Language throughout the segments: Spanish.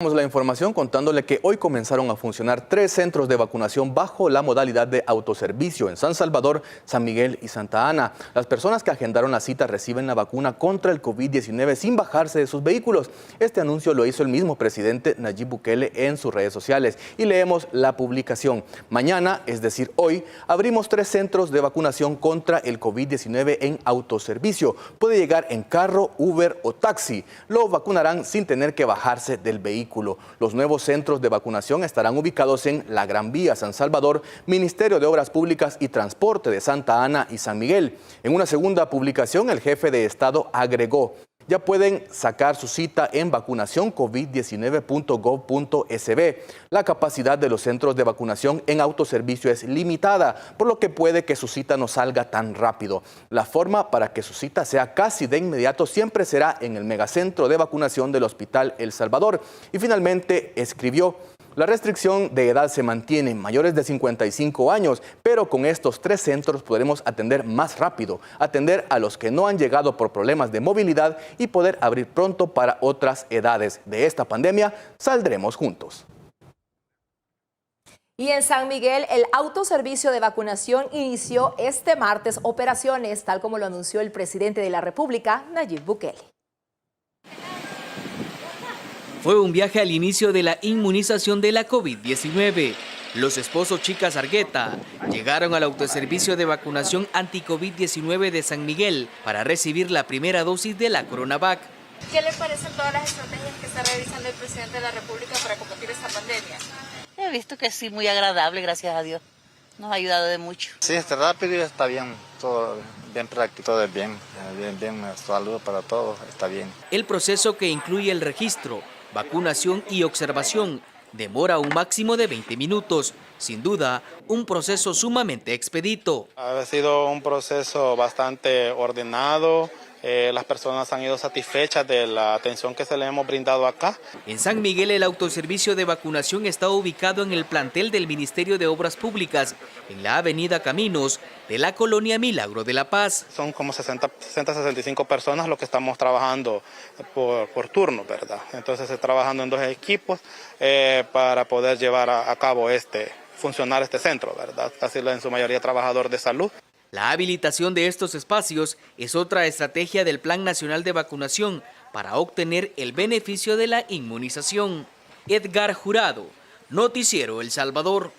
La información contándole que hoy comenzaron a funcionar 3 centros de vacunación bajo la modalidad de autoservicio en San Salvador, San Miguel y Santa Ana. Las personas que agendaron la cita reciben la vacuna contra el COVID-19 sin bajarse de sus vehículos. Este anuncio lo hizo el mismo presidente Nayib Bukele en sus redes sociales y leemos la publicación. Mañana, es decir hoy, abrimos 3 centros de vacunación contra el COVID-19 en autoservicio. Puede llegar en carro, Uber o taxi. Lo vacunarán sin tener que bajarse del vehículo. Los nuevos centros de vacunación estarán ubicados en La Gran Vía, San Salvador, Ministerio de Obras Públicas y Transporte de Santa Ana y San Miguel. En una segunda publicación, el jefe de Estado agregó: ya pueden sacar su cita en vacunacioncovid19.gov.sb. La capacidad de los centros de vacunación en autoservicio es limitada, por lo que puede que su cita no salga tan rápido. La forma para que su cita sea casi de inmediato siempre será en el megacentro de vacunación del Hospital El Salvador. Y finalmente escribió: la restricción de edad se mantiene en mayores de 55 años, pero con estos 3 centros podremos atender más rápido, atender a los que no han llegado por problemas de movilidad y poder abrir pronto para otras edades. De esta pandemia saldremos juntos. Y en San Miguel, el autoservicio de vacunación inició este martes operaciones, tal como lo anunció el presidente de la República, Nayib Bukele. Fue un viaje al inicio de la inmunización de la COVID-19. Los esposos Chicas Argueta llegaron al autoservicio de vacunación anti-COVID-19 de San Miguel para recibir la primera dosis de la CoronaVac. ¿Qué le parecen todas las estrategias que está realizando el presidente de la República para combatir esta pandemia? He visto que sí, muy agradable, gracias a Dios. Nos ha ayudado de mucho. Sí, está rápido y está bien, todo bien práctico, todo es bien, saludo para todos, está bien. El proceso, que incluye el registro, vacunación y observación, demora un máximo de 20 minutos. Sin duda, un proceso sumamente expedito. Ha sido un proceso bastante ordenado. Las personas han ido satisfechas de la atención que se le hemos brindado acá. En San Miguel, el autoservicio de vacunación está ubicado en el plantel del Ministerio de Obras Públicas, en la avenida Caminos de la colonia Milagro de la Paz. Son como 65 personas los que estamos trabajando por turno, ¿verdad? Entonces, trabajando en 2 equipos para poder llevar a cabo funcionar este centro, ¿verdad? Casi en su mayoría trabajador de salud. La habilitación de estos espacios es otra estrategia del Plan Nacional de Vacunación para obtener el beneficio de la inmunización. Edgar Jurado, Noticiero El Salvador.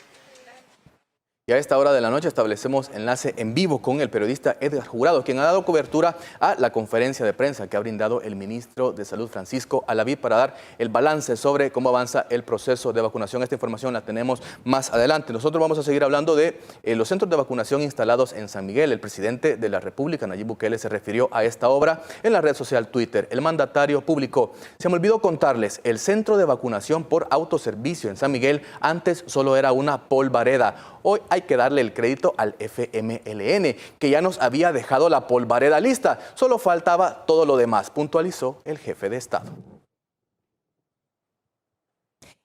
Y a esta hora de la noche establecemos enlace en vivo con el periodista Edgar Jurado, quien ha dado cobertura a la conferencia de prensa que ha brindado el ministro de Salud, Francisco Alaví, para dar el balance sobre cómo avanza el proceso de vacunación. Esta información la tenemos más adelante. Nosotros vamos a seguir hablando de los centros de vacunación instalados en San Miguel. El presidente de la República, Nayib Bukele, se refirió a esta obra en la red social Twitter. El mandatario publicó: se me olvidó contarles, el centro de vacunación por autoservicio en San Miguel antes solo era una polvareda. Hoy hay que darle el crédito al FMLN, que ya nos había dejado la polvareda lista. Solo faltaba todo lo demás, puntualizó el jefe de Estado.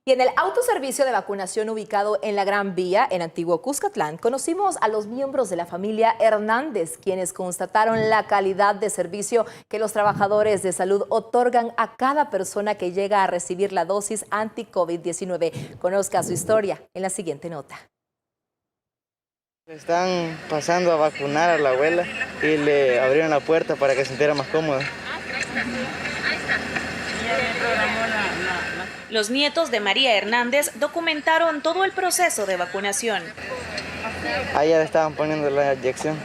Y en el autoservicio de vacunación ubicado en La Gran Vía, en Antiguo Cuscatlán, conocimos a los miembros de la familia Hernández, quienes constataron la calidad de servicio que los trabajadores de salud otorgan a cada persona que llega a recibir la dosis anti-COVID-19. Conozca su historia en la siguiente nota. Están pasando a vacunar a la abuela y le abrieron la puerta para que se sintiera más cómoda. Los nietos de María Hernández documentaron todo el proceso de vacunación. A ella le estaban poniendo la inyección.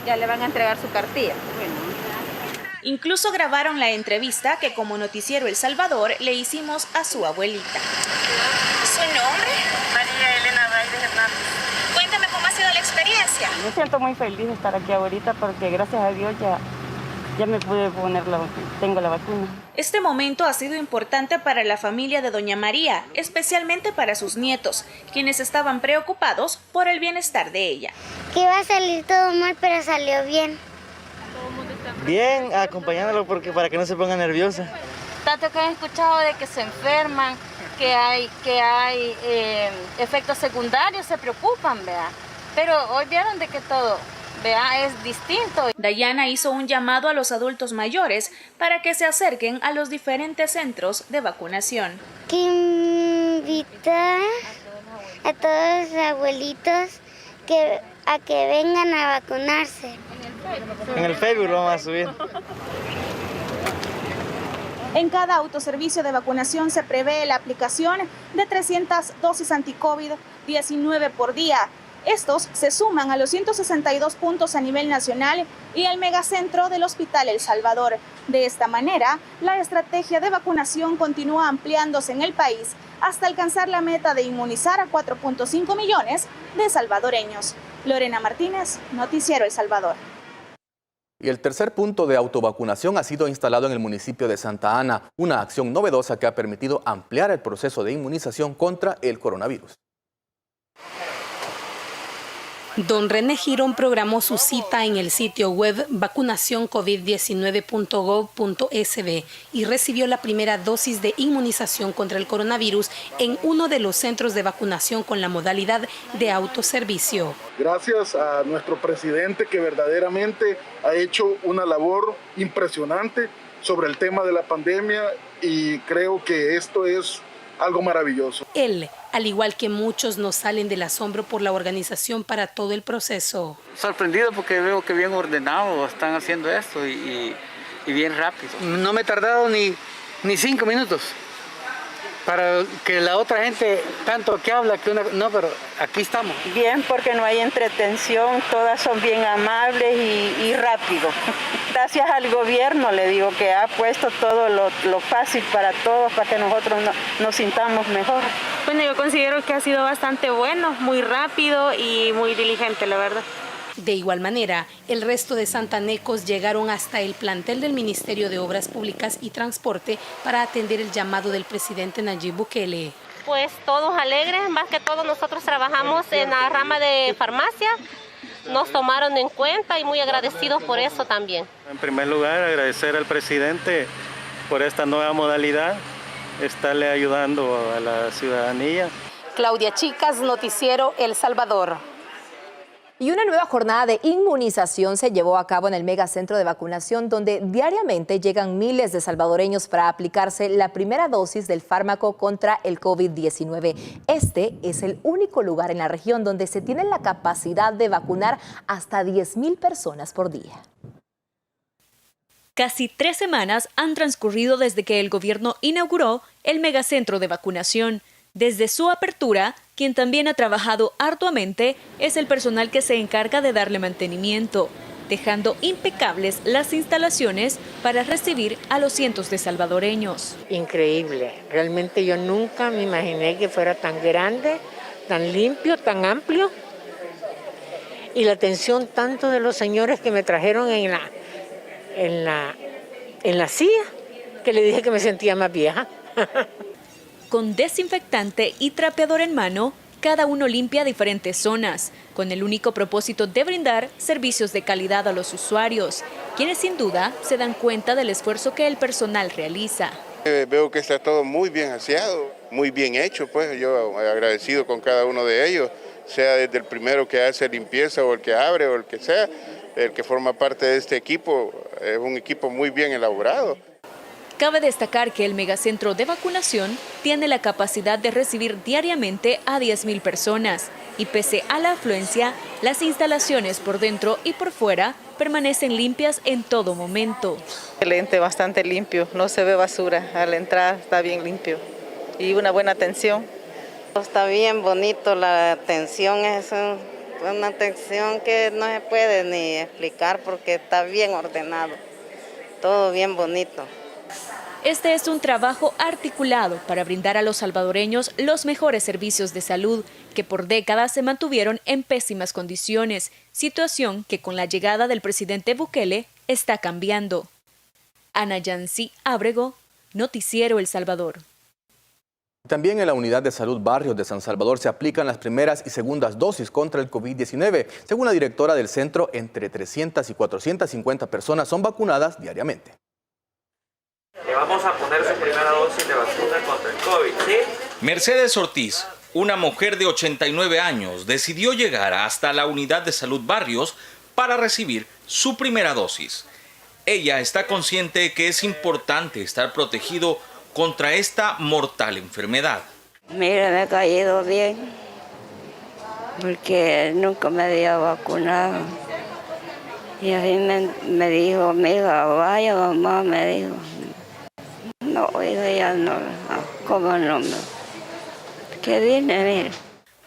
Ya le van a entregar su cartilla. Incluso grabaron la entrevista que como Noticiero El Salvador le hicimos a su abuelita. ¿Su nombre? María Elena Reyes Hernández. Cuéntame cómo ha sido la experiencia. Me siento muy feliz de estar aquí ahorita porque gracias a Dios ya me pude poner tengo la vacuna. Este momento ha sido importante para la familia de doña María, especialmente para sus nietos, quienes estaban preocupados por el bienestar de ella. Que iba a salir todo mal, pero salió bien. Bien, acompañándolo para que no se ponga nerviosa. Tanto que han escuchado de que se enferman, que hay efectos secundarios, se preocupan, ¿verdad? Pero hoy vieron de que todo, vea, es distinto. Dayana hizo un llamado a los adultos mayores para que se acerquen a los diferentes centros de vacunación. Que invitar a todos los abuelitos a que vengan a vacunarse. En el Facebook lo vamos a subir. En cada autoservicio de vacunación se prevé la aplicación de 300 dosis anti-COVID-19 por día. Estos se suman a los 162 puntos a nivel nacional y al megacentro del Hospital El Salvador. De esta manera, la estrategia de vacunación continúa ampliándose en el país hasta alcanzar la meta de inmunizar a 4.5 millones de salvadoreños. Lorena Martínez, Noticiero El Salvador. Y el tercer punto de autovacunación ha sido instalado en el municipio de Santa Ana, una acción novedosa que ha permitido ampliar el proceso de inmunización contra el coronavirus. Don René Girón programó su cita en el sitio web vacunacioncovid19.gov.sb y recibió la primera dosis de inmunización contra el coronavirus en uno de los centros de vacunación con la modalidad de autoservicio. Gracias a nuestro presidente que verdaderamente ha hecho una labor impresionante sobre el tema de la pandemia y creo que esto es algo maravilloso. Él, al igual que muchos, no salen del asombro por la organización para todo el proceso. Sorprendido porque veo que bien ordenado están haciendo esto y bien rápido. No me he tardado ni 5 minutos para que la otra gente tanto que habla que no, pero aquí estamos. Bien, porque no hay entretención, todas son bien amables y rápido. Gracias al gobierno, le digo, que ha puesto todo lo fácil para todos, para que nosotros nos sintamos mejor. Bueno, yo considero que ha sido bastante bueno, muy rápido y muy diligente, la verdad. De igual manera, el resto de santanecos llegaron hasta el plantel del Ministerio de Obras Públicas y Transporte para atender el llamado del presidente Nayib Bukele. Pues todos alegres, más que todo nosotros trabajamos en la rama de farmacia, nos tomaron en cuenta y muy agradecidos por eso también. En primer lugar, agradecer al presidente por esta nueva modalidad, estarle ayudando a la ciudadanía. Claudia Chicas, Noticiero El Salvador. Y una nueva jornada de inmunización se llevó a cabo en el megacentro de vacunación, donde diariamente llegan miles de salvadoreños para aplicarse la primera dosis del fármaco contra el COVID-19. Este es el único lugar en la región donde se tiene la capacidad de vacunar hasta 10,000 personas por día. Casi 3 semanas han transcurrido desde que el gobierno inauguró el megacentro de vacunación. Desde su apertura, quien también ha trabajado arduamente es el personal que se encarga de darle mantenimiento, dejando impecables las instalaciones para recibir a los cientos de salvadoreños. Increíble, realmente yo nunca me imaginé que fuera tan grande, tan limpio, tan amplio. Y la atención tanto de los señores que me trajeron en la silla, que le dije que me sentía más vieja. Con desinfectante y trapeador en mano, cada uno limpia diferentes zonas, con el único propósito de brindar servicios de calidad a los usuarios, quienes sin duda se dan cuenta del esfuerzo que el personal realiza. Veo que está todo muy bien aseado, muy bien hecho, pues yo agradecido con cada uno de ellos, sea desde el primero que hace limpieza o el que abre o el que sea, el que forma parte de este equipo, es un equipo muy bien elaborado. Cabe destacar que el megacentro de vacunación tiene la capacidad de recibir diariamente a 10,000 personas y pese a la afluencia, las instalaciones por dentro y por fuera permanecen limpias en todo momento. Excelente, bastante limpio, no se ve basura, al entrar está bien limpio y una buena atención. Está bien bonito, la atención es una atención que no se puede ni explicar porque está bien ordenado, todo bien bonito. Este es un trabajo articulado para brindar a los salvadoreños los mejores servicios de salud que por décadas se mantuvieron en pésimas condiciones, situación que con la llegada del presidente Bukele está cambiando. Ana Yancy Ábrego, Noticiero El Salvador. También en la Unidad de Salud Barrios de San Salvador se aplican las primeras y segundas dosis contra el COVID-19. Según la directora del centro, entre 300 y 450 personas son vacunadas diariamente. Le vamos a poner su primera dosis de vacuna contra el COVID, ¿sí? Mercedes Ortiz, Una mujer de 89 años decidió llegar hasta la unidad de salud Barrios para recibir su primera dosis. Ella está consciente que es importante estar protegido contra esta mortal enfermedad. Mira, me he caído bien, porque nunca me había vacunado. Y así me dijo, amiga, vaya mamá, me dijo. No, oiga, ya no, ¿cómo no? Que viene, mira.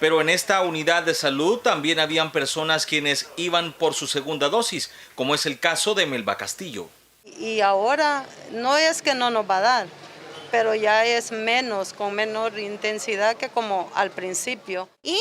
Pero en esta unidad de salud también habían personas quienes iban por su segunda dosis, como es el caso de Melba Castillo. Y ahora no es que no nos va a dar, pero ya es menos, con menor intensidad que como al principio. Y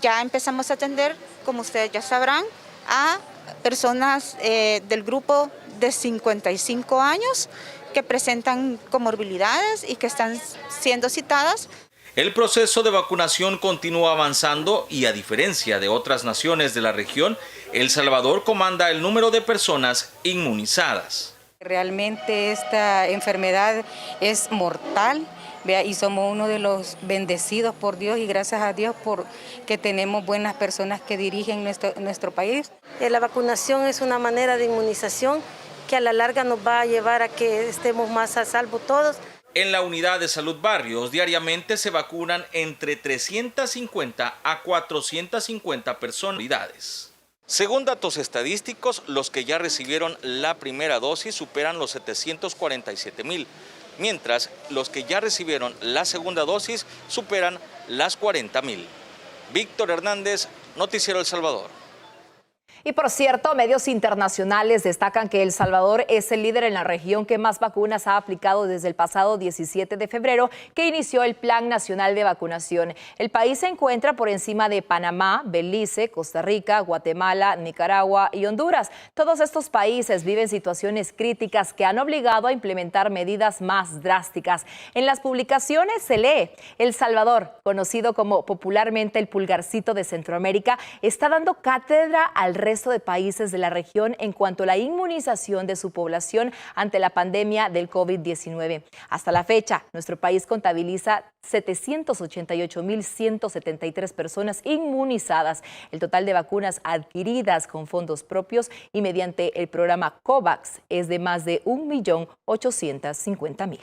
ya empezamos a atender, como ustedes ya sabrán, a personas del grupo de 55 años que presentan comorbilidades y que están siendo citadas. El proceso de vacunación continúa avanzando y, a diferencia de otras naciones de la región, El Salvador comanda el número de personas inmunizadas. Realmente esta enfermedad es mortal, ¿vea? Y somos uno de los bendecidos por Dios y gracias a Dios porque tenemos buenas personas que dirigen nuestro país. La vacunación es una manera de inmunización que a la larga nos va a llevar a que estemos más a salvo todos. En la unidad de salud Barrios diariamente se vacunan entre 350 a 450 personas. Según datos estadísticos, los que ya recibieron la primera dosis superan los 747,000, mientras los que ya recibieron la segunda dosis superan las 40,000. Víctor Hernández, Noticiero El Salvador. Y por cierto, medios internacionales destacan que El Salvador es el líder en la región que más vacunas ha aplicado desde el pasado 17 de febrero, que inició el Plan Nacional de Vacunación. El país se encuentra por encima de Panamá, Belice, Costa Rica, Guatemala, Nicaragua y Honduras. Todos estos países viven situaciones críticas que han obligado a implementar medidas más drásticas. En las publicaciones se lee: El Salvador, conocido como popularmente el pulgarcito de Centroamérica, está dando cátedra al resto de países de la región en cuanto a la inmunización de su población ante la pandemia del COVID-19. Hasta la fecha, nuestro país contabiliza 788,173 personas inmunizadas. El total de vacunas adquiridas con fondos propios y mediante el programa COVAX es de más de 1,850,000.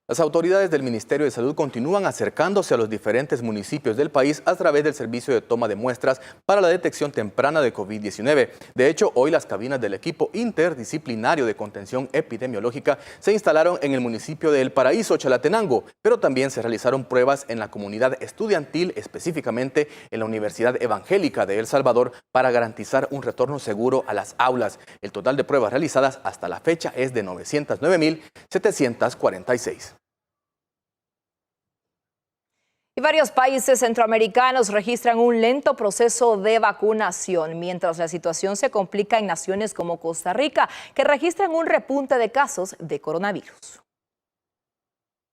Las autoridades del Ministerio de Salud continúan acercándose a los diferentes municipios del país a través del servicio de toma de muestras para la detección temprana de COVID-19. De hecho, hoy las cabinas del equipo interdisciplinario de contención epidemiológica se instalaron en el municipio de El Paraíso, Chalatenango, pero también se realizaron pruebas en la comunidad estudiantil, específicamente en la Universidad Evangélica de El Salvador, para garantizar un retorno seguro a las aulas. El total de pruebas realizadas hasta la fecha es de 909,746. Y varios países centroamericanos registran un lento proceso de vacunación, mientras la situación se complica en naciones como Costa Rica, que registran un repunte de casos de coronavirus.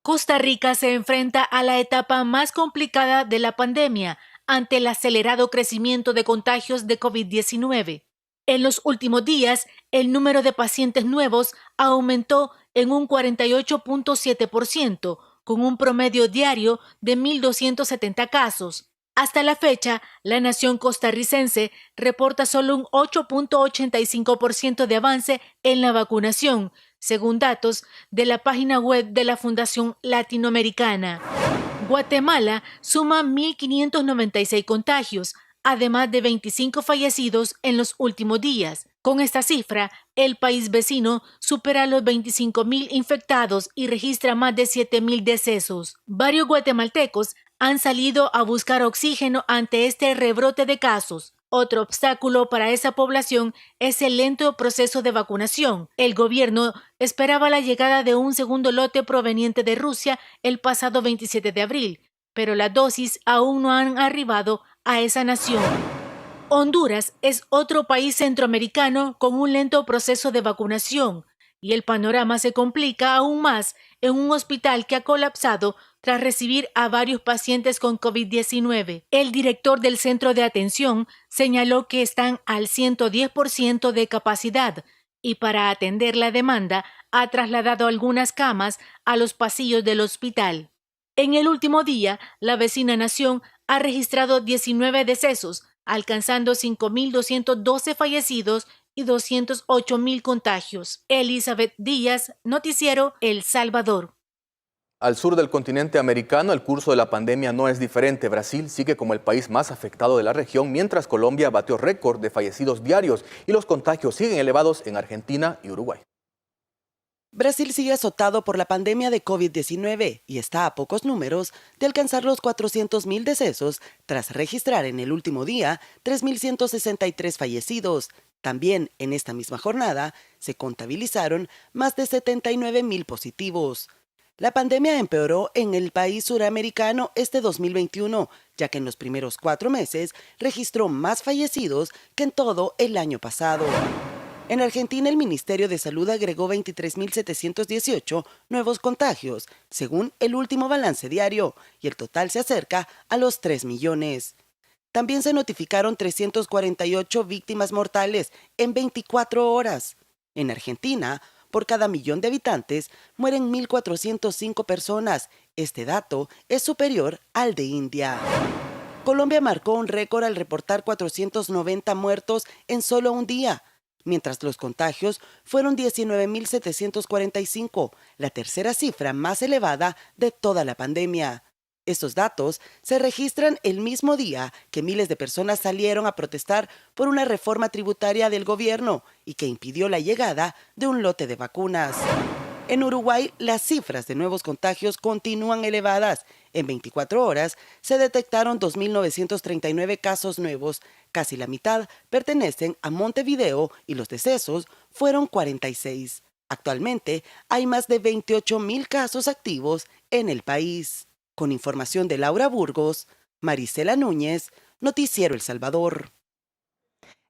Costa Rica se enfrenta a la etapa más complicada de la pandemia ante el acelerado crecimiento de contagios de COVID-19. En los últimos días, el número de pacientes nuevos aumentó en un 48.7%, con un promedio diario de 1,270 casos. Hasta la fecha, la nación costarricense reporta solo un 8.85% de avance en la vacunación, según datos de la página web de la Fundación Latinoamericana. Guatemala suma 1,596 contagios, además de 25 fallecidos en los últimos días. Con esta cifra, el país vecino supera los 25,000 infectados y registra más de 7,000 decesos. Varios guatemaltecos han salido a buscar oxígeno ante este rebrote de casos. Otro obstáculo para esa población es el lento proceso de vacunación. El gobierno esperaba la llegada de un segundo lote proveniente de Rusia el pasado 27 de abril, pero las dosis aún no han arribado a esa nación. Honduras es otro país centroamericano con un lento proceso de vacunación y el panorama se complica aún más en un hospital que ha colapsado tras recibir a varios pacientes con COVID-19. El director del centro de atención señaló que están al 110% de capacidad y para atender la demanda ha trasladado algunas camas a los pasillos del hospital. En el último día, la vecina nación ha registrado 19 decesos, alcanzando 5.212 fallecidos y 208.000 contagios. Elizabeth Díaz, Noticiero El Salvador. Al sur del continente americano, el curso de la pandemia no es diferente. Brasil sigue como el país más afectado de la región, mientras Colombia batió récord de fallecidos diarios y los contagios siguen elevados en Argentina y Uruguay. Brasil sigue azotado por la pandemia de COVID-19 y está a pocos números de alcanzar los 400.000 decesos tras registrar en el último día 3.163 fallecidos. También en esta misma jornada se contabilizaron más de 79.000 positivos. La pandemia empeoró en el país suramericano este 2021, ya que en los primeros 4 meses registró más fallecidos que en todo el año pasado. En Argentina, el Ministerio de Salud agregó 23.718 nuevos contagios, según el último balance diario, y el total se acerca a los 3 millones. También se notificaron 348 víctimas mortales en 24 horas. En Argentina, por cada millón de habitantes, mueren 1.405 personas. Este dato es superior al de India. Colombia marcó un récord al reportar 490 muertos en solo un día, mientras los contagios fueron 19.745, la tercera cifra más elevada de toda la pandemia. Estos datos se registran el mismo día que miles de personas salieron a protestar por una reforma tributaria del gobierno y que impidió la llegada de un lote de vacunas. En Uruguay, las cifras de nuevos contagios continúan elevadas. En 24 horas se detectaron 2.939 casos nuevos. Casi la mitad pertenecen a Montevideo y los decesos fueron 46. Actualmente hay más de 28.000 casos activos en el país. Con información de Laura Burgos, Marisela Núñez, Noticiero El Salvador.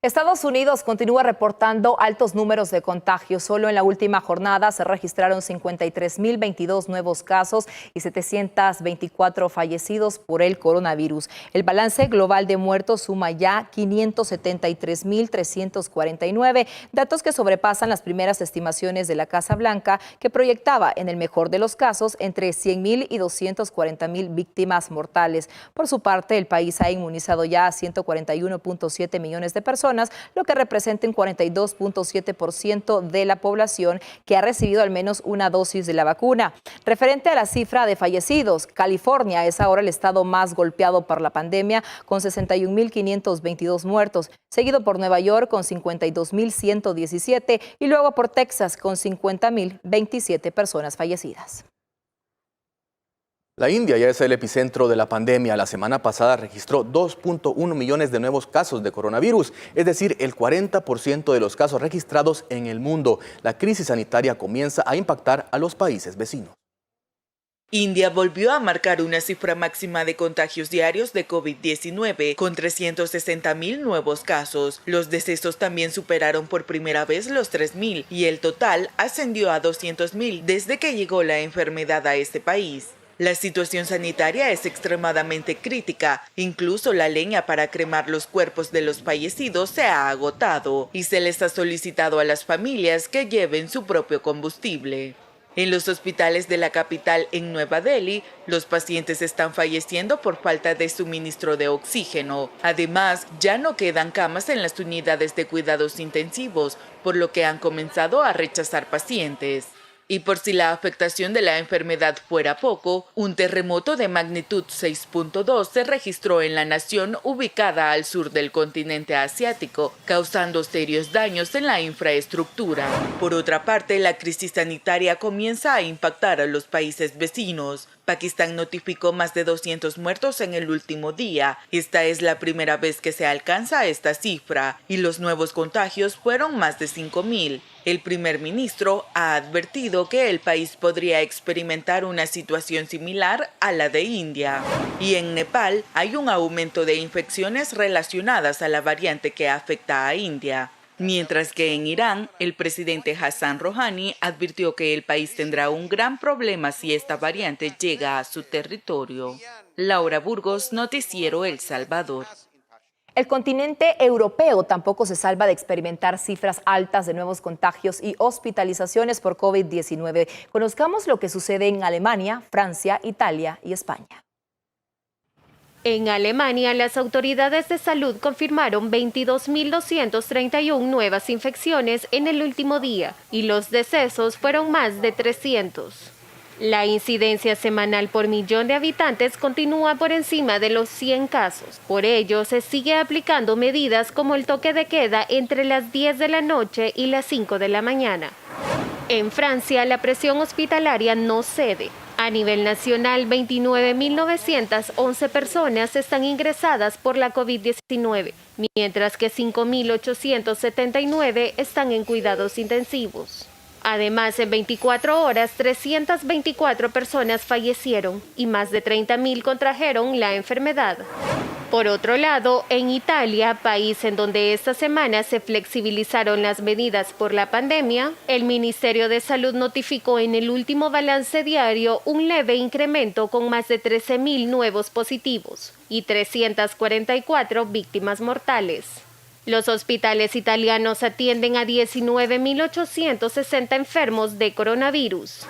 Estados Unidos continúa reportando altos números de contagios. Solo en la última jornada se registraron 53.022 nuevos casos y 724 fallecidos por el coronavirus. El balance global de muertos suma ya 573.349, datos que sobrepasan las primeras estimaciones de la Casa Blanca, que proyectaba, en el mejor de los casos, entre 100.000 y 240.000 víctimas mortales. Por su parte, el país ha inmunizado ya a 141.7 millones de personas, lo que representa un 42.7% de la población que ha recibido al menos una dosis de la vacuna. Referente a la cifra de fallecidos, California es ahora el estado más golpeado por la pandemia, con 61.522 muertos, seguido por Nueva York con 52.117 y luego por Texas con 50.027 personas fallecidas. La India ya es el epicentro de la pandemia. La semana pasada registró 2.1 millones de nuevos casos de coronavirus, es decir, el 40% de los casos registrados en el mundo. La crisis sanitaria comienza a impactar a los países vecinos. India volvió a marcar una cifra máxima de contagios diarios de COVID-19 con 360.000 nuevos casos. Los decesos también superaron por primera vez los 3.000 y el total ascendió a 200.000 desde que llegó la enfermedad a este país. La situación sanitaria es extremadamente crítica. Incluso la leña para cremar los cuerpos de los fallecidos se ha agotado y se les ha solicitado a las familias que lleven su propio combustible. En los hospitales de la capital en Nueva Delhi, los pacientes están falleciendo por falta de suministro de oxígeno. Además, ya no quedan camas en las unidades de cuidados intensivos, por lo que han comenzado a rechazar pacientes. Y por si la afectación de la enfermedad fuera poco, un terremoto de magnitud 6.2 se registró en la nación ubicada al sur del continente asiático, causando serios daños en la infraestructura. Por otra parte, la crisis sanitaria comienza a impactar a los países vecinos. Pakistán notificó más de 200 muertos en el último día. Esta es la primera vez que se alcanza esta cifra, y los nuevos contagios fueron más de 5.000. El primer ministro ha advertido que el país podría experimentar una situación similar a la de India. Y en Nepal hay un aumento de infecciones relacionadas a la variante que afecta a India. Mientras que en Irán, el presidente Hassan Rouhani advirtió que el país tendrá un gran problema si esta variante llega a su territorio. Laura Burgos, Noticiero El Salvador. El continente europeo tampoco se salva de experimentar cifras altas de nuevos contagios y hospitalizaciones por COVID-19. Conozcamos lo que sucede en Alemania, Francia, Italia y España. En Alemania, las autoridades de salud confirmaron 22.231 nuevas infecciones en el último día y los decesos fueron más de 300. La incidencia semanal por millón de habitantes continúa por encima de los 100 casos. Por ello, se sigue aplicando medidas como el toque de queda entre las 10 de la noche y las 5 de la mañana. En Francia, la presión hospitalaria no cede. A nivel nacional, 29.911 personas están ingresadas por la COVID-19, mientras que 5.879 están en cuidados intensivos. Además, en 24 horas, 324 personas fallecieron y más de 30.000 contrajeron la enfermedad. Por otro lado, en Italia, país en donde esta semana se flexibilizaron las medidas por la pandemia, el Ministerio de Salud notificó en el último balance diario un leve incremento con más de 13.000 nuevos positivos y 344 víctimas mortales. Los hospitales italianos atienden a 19.860 enfermos de coronavirus.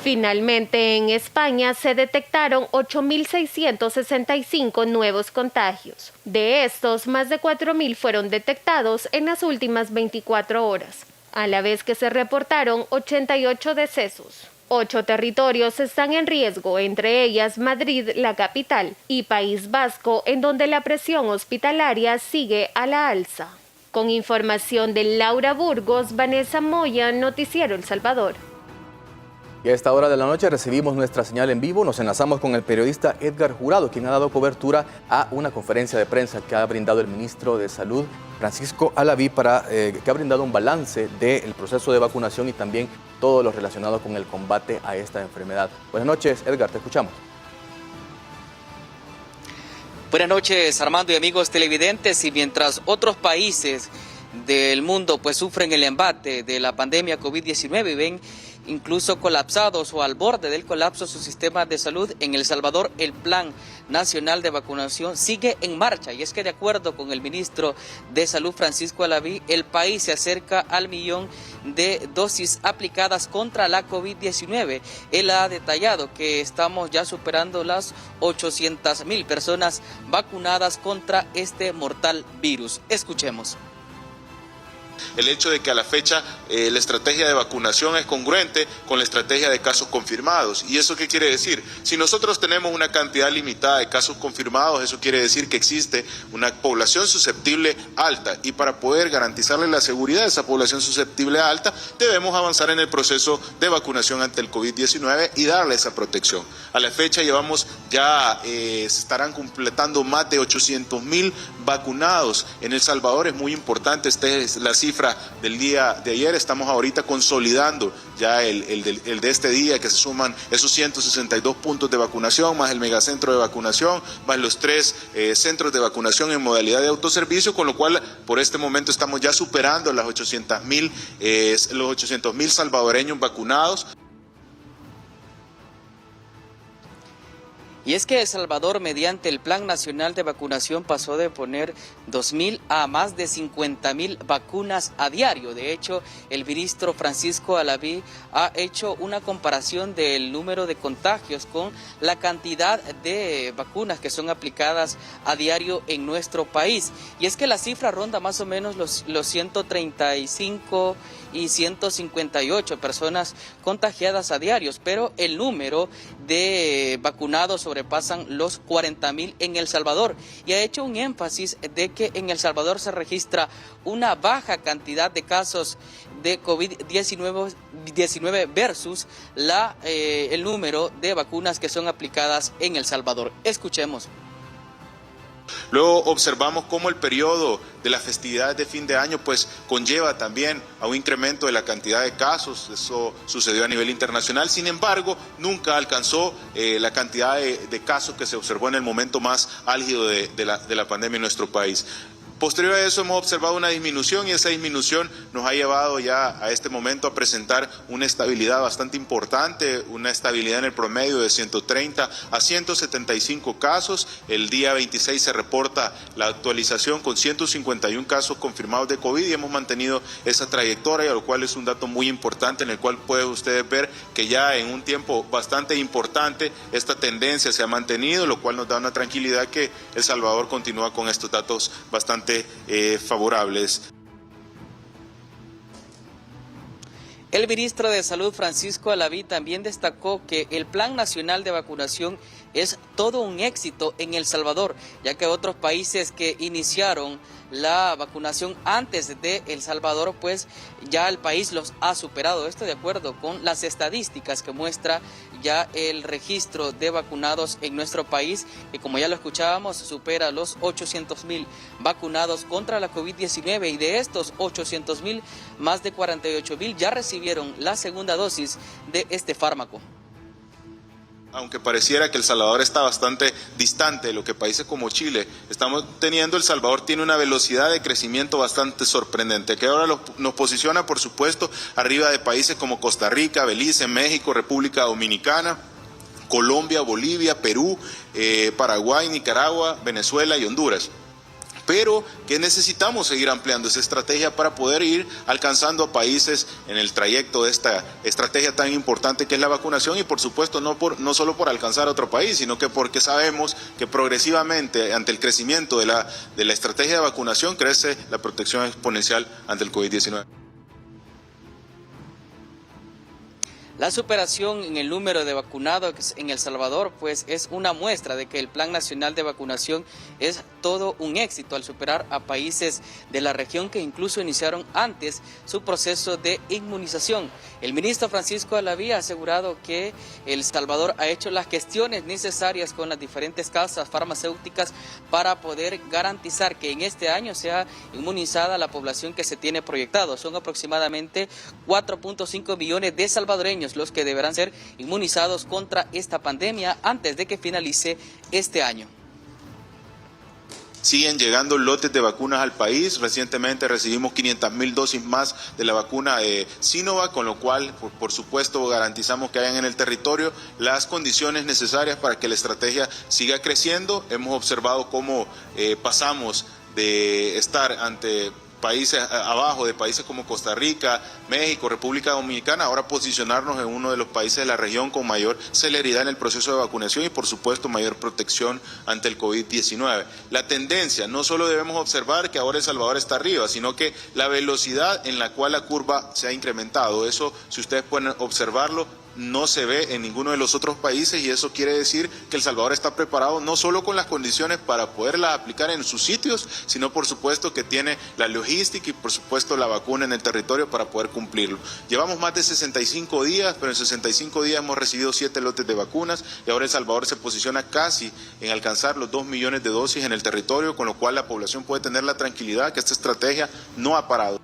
Finalmente, en España se detectaron 8.665 nuevos contagios. De estos, más de 4.000 fueron detectados en las últimas 24 horas, a la vez que se reportaron 88 decesos. 8 territorios están en riesgo, entre ellas Madrid, la capital, y País Vasco, en donde la presión hospitalaria sigue a la alza. Con información de Laura Burgos, Vanessa Moya, Noticiero El Salvador. Y a esta hora de la noche recibimos nuestra señal en vivo. Nos enlazamos con el periodista Edgar Jurado, quien ha dado cobertura a una conferencia de prensa que ha brindado el ministro de Salud, Francisco Alaví, que ha brindado un balance del proceso de vacunación y también todo lo relacionado con el combate a esta enfermedad. Buenas noches, Edgar, te escuchamos. Buenas noches, Armando y amigos televidentes. Y mientras otros países del mundo pues sufren el embate de la pandemia COVID-19 y ven incluso colapsados o al borde del colapso sus sistemas de salud, en El Salvador el Plan Nacional de Vacunación sigue en marcha, y es que de acuerdo con el ministro de Salud Francisco Alaví, el país se acerca al 1.000.000 de dosis aplicadas contra la COVID-19. Él ha detallado que estamos ya superando las 800.000 personas vacunadas contra este mortal virus. Escuchemos. El hecho de que a la fecha la estrategia de vacunación es congruente con la estrategia de casos confirmados. ¿Y eso qué quiere decir? Si nosotros tenemos una cantidad limitada de casos confirmados, eso quiere decir que existe una población susceptible alta, y para poder garantizarle la seguridad de esa población susceptible alta, debemos avanzar en el proceso de vacunación ante el COVID-19 y darle esa protección. A la fecha llevamos ya, se estarán completando más de 800.000 vacunados. En El Salvador es muy importante, esta es la cifra del día de ayer. Estamos ahorita consolidando ya el de este día, que se suman esos 162 puntos de vacunación, más el megacentro de vacunación, más los 3 centros de vacunación en modalidad de autoservicio, con lo cual por este momento estamos ya superando las 800.000 salvadoreños vacunados. Y es que El Salvador, mediante el Plan Nacional de Vacunación, pasó de poner 2.000 a más de 50.000 vacunas a diario. De hecho, el ministro Francisco Alaví ha hecho una comparación del número de contagios con la cantidad de vacunas que son aplicadas a diario en nuestro país. Y es que la cifra ronda más o menos los 135 y 158 personas contagiadas a diarios, pero el número de vacunados sobrepasan los 40.000 en El Salvador, y ha hecho un énfasis de que en El Salvador se registra una baja cantidad de casos de COVID-19 versus el número de vacunas que son aplicadas en El Salvador. Escuchemos. Luego observamos cómo el periodo de las festividades de fin de año pues conlleva también a un incremento de la cantidad de casos. Eso sucedió a nivel internacional, sin embargo nunca alcanzó la cantidad de casos que se observó en el momento más álgido de la pandemia en nuestro país. Posterior a eso hemos observado una disminución y esa disminución nos ha llevado ya a este momento a presentar una estabilidad bastante importante, una estabilidad en el promedio de 130 a 175 casos. El día 26 se reporta la actualización con 151 casos confirmados de COVID y hemos mantenido esa trayectoria, lo cual es un dato muy importante en el cual pueden ustedes ver que ya en un tiempo bastante importante esta tendencia se ha mantenido, lo cual nos da una tranquilidad que El Salvador continúa con estos datos bastante favorables. El ministro de Salud, Francisco Alaví, también destacó que el Plan Nacional de Vacunación es todo un éxito en El Salvador, ya que otros países que iniciaron la vacunación antes de El Salvador, pues ya el país los ha superado. Esto de acuerdo con las estadísticas que muestra ya el registro de vacunados en nuestro país, que como ya lo escuchábamos, supera los 800,000 vacunados contra la COVID-19 y de estos 800,000, más de 48,000 ya recibieron la segunda dosis de este fármaco. Aunque pareciera que El Salvador está bastante distante de lo que países como Chile estamos teniendo, El Salvador tiene una velocidad de crecimiento bastante sorprendente, que ahora nos posiciona, por supuesto, arriba de países como Costa Rica, Belice, México, República Dominicana, Colombia, Bolivia, Perú, Paraguay, Nicaragua, Venezuela y Honduras. Pero que necesitamos seguir ampliando esa estrategia para poder ir alcanzando a países en el trayecto de esta estrategia tan importante que es la vacunación y por supuesto no solo por alcanzar a otro país, sino que porque sabemos que progresivamente ante el crecimiento de la estrategia de vacunación crece la protección exponencial ante el COVID-19. La superación en el número de vacunados en El Salvador pues es una muestra de que el Plan Nacional de Vacunación es todo un éxito al superar a países de la región que incluso iniciaron antes su proceso de inmunización. El ministro Francisco Alaví ha asegurado que El Salvador ha hecho las gestiones necesarias con las diferentes casas farmacéuticas para poder garantizar que en este año sea inmunizada la población que se tiene proyectado. Son aproximadamente 4.5 millones de salvadoreños los que deberán ser inmunizados contra esta pandemia antes de que finalice este año. Siguen llegando lotes de vacunas al país. Recientemente recibimos 500,000 dosis más de la vacuna Sinovac, con lo cual, por supuesto, garantizamos que hayan en el territorio las condiciones necesarias para que la estrategia siga creciendo. Hemos observado cómo pasamos de estar ante países abajo, de países como Costa Rica, México, República Dominicana, ahora posicionarnos en uno de los países de la región con mayor celeridad en el proceso de vacunación y por supuesto mayor protección ante el COVID-19. La tendencia, no solo debemos observar que ahora El Salvador está arriba, sino que la velocidad en la cual la curva se ha incrementado, eso si ustedes pueden observarlo, no se ve en ninguno de los otros países y eso quiere decir que El Salvador está preparado no solo con las condiciones para poderlas aplicar en sus sitios, sino por supuesto que tiene la logística y por supuesto la vacuna en el territorio para poder cumplirlo. Llevamos más de 65 días, pero en 65 días hemos recibido 7 lotes de vacunas y ahora El Salvador se posiciona casi en alcanzar los 2 millones de dosis en el territorio, con lo cual la población puede tener la tranquilidad que esta estrategia no ha parado.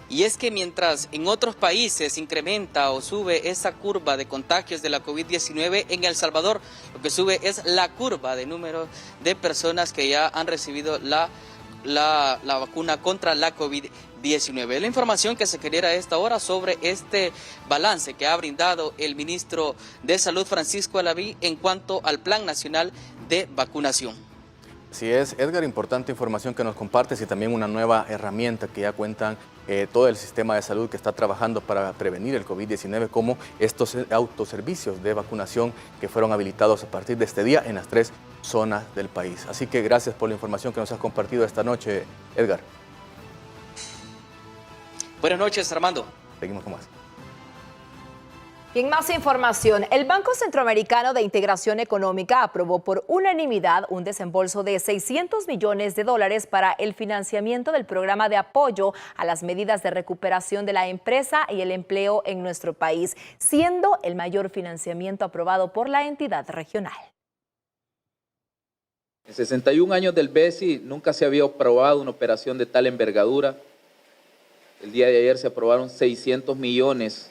Y es que mientras en otros países incrementa o sube esa curva de contagios de la COVID-19, en El Salvador lo que sube es la curva de número de personas que ya han recibido la vacuna contra la COVID-19. La información que se quería a esta hora sobre este balance que ha brindado el ministro de Salud, Francisco Alaví, en cuanto al Plan Nacional de Vacunación. Así es, Edgar, importante información que nos compartes y también una nueva herramienta que ya cuentan todo el sistema de salud que está trabajando para prevenir el COVID-19, como estos autoservicios de vacunación que fueron habilitados a partir de este día en las 3 zonas del país. Así que gracias por la información que nos has compartido esta noche, Edgar. Buenas noches, Armando. Seguimos con más. Y en más información, el Banco Centroamericano de Integración Económica aprobó por unanimidad un desembolso de $600 millones para el financiamiento del programa de apoyo a las medidas de recuperación de la empresa y el empleo en nuestro país, siendo el mayor financiamiento aprobado por la entidad regional. En 61 años del BESI nunca se había aprobado una operación de tal envergadura. El día de ayer se aprobaron 600 millones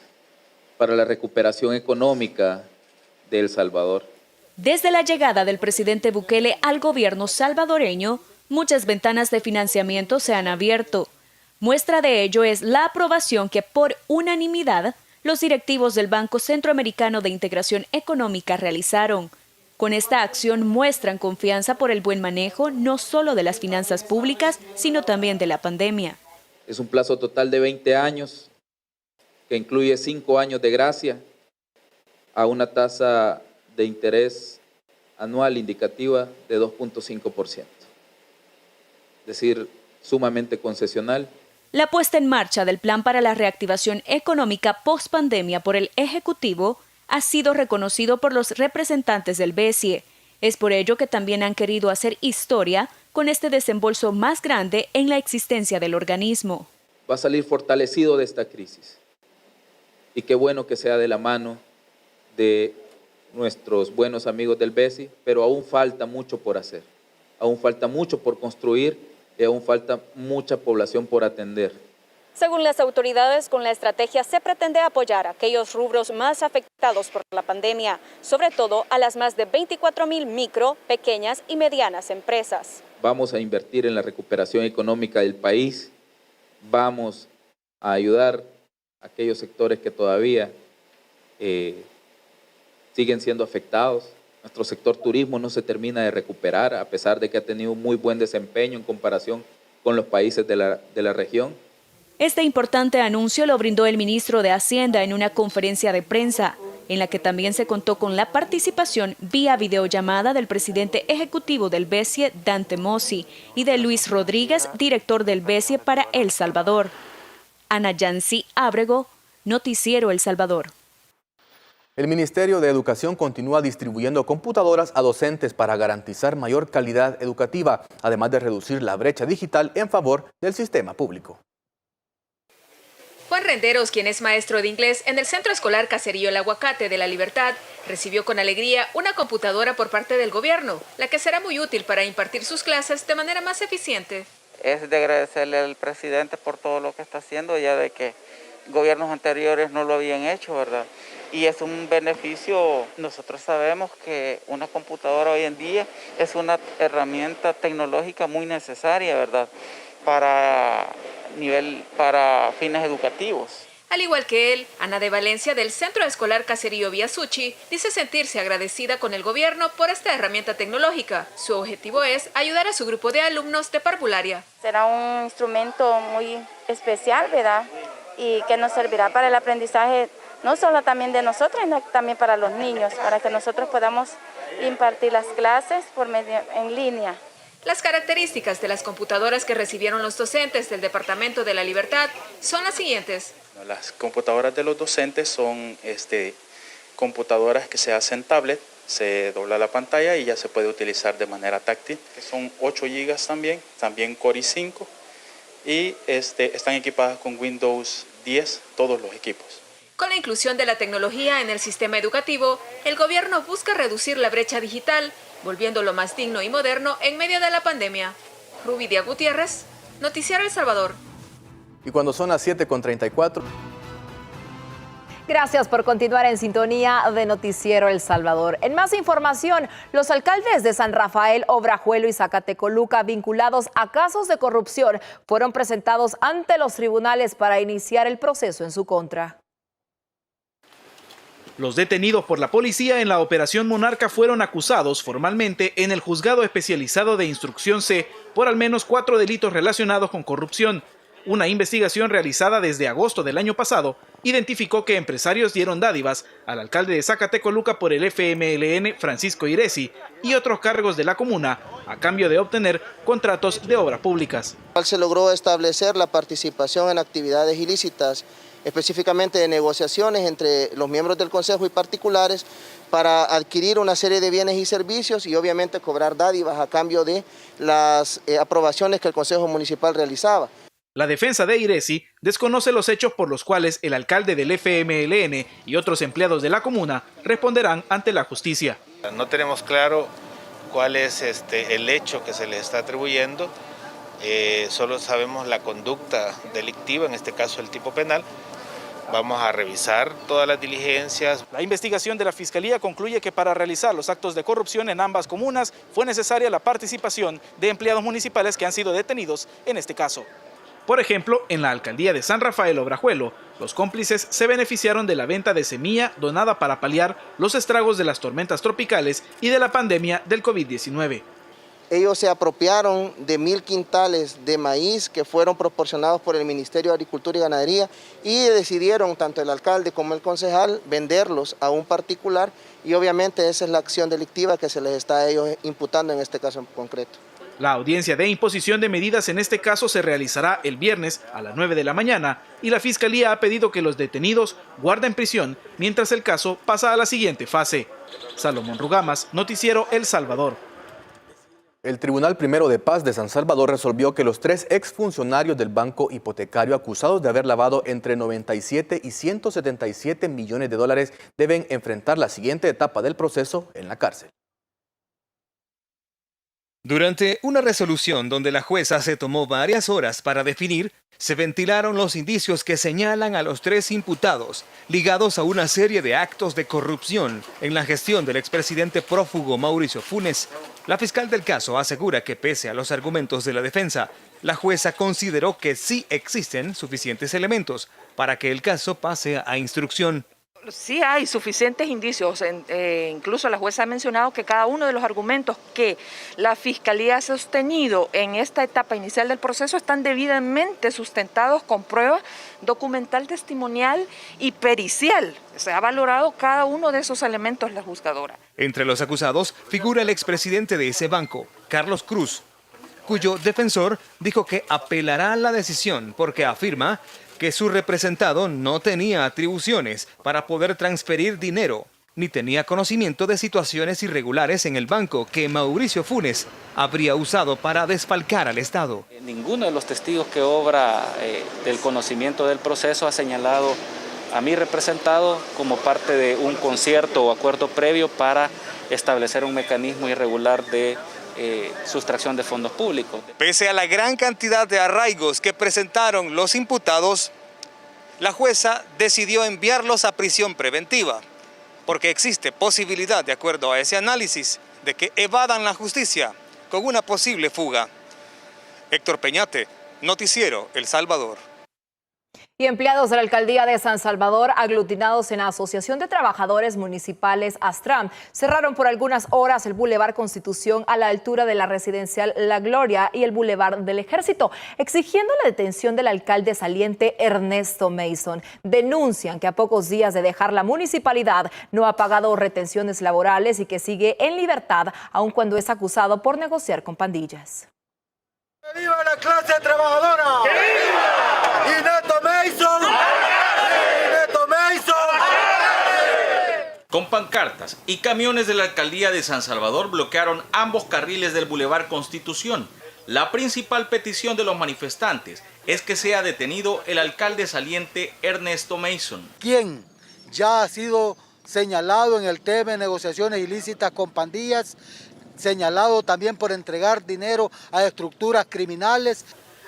para la recuperación económica de El Salvador. Desde la llegada del presidente Bukele al gobierno salvadoreño, muchas ventanas de financiamiento se han abierto. Muestra de ello es la aprobación que por unanimidad los directivos del Banco Centroamericano de Integración Económica realizaron. Con esta acción muestran confianza por el buen manejo no solo de las finanzas públicas, sino también de la pandemia. Es un plazo total de 20 años, que incluye 5 años de gracia a una tasa de interés anual indicativa de 2.5%. Es decir, sumamente concesional. La puesta en marcha del Plan para la Reactivación Económica post-pandemia por el Ejecutivo ha sido reconocido por los representantes del BCE. Es por ello que también han querido hacer historia con este desembolso más grande en la existencia del organismo. Va a salir fortalecido de esta crisis. Y qué bueno que sea de la mano de nuestros buenos amigos del BCE, pero aún falta mucho por hacer. Aún falta mucho por construir y aún falta mucha población por atender. Según las autoridades, con la estrategia se pretende apoyar a aquellos rubros más afectados por la pandemia, sobre todo a las más de 24,000 micro, pequeñas y medianas empresas. Vamos a invertir en la recuperación económica del país, vamos a ayudar a aquellos sectores que todavía siguen siendo afectados. Nuestro sector turismo no se termina de recuperar, a pesar de que ha tenido un muy buen desempeño en comparación con los países de la región. Este importante anuncio lo brindó el ministro de Hacienda en una conferencia de prensa, en la que también se contó con la participación vía videollamada del presidente ejecutivo del BCE, Dante Mossi, y de Luis Rodríguez, director del BCE para El Salvador. Ana Yancy Ábrego, Noticiero El Salvador. El Ministerio de Educación continúa distribuyendo computadoras a docentes para garantizar mayor calidad educativa, además de reducir la brecha digital en favor del sistema público. Juan Renderos, quien es maestro de inglés en el Centro Escolar Caserío El Aguacate de La Libertad, recibió con alegría una computadora por parte del gobierno, la que será muy útil para impartir sus clases de manera más eficiente. Es de agradecerle al presidente por todo lo que está haciendo, ya de que gobiernos anteriores no lo habían hecho, ¿verdad? Y es un beneficio. Nosotros sabemos que una computadora hoy en día es una herramienta tecnológica muy necesaria, ¿verdad? Para fines educativos. Al igual que él, Ana de Valencia del Centro Escolar Caserío Viasuchi dice sentirse agradecida con el gobierno por esta herramienta tecnológica. Su objetivo es ayudar a su grupo de alumnos de parvularia. Será un instrumento muy especial, ¿verdad? Y que nos servirá para el aprendizaje no solo también de nosotros, sino también para los niños, para que nosotros podamos impartir las clases en línea. Las características de las computadoras que recibieron los docentes del Departamento de la Libertad son las siguientes. Las computadoras de los docentes son computadoras que se hacen tablet, se dobla la pantalla y ya se puede utilizar de manera táctil. Son 8 GB también Core i5 y están equipadas con Windows 10, todos los equipos. Con la inclusión de la tecnología en el sistema educativo, el gobierno busca reducir la brecha digital, volviéndolo más digno y moderno en medio de la pandemia. Rubidia Gutiérrez, Noticiero El Salvador. Y cuando son las 7:34. Gracias por continuar en sintonía de Noticiero El Salvador. En más información, los alcaldes de San Rafael, Obrajuelo y Zacatecoluca vinculados a casos de corrupción fueron presentados ante los tribunales para iniciar el proceso en su contra. Los detenidos por la policía en la Operación Monarca fueron acusados formalmente en el Juzgado Especializado de Instrucción C por al menos 4 delitos relacionados con corrupción. Una investigación realizada desde agosto del año pasado identificó que empresarios dieron dádivas al alcalde de Zacatecoluca por el FMLN Francisco Iresi y otros cargos de la comuna a cambio de obtener contratos de obras públicas. Se logró establecer la participación en actividades ilícitas, específicamente de negociaciones entre los miembros del Consejo y particulares para adquirir una serie de bienes y servicios y obviamente cobrar dádivas a cambio de las aprobaciones que el Consejo Municipal realizaba. La defensa de Iresi desconoce los hechos por los cuales el alcalde del FMLN y otros empleados de la comuna responderán ante la justicia. No tenemos claro cuál es el hecho que se les está atribuyendo, solo sabemos la conducta delictiva, en este caso el tipo penal, Vamos a revisar todas las diligencias. La investigación de la Fiscalía concluye que para realizar los actos de corrupción en ambas comunas fue necesaria la participación de empleados municipales que han sido detenidos en este caso. Por ejemplo, en la alcaldía de San Rafael Obrajuelo, los cómplices se beneficiaron de la venta de semilla donada para paliar los estragos de las tormentas tropicales y de la pandemia del COVID-19. Ellos se apropiaron de 1000 quintales de maíz que fueron proporcionados por el Ministerio de Agricultura y Ganadería y decidieron, tanto el alcalde como el concejal, venderlos a un particular y obviamente esa es la acción delictiva que se les está a ellos imputando en este caso en concreto. La audiencia de imposición de medidas en este caso se realizará el viernes a las 9 de la mañana y la Fiscalía ha pedido que los detenidos guarden prisión mientras el caso pasa a la siguiente fase. Salomón Rugamas, Noticiero El Salvador. El Tribunal Primero de Paz de San Salvador resolvió que los 3 exfuncionarios del Banco Hipotecario acusados de haber lavado entre 97 y 177 millones de dólares deben enfrentar la siguiente etapa del proceso en la cárcel. Durante una resolución donde la jueza se tomó varias horas para definir, se ventilaron los indicios que señalan a los 3 imputados ligados a una serie de actos de corrupción en la gestión del expresidente prófugo Mauricio Funes. La fiscal del caso asegura que pese a los argumentos de la defensa, la jueza consideró que sí existen suficientes elementos para que el caso pase a instrucción. Sí hay suficientes indicios, incluso la jueza ha mencionado que cada uno de los argumentos que la Fiscalía ha sostenido en esta etapa inicial del proceso están debidamente sustentados con pruebas documental, testimonial y pericial. Se ha valorado cada uno de esos elementos la juzgadora. Entre los acusados figura el expresidente de ese banco, Carlos Cruz, cuyo defensor dijo que apelará a la decisión porque afirma que su representado no tenía atribuciones para poder transferir dinero, ni tenía conocimiento de situaciones irregulares en el banco que Mauricio Funes habría usado para desfalcar al Estado. Ninguno de los testigos que obra del conocimiento del proceso ha señalado a mi representado como parte de un concierto o acuerdo previo para establecer un mecanismo irregular de sustracción de fondos públicos. Pese a la gran cantidad de arraigos que presentaron los imputados, la jueza decidió enviarlos a prisión preventiva, porque existe posibilidad, de acuerdo a ese análisis, de que evadan la justicia con una posible fuga. Héctor Peñate, Noticiero El Salvador. Y empleados de la alcaldía de San Salvador, aglutinados en la Asociación de Trabajadores Municipales Astram, cerraron por algunas horas el Boulevard Constitución a la altura de la residencial La Gloria y el Boulevard del Ejército, exigiendo la detención del alcalde saliente Ernesto Mason. Denuncian que a pocos días de dejar la municipalidad no ha pagado retenciones laborales y que sigue en libertad, aun cuando es acusado por negociar con pandillas. ¡Que viva la clase trabajadora! ¡Que viva! ¡Y Neto Mason! ¡Y Neto Mason! Con pancartas y camiones de la alcaldía de San Salvador bloquearon ambos carriles del Boulevard Constitución. La principal petición de los manifestantes es que sea detenido el alcalde saliente Ernesto Mason, quien ya ha sido señalado en el tema de negociaciones ilícitas con pandillas, señalado también por entregar dinero a estructuras criminales.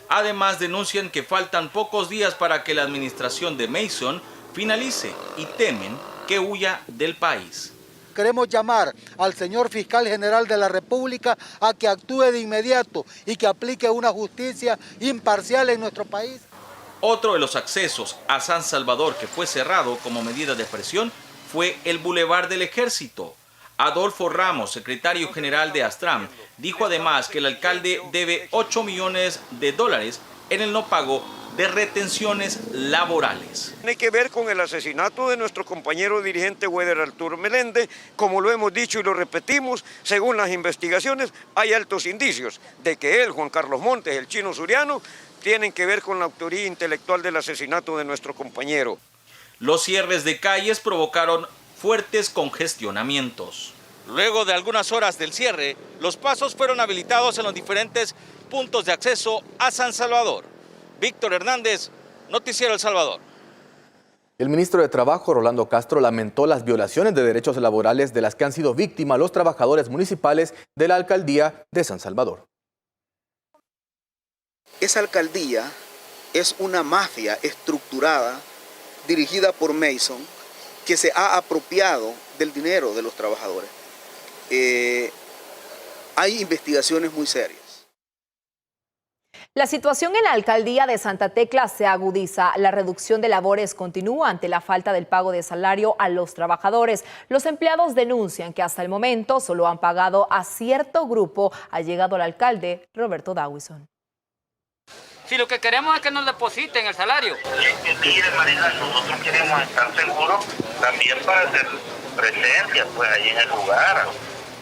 Además, denuncian que faltan pocos días para que la administración de Mason finalice y temen que huya del país. Queremos llamar al señor fiscal general de la República a que actúe de inmediato y que aplique una justicia imparcial en nuestro país. Otro de los accesos a San Salvador que fue cerrado como medida de presión fue el Boulevard del Ejército. Adolfo Ramos, secretario general de Astram, dijo además que el alcalde debe 8 millones de dólares en el no pago de retenciones laborales. Tiene que ver con el asesinato de nuestro compañero dirigente Weder Arturo Meléndez. Como lo hemos dicho y lo repetimos, según las investigaciones hay altos indicios de que él, Juan Carlos Montes, el chino Suriano, tienen que ver con la autoría intelectual del asesinato de nuestro compañero. Los cierres de calles provocaron fuertes congestionamientos. Luego de algunas horas del cierre, los pasos fueron habilitados en los diferentes puntos de acceso a San Salvador. Víctor Hernández, Noticiero El Salvador. El ministro de Trabajo, Rolando Castro, lamentó las violaciones de derechos laborales de las que han sido víctimas los trabajadores municipales de la alcaldía de San Salvador. Esa alcaldía es una mafia estructurada dirigida por Mason, que se ha apropiado del dinero de los trabajadores. Hay investigaciones muy serias. La situación en la alcaldía de Santa Tecla se agudiza. La reducción de labores continúa ante la falta del pago de salario a los trabajadores. Los empleados denuncian que hasta el momento solo han pagado a cierto grupo, ha llegado el alcalde Roberto Dawison. Si lo que queremos es que nos depositen el salario. Mire, Marina, nosotros queremos estar seguros también para hacer presencia pues ahí en el lugar.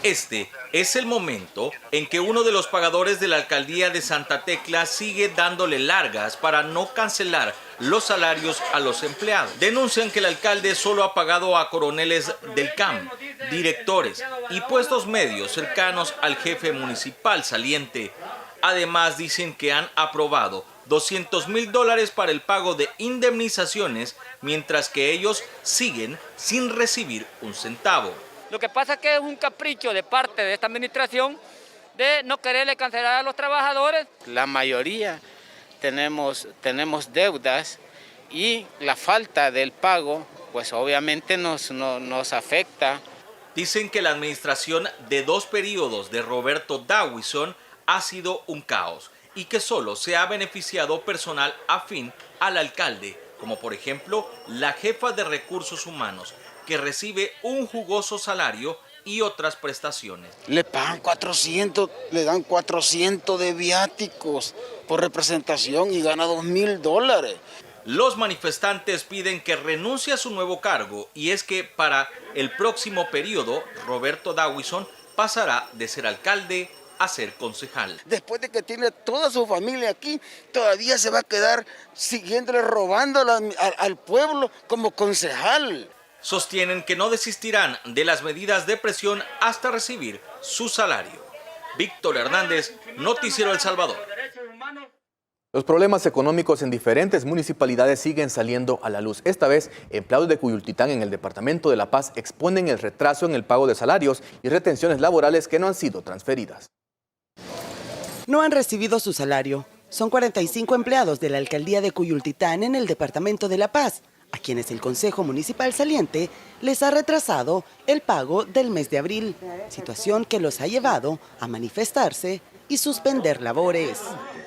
Este es el momento en que uno de los pagadores de la alcaldía de Santa Tecla sigue dándole largas para no cancelar los salarios a los empleados. Denuncian que el alcalde solo ha pagado a coroneles del CAM, directores y puestos medios cercanos al jefe municipal saliente. Además, dicen que han aprobado $200,000 para el pago de indemnizaciones, mientras que ellos siguen sin recibir un centavo. Lo que pasa es que es un capricho de parte de esta administración de no quererle cancelar a los trabajadores. La mayoría tenemos deudas y la falta del pago, pues obviamente nos afecta. Dicen que la administración de 2 periodos de Roberto Dawison ha sido un caos y que solo se ha beneficiado personal afín al alcalde, como por ejemplo la jefa de recursos humanos, que recibe un jugoso salario y otras prestaciones. Le pagan 400, le dan 400 de viáticos por representación y gana $2,000. Los manifestantes piden que renuncie a su nuevo cargo, y es que para el próximo periodo Roberto Dawison pasará de ser alcalde a ser concejal. Después de que tiene toda su familia aquí, todavía se va a quedar siguiéndole robando al pueblo como concejal. Sostienen que no desistirán de las medidas de presión hasta recibir su salario. Víctor Hernández, Noticiero El Salvador. Los problemas económicos en diferentes municipalidades siguen saliendo a la luz. Esta vez, empleados de Cuyultitán en el departamento de La Paz exponen el retraso en el pago de salarios y retenciones laborales que no han sido transferidas. No han recibido su salario. Son 45 empleados de la alcaldía de Cuyultitán en el departamento de La Paz, a quienes el Consejo Municipal saliente les ha retrasado el pago del mes de abril, situación que los ha llevado a manifestarse y suspender labores.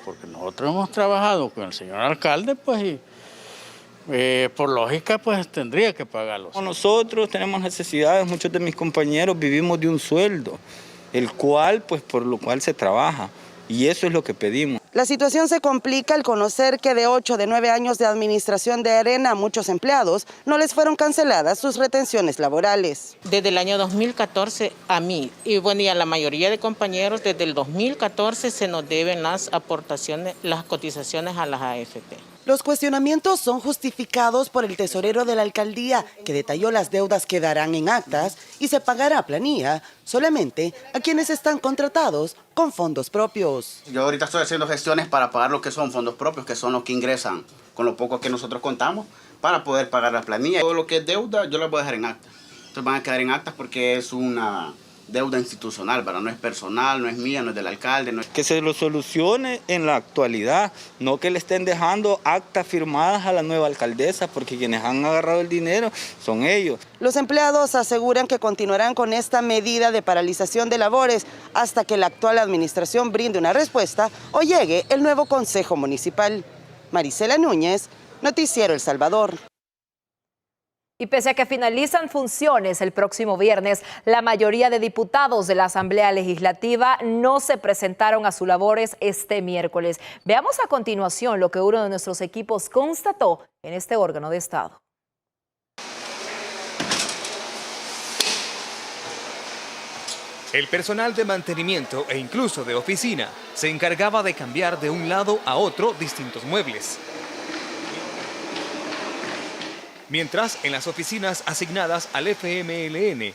Porque nosotros hemos trabajado con el señor alcalde, pues, y por lógica, pues tendría que pagarlos. Nosotros tenemos necesidades, muchos de mis compañeros vivimos de un sueldo, el cual, pues, por lo cual se trabaja, y eso es lo que pedimos. La situación se complica al conocer que de 8 de 9 años de administración de Arena a muchos empleados no les fueron canceladas sus retenciones laborales. Desde el año 2014 a mí y bueno, y a la mayoría de compañeros desde el 2014 se nos deben las aportaciones, las cotizaciones a las AFP. Los cuestionamientos son justificados por el tesorero de la alcaldía, que detalló las deudas que darán en actas y se pagará a planilla solamente a quienes están contratados con fondos propios. Yo ahorita estoy haciendo gestiones para pagar lo que son fondos propios, que son los que ingresan con lo poco que nosotros contamos, para poder pagar la planilla. Todo lo que es deuda yo la voy a dejar en actas. Entonces van a quedar en actas porque es una deuda institucional, ¿verdad? No es personal, no es mía, no es del alcalde. No es... Que se lo solucione en la actualidad, no que le estén dejando actas firmadas a la nueva alcaldesa, porque quienes han agarrado el dinero son ellos. Los empleados aseguran que continuarán con esta medida de paralización de labores hasta que la actual administración brinde una respuesta o llegue el nuevo Consejo Municipal. Marisela Núñez, Noticiero El Salvador. Y pese a que finalizan funciones el próximo viernes, la mayoría de diputados de la Asamblea Legislativa no se presentaron a sus labores este miércoles. Veamos a continuación lo que uno de nuestros equipos constató en este órgano de Estado. El personal de mantenimiento e incluso de oficina se encargaba de cambiar de un lado a otro distintos muebles. Mientras, en las oficinas asignadas al FMLN,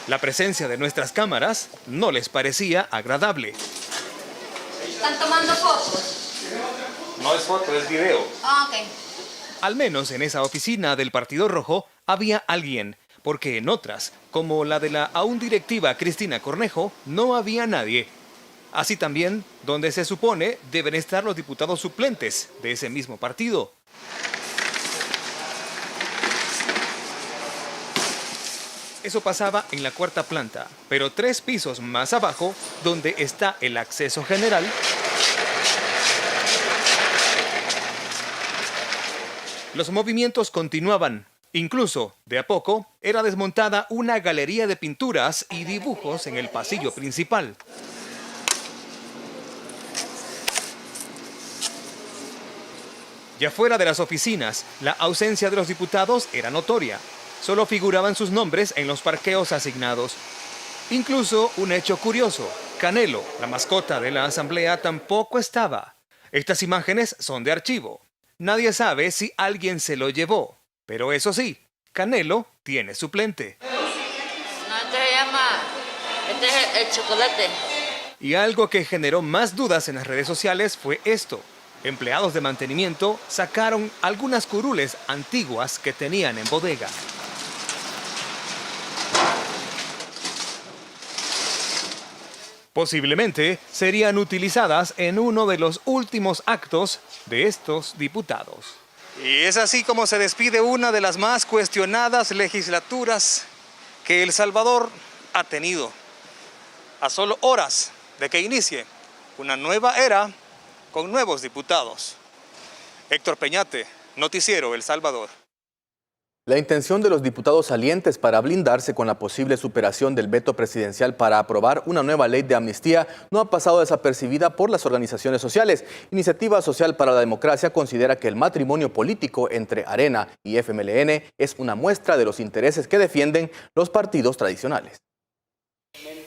la presencia de nuestras cámaras no les parecía agradable. ¿Están tomando fotos? No es foto, es video. Ah, ok. Al menos en esa oficina del Partido Rojo había alguien, porque en otras, como la de la aún directiva Cristina Cornejo, no había nadie. Así también, donde se supone deben estar los diputados suplentes de ese mismo partido. Eso pasaba en la cuarta planta, pero 3 pisos más abajo, donde está el acceso general, los movimientos continuaban. Incluso, de a poco, era desmontada una galería de pinturas y dibujos en el pasillo principal. Ya fuera de las oficinas, la ausencia de los diputados era notoria. Solo figuraban sus nombres en los parqueos asignados. Incluso un hecho curioso, Canelo, la mascota de la asamblea, tampoco estaba. Estas imágenes son de archivo. Nadie sabe si alguien se lo llevó. Pero eso sí, Canelo tiene suplente. No, este se llama, este es el chocolate. Y algo que generó más dudas en las redes sociales fue esto. Empleados de mantenimiento sacaron algunas curules antiguas que tenían en bodega. Posiblemente serían utilizadas en uno de los últimos actos de estos diputados. Y es así como se despide una de las más cuestionadas legislaturas que El Salvador ha tenido. A solo horas de que inicie una nueva era con nuevos diputados. Héctor Peñate, Noticiero El Salvador. La intención de los diputados salientes para blindarse con la posible superación del veto presidencial para aprobar una nueva ley de amnistía no ha pasado desapercibida por las organizaciones sociales. Iniciativa Social para la Democracia considera que el matrimonio político entre Arena y FMLN es una muestra de los intereses que defienden los partidos tradicionales.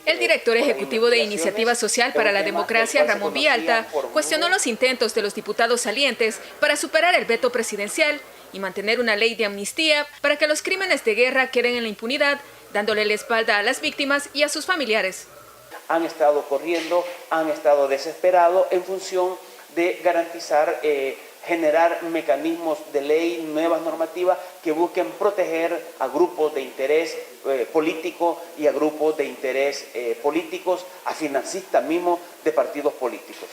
El director ejecutivo de Iniciativa Social para la Democracia, Ramón Villalta, cuestionó los intentos de los diputados salientes para superar el veto presidencial y mantener una ley de amnistía para que los crímenes de guerra queden en la impunidad, dándole la espalda a las víctimas y a sus familiares. Han estado corriendo, han estado desesperados en función de garantizar, generar mecanismos de ley, nuevas normativas que busquen proteger a grupos de interés político y a grupos de interés políticos, a financistas mismos de partidos políticos.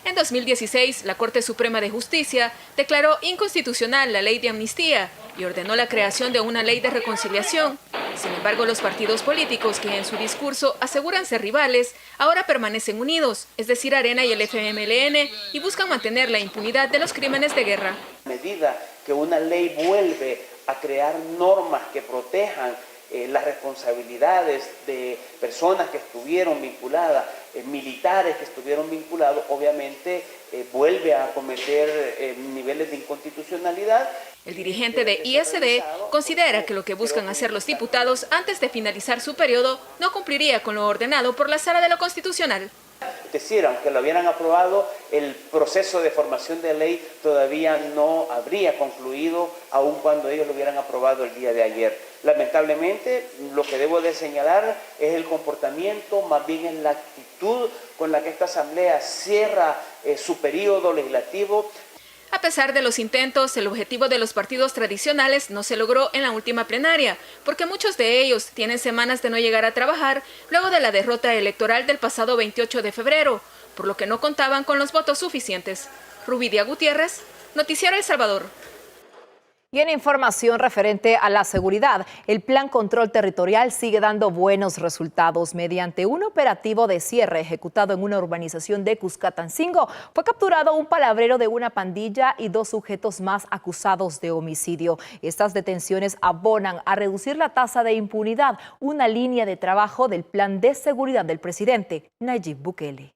En 2016, la Corte Suprema de Justicia declaró inconstitucional la ley de amnistía y ordenó la creación de una ley de reconciliación. Sin embargo, los partidos políticos que en su discurso aseguran ser rivales, ahora permanecen unidos, es decir, Arena y el FMLN, y buscan mantener la impunidad de los crímenes de guerra. A medida que una ley vuelve a crear normas que protejan las responsabilidades de personas que estuvieron vinculadas, militares que estuvieron vinculados, obviamente vuelve a cometer niveles de inconstitucionalidad. El dirigente de ISD considera que lo que buscan hacer los diputados antes de finalizar su periodo no cumpliría con lo ordenado por la Sala de lo Constitucional. Es decir, aunque lo hubieran aprobado, el proceso de formación de ley todavía no habría concluido, aun cuando ellos lo hubieran aprobado el día de ayer. Lamentablemente, lo que debo de señalar es el comportamiento, más bien es la actitud con la que esta Asamblea cierra su periodo legislativo. A pesar de los intentos, el objetivo de los partidos tradicionales no se logró en la última plenaria, porque muchos de ellos tienen semanas de no llegar a trabajar luego de la derrota electoral del pasado 28 de febrero, por lo que no contaban con los votos suficientes. Rubidia Gutiérrez, Noticiero El Salvador. Y en información referente a la seguridad, el Plan Control Territorial sigue dando buenos resultados. Mediante un operativo de cierre ejecutado en una urbanización de Cuscatancingo, fue capturado un palabrero de una pandilla y 2 sujetos más acusados de homicidio. Estas detenciones abonan a reducir la tasa de impunidad, una línea de trabajo del Plan de Seguridad del presidente Nayib Bukele.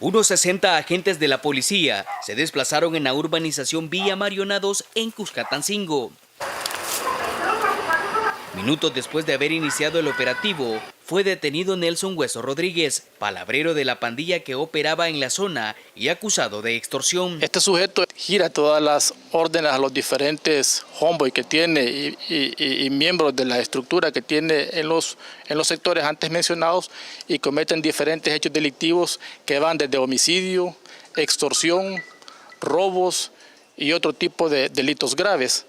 Unos 60 agentes de la policía se desplazaron en la urbanización Villa Marionados en Cuscatancingo. Minutos después de haber iniciado el operativo, fue detenido Nelson Hueso Rodríguez, palabrero de la pandilla que operaba en la zona y acusado de extorsión. Este sujeto gira todas las órdenes a los diferentes homeboys que tiene y miembros de la estructura que tiene en los sectores antes mencionados y cometen diferentes hechos delictivos que van desde homicidio, extorsión, robos y otro tipo de delitos graves.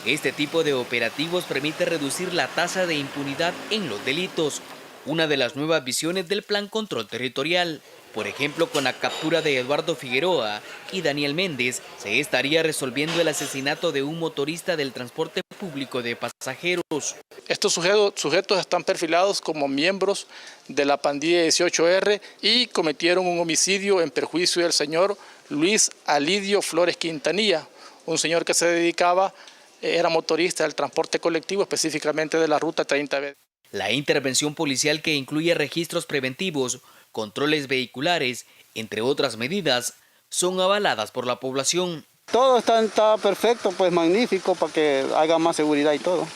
Este tipo de operativos permite reducir la tasa de impunidad en los delitos, una de las nuevas visiones del Plan Control Territorial. Por ejemplo, con la captura de Eduardo Figueroa y Daniel Méndez, se estaría resolviendo el asesinato de un motorista del transporte público de pasajeros. Estos sujetos están perfilados como miembros de la pandilla 18R y cometieron un homicidio en perjuicio del señor Luis Alidio Flores Quintanilla, un señor que se dedicaba, era motorista del transporte colectivo, específicamente de la ruta 30B. La intervención policial, que incluye registros preventivos, controles vehiculares, entre otras medidas, son avaladas por la población. Todo está perfecto, pues magnífico, para que haya más seguridad y todo.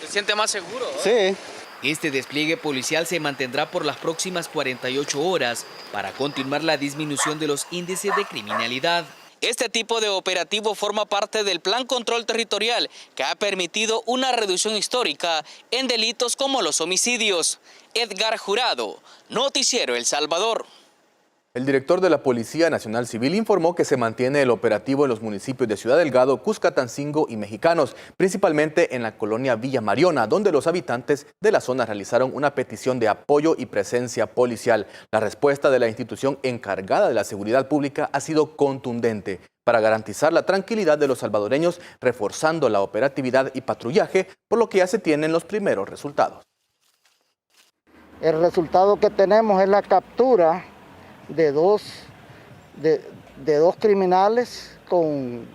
¿Se siente más seguro? Sí. Este despliegue policial se mantendrá por las próximas 48 horas para continuar la disminución de los índices de criminalidad. Este tipo de operativo forma parte del Plan Control Territorial, que ha permitido una reducción histórica en delitos como los homicidios. Edgar Jurado, Noticiero El Salvador. El director de la Policía Nacional Civil informó que se mantiene el operativo en los municipios de Ciudad Delgado, Cuscatancingo y Mexicanos, principalmente en la colonia Villa Mariona, donde los habitantes de la zona realizaron una petición de apoyo y presencia policial. La respuesta de la institución encargada de la seguridad pública ha sido contundente para garantizar la tranquilidad de los salvadoreños, reforzando la operatividad y patrullaje, por lo que ya se tienen los primeros resultados. El resultado que tenemos es la captura de dos criminales con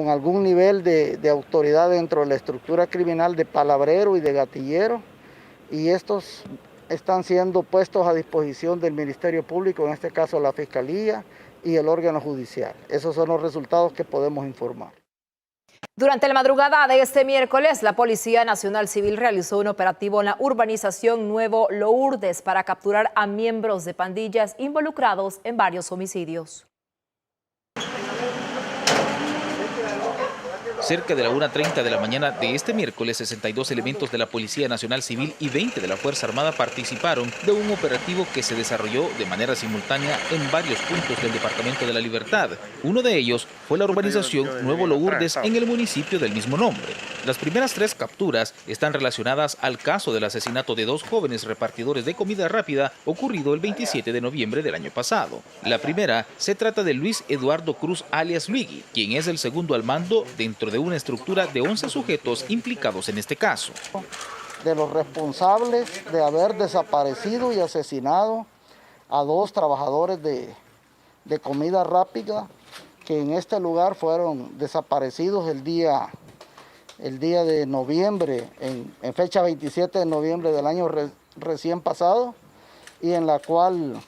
algún nivel de autoridad dentro de la estructura criminal de palabrero y de gatillero, y estos están siendo puestos a disposición del Ministerio Público, en este caso la Fiscalía y el órgano judicial. Esos son los resultados que podemos informar. Durante la madrugada de este miércoles, la Policía Nacional Civil realizó un operativo en la urbanización Nuevo Lourdes para capturar a miembros de pandillas involucrados en varios homicidios. Cerca de la 1:30 de la mañana de este miércoles, 62 elementos de la Policía Nacional Civil y 20 de la Fuerza Armada participaron de un operativo que se desarrolló de manera simultánea en varios puntos del Departamento de la Libertad. Uno de ellos fue la urbanización Nuevo Lourdes en el municipio del mismo nombre. Las primeras 3 capturas están relacionadas al caso del asesinato de 2 jóvenes repartidores de comida rápida ocurrido el 27 de noviembre del año pasado. La primera se trata de Luis Eduardo Cruz alias Luigi, quien es el segundo al mando dentro de una estructura de 11 sujetos implicados en este caso. De los responsables de haber desaparecido y asesinado a 2 trabajadores de comida rápida que en este lugar fueron desaparecidos el día de noviembre, en fecha 27 de noviembre del año recién pasado, y en la cual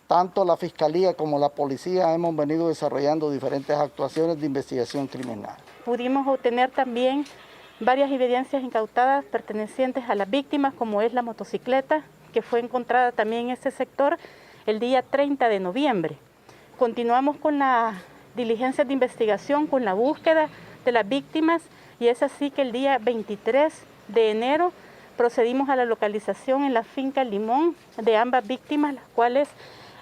tanto la Fiscalía como la Policía hemos venido desarrollando diferentes actuaciones de investigación criminal. Pudimos obtener también varias evidencias incautadas pertenecientes a las víctimas, como es la motocicleta, que fue encontrada también en este sector el día 30 de noviembre. Continuamos con las diligencias de investigación, con la búsqueda de las víctimas, y es así que el día 23 de enero procedimos a la localización en la finca Limón de ambas víctimas, las cuales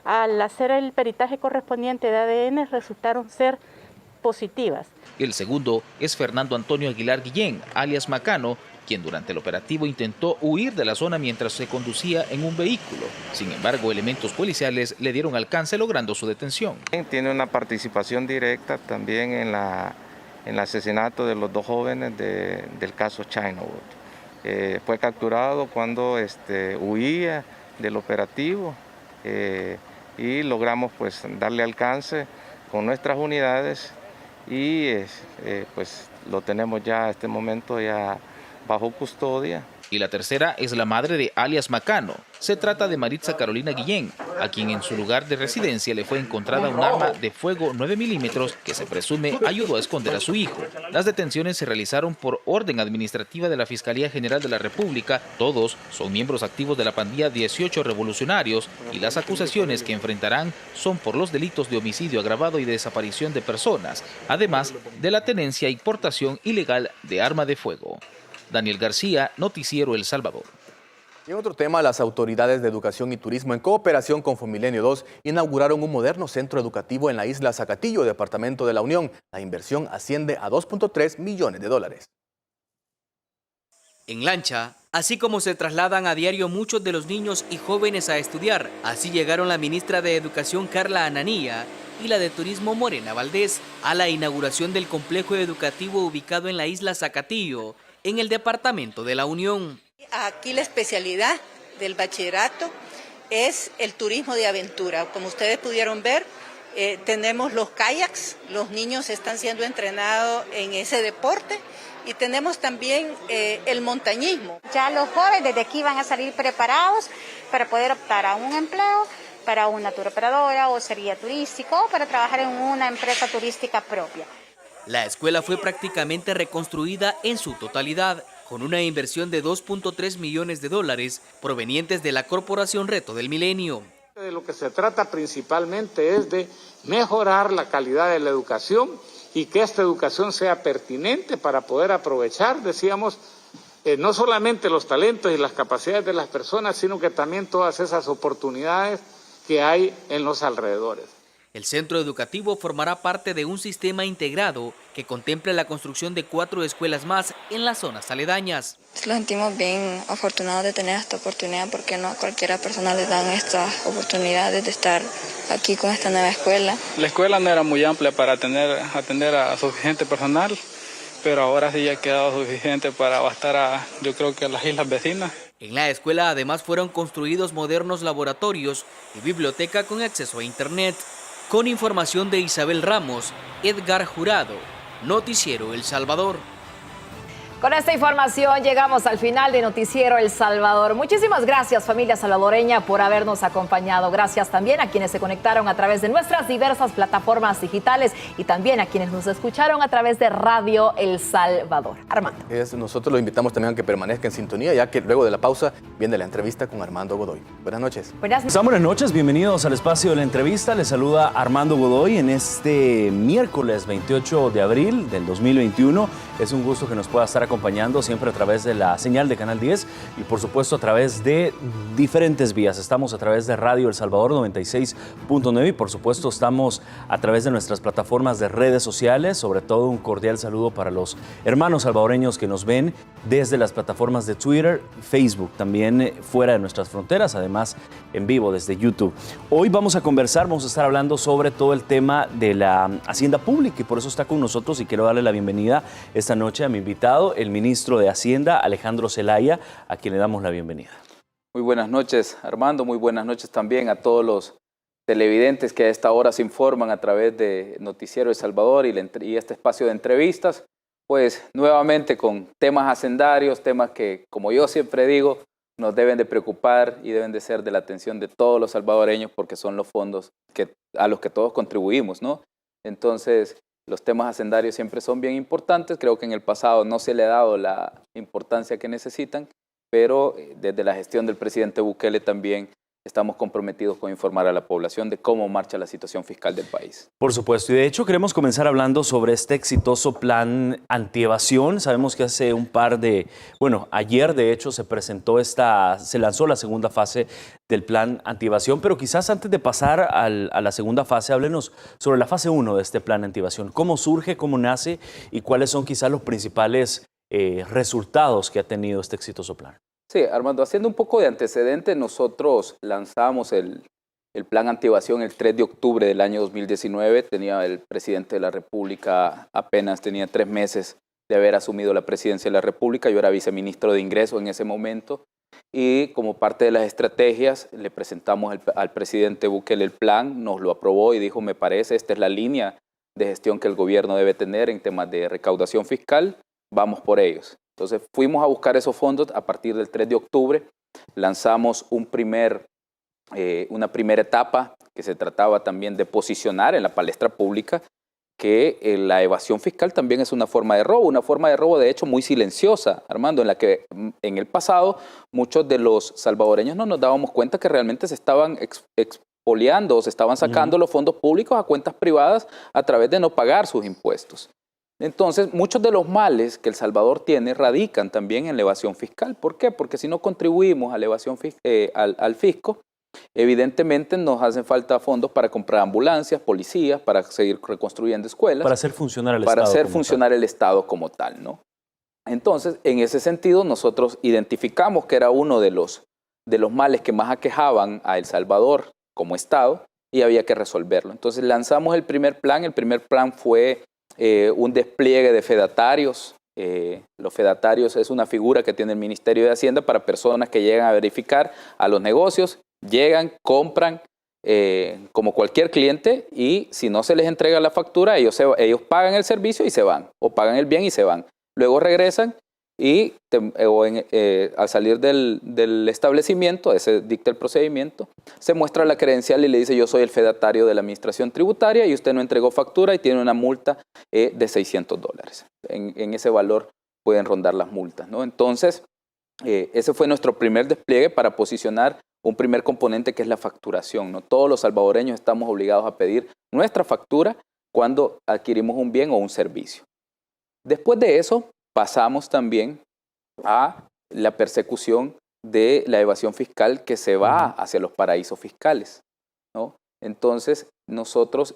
al hacer el peritaje correspondiente de ADN resultaron ser positivas. El segundo es Fernando Antonio Aguilar Guillén, alias Macano, quien durante el operativo intentó huir de la zona mientras se conducía en un vehículo. Sin embargo, elementos policiales le dieron alcance logrando su detención. Tiene una participación directa también en el asesinato de los 2 jóvenes del caso Chinawood. Fue capturado cuando huía del operativo y logramos pues darle alcance con nuestras unidades y pues lo tenemos ya a este momento ya bajo custodia. Y la tercera es la madre de alias Macano. Se trata de Maritza Carolina Guillén, a quien en su lugar de residencia le fue encontrada un arma de fuego 9 milímetros que se presume ayudó a esconder a su hijo. Las detenciones se realizaron por orden administrativa de la Fiscalía General de la República. Todos son miembros activos de la pandilla 18 Revolucionarios y las acusaciones que enfrentarán son por los delitos de homicidio agravado y de desaparición de personas, además de la tenencia y portación ilegal de arma de fuego. Daniel García, Noticiero El Salvador. Y en otro tema, las autoridades de Educación y Turismo, en cooperación con Fomilenio 2, inauguraron un moderno centro educativo en la isla Zacatillo, departamento de La Unión. La inversión asciende a $2.3 millones. En lancha, Así como se trasladan a diario muchos de los niños y jóvenes a estudiar. Así llegaron la ministra de Educación Carla Ananía y la de Turismo Morena Valdés a la inauguración del complejo educativo ubicado en la isla Zacatillo, en el departamento de La Unión. Aquí la especialidad del bachillerato es el turismo de aventura. Como ustedes pudieron ver, tenemos los kayaks, los niños están siendo entrenados en ese deporte y tenemos también el montañismo. Ya los jóvenes desde aquí van a salir preparados para poder optar a un empleo, para una turoperadora o sería turístico o para trabajar en una empresa turística propia. La escuela fue prácticamente reconstruida en su totalidad, con una inversión de $2.3 millones provenientes de la Corporación Reto del Milenio. De lo que se trata principalmente es de mejorar la calidad de la educación y que esta educación sea pertinente para poder aprovechar, decíamos, no solamente los talentos y las capacidades de las personas, sino que también todas esas oportunidades que hay en los alrededores. El centro educativo formará parte de un sistema integrado que contempla la construcción de 4 escuelas más en las zonas aledañas. Nos sentimos bien afortunados de tener esta oportunidad porque no a cualquiera persona le dan estas oportunidades de estar aquí con esta nueva escuela. La escuela no era muy amplia para atender a suficiente personal, pero ahora sí ha quedado suficiente para bastar yo creo que a las islas vecinas. En la escuela además fueron construidos modernos laboratorios y biblioteca con acceso a internet. Con información de Isabel Ramos, Edgar Jurado, Noticiero El Salvador. Con esta información llegamos al final de Noticiero El Salvador. Muchísimas gracias, familia salvadoreña, por habernos acompañado. Gracias también a quienes se conectaron a través de nuestras diversas plataformas digitales y también a quienes nos escucharon a través de Radio El Salvador. Armando. Nosotros lo invitamos también a que permanezca en sintonía, ya que luego de la pausa viene la entrevista con Armando Godoy. Buenas noches. Buenas noches, bienvenidos al espacio de la entrevista. Les saluda Armando Godoy en este miércoles 28 de abril del 2021. Es un gusto que nos pueda estar acompañando siempre a través de la señal de Canal 10 y por supuesto a través de diferentes vías. Estamos a través de Radio El Salvador 96.9 y por supuesto estamos a través de nuestras plataformas de redes sociales. Sobre todo un cordial saludo para los hermanos salvadoreños que nos ven desde las plataformas de Twitter, Facebook, también fuera de nuestras fronteras, además en vivo desde YouTube. Hoy vamos a estar hablando sobre todo el tema de la Hacienda Pública y por eso está con nosotros y quiero darle la bienvenida esta noche a mi invitado, el ministro de Hacienda, Alejandro Zelaya, a quien le damos la bienvenida. Muy buenas noches, Armando. Muy buenas noches también a todos los televidentes que a esta hora se informan a través de Noticiero El Salvador y este espacio de entrevistas. Pues nuevamente con temas hacendarios, temas que, como yo siempre digo, nos deben de preocupar y deben de ser de la atención de todos los salvadoreños porque son los fondos a los que todos contribuimos, ¿no? Entonces, los temas hacendarios siempre son bien importantes. Creo que en el pasado no se le ha dado la importancia que necesitan, pero desde la gestión del presidente Bukele también estamos comprometidos con informar a la población de cómo marcha la situación fiscal del país. Por supuesto, y de hecho queremos comenzar hablando sobre este exitoso plan antievasión. Sabemos que hace ayer de hecho se lanzó la segunda fase del plan antievasión, pero quizás antes de pasar a la segunda fase, háblenos sobre la fase 1 de este plan antievasión. ¿Cómo surge, cómo nace y cuáles son quizás los principales resultados que ha tenido este exitoso plan? Sí, Armando, haciendo un poco de antecedente, nosotros lanzamos el plan antievasión el 3 de octubre del año 2019. El presidente de la República apenas tenía 3 meses de haber asumido la presidencia de la República. Yo era viceministro de Ingreso en ese momento. Y como parte de las estrategias, le presentamos al presidente Bukele el plan, nos lo aprobó y dijo, me parece, esta es la línea de gestión que el gobierno debe tener en temas de recaudación fiscal, vamos por ellos. Entonces fuimos a buscar esos fondos a partir del 3 de octubre, lanzamos una primera etapa que se trataba también de posicionar en la palestra pública que la evasión fiscal también es una forma de robo de hecho muy silenciosa, Armando, en la que en el pasado muchos de los salvadoreños no nos dábamos cuenta que realmente se estaban expoliando o se estaban sacando los fondos públicos a cuentas privadas a través de no pagar sus impuestos. Entonces, muchos de los males que El Salvador tiene radican también en la evasión fiscal. ¿Por qué? Porque si no contribuimos a la evasión al fisco, evidentemente nos hacen falta fondos para comprar ambulancias, policías, para seguir reconstruyendo escuelas. Para hacer funcionar el Estado. Para hacer funcionar funcionar el Estado como tal, ¿no? Entonces, en ese sentido, nosotros identificamos que era uno de los males que más aquejaban a El Salvador como Estado y había que resolverlo. Entonces lanzamos el primer plan. El primer plan fue un despliegue de fedatarios. Los fedatarios es una figura que tiene el Ministerio de Hacienda para personas que llegan a verificar a los negocios, llegan, compran como cualquier cliente y si no se les entrega la factura, ellos pagan el servicio y se van, o pagan el bien y se van. Luego regresan y al salir del establecimiento, se dicta el procedimiento, se muestra la credencial y le dice: yo soy el fedatario de la administración tributaria y usted no entregó factura y tiene una multa de $600. En ese valor pueden rondar las multas, ¿no? Entonces, ese fue nuestro primer despliegue para posicionar un primer componente que es la facturación, ¿no? Todos los salvadoreños estamos obligados a pedir nuestra factura cuando adquirimos un bien o un servicio. Después de eso, pasamos también a la persecución de la evasión fiscal que se va hacia los paraísos fiscales, ¿no? Entonces, nosotros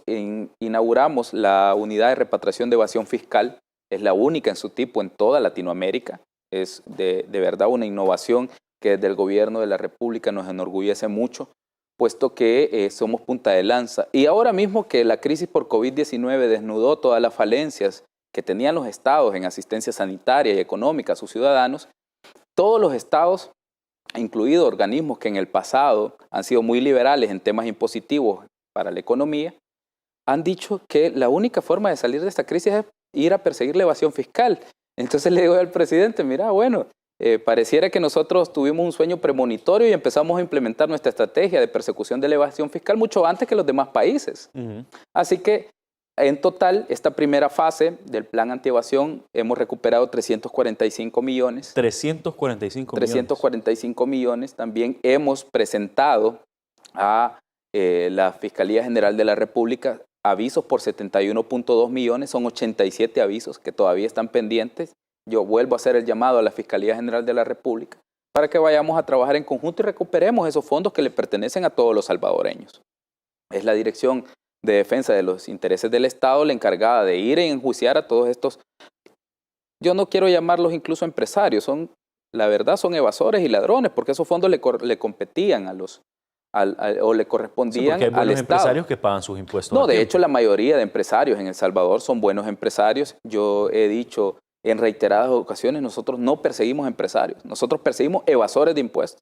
inauguramos la unidad de repatriación de evasión fiscal. Es la única en su tipo en toda Latinoamérica. Es de verdad una innovación que desde el gobierno de la República nos enorgullece mucho, puesto que somos punta de lanza. Y ahora mismo que la crisis por COVID-19 desnudó todas las falencias que tenían los estados en asistencia sanitaria y económica a sus ciudadanos, todos los estados, incluidos organismos que en el pasado han sido muy liberales en temas impositivos para la economía, han dicho que la única forma de salir de esta crisis es ir a perseguir la evasión fiscal. Entonces le digo al presidente: mira, bueno, pareciera que nosotros tuvimos un sueño premonitorio y empezamos a implementar nuestra estrategia de persecución de la evasión fiscal mucho antes que los demás países. Así que, en total, esta primera fase del plan antievasión hemos recuperado 345 millones. 345 millones. También hemos presentado a la Fiscalía General de la República avisos por 71.2 millones. Son 87 avisos que todavía están pendientes. Yo vuelvo a hacer el llamado a la Fiscalía General de la República para que vayamos a trabajar en conjunto y recuperemos esos fondos que le pertenecen a todos los salvadoreños. Es la Dirección de Defensa de los Intereses del Estado la encargada de ir a enjuiciar a todos estos, yo no quiero llamarlos incluso empresarios, la verdad son evasores y ladrones, porque esos fondos le competían o le correspondían al Estado. Hay empresarios que pagan sus impuestos. No, de hecho la mayoría de empresarios en El Salvador son buenos empresarios. Yo he dicho en reiteradas ocasiones, nosotros no perseguimos empresarios, nosotros perseguimos evasores de impuestos.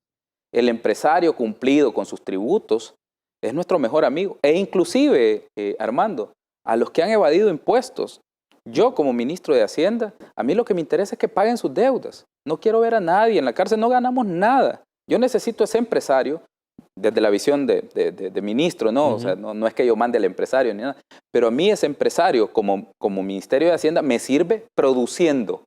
El empresario cumplido con sus tributos es nuestro mejor amigo. E inclusive, Armando, a los que han evadido impuestos, yo como ministro de Hacienda, a mí lo que me interesa es que paguen sus deudas. No quiero ver a nadie en la cárcel, no ganamos nada. Yo necesito ese empresario, desde la visión de ministro, ¿no? O sea, no es que yo mande al empresario ni nada, pero a mí ese empresario como Ministerio de Hacienda me sirve produciendo,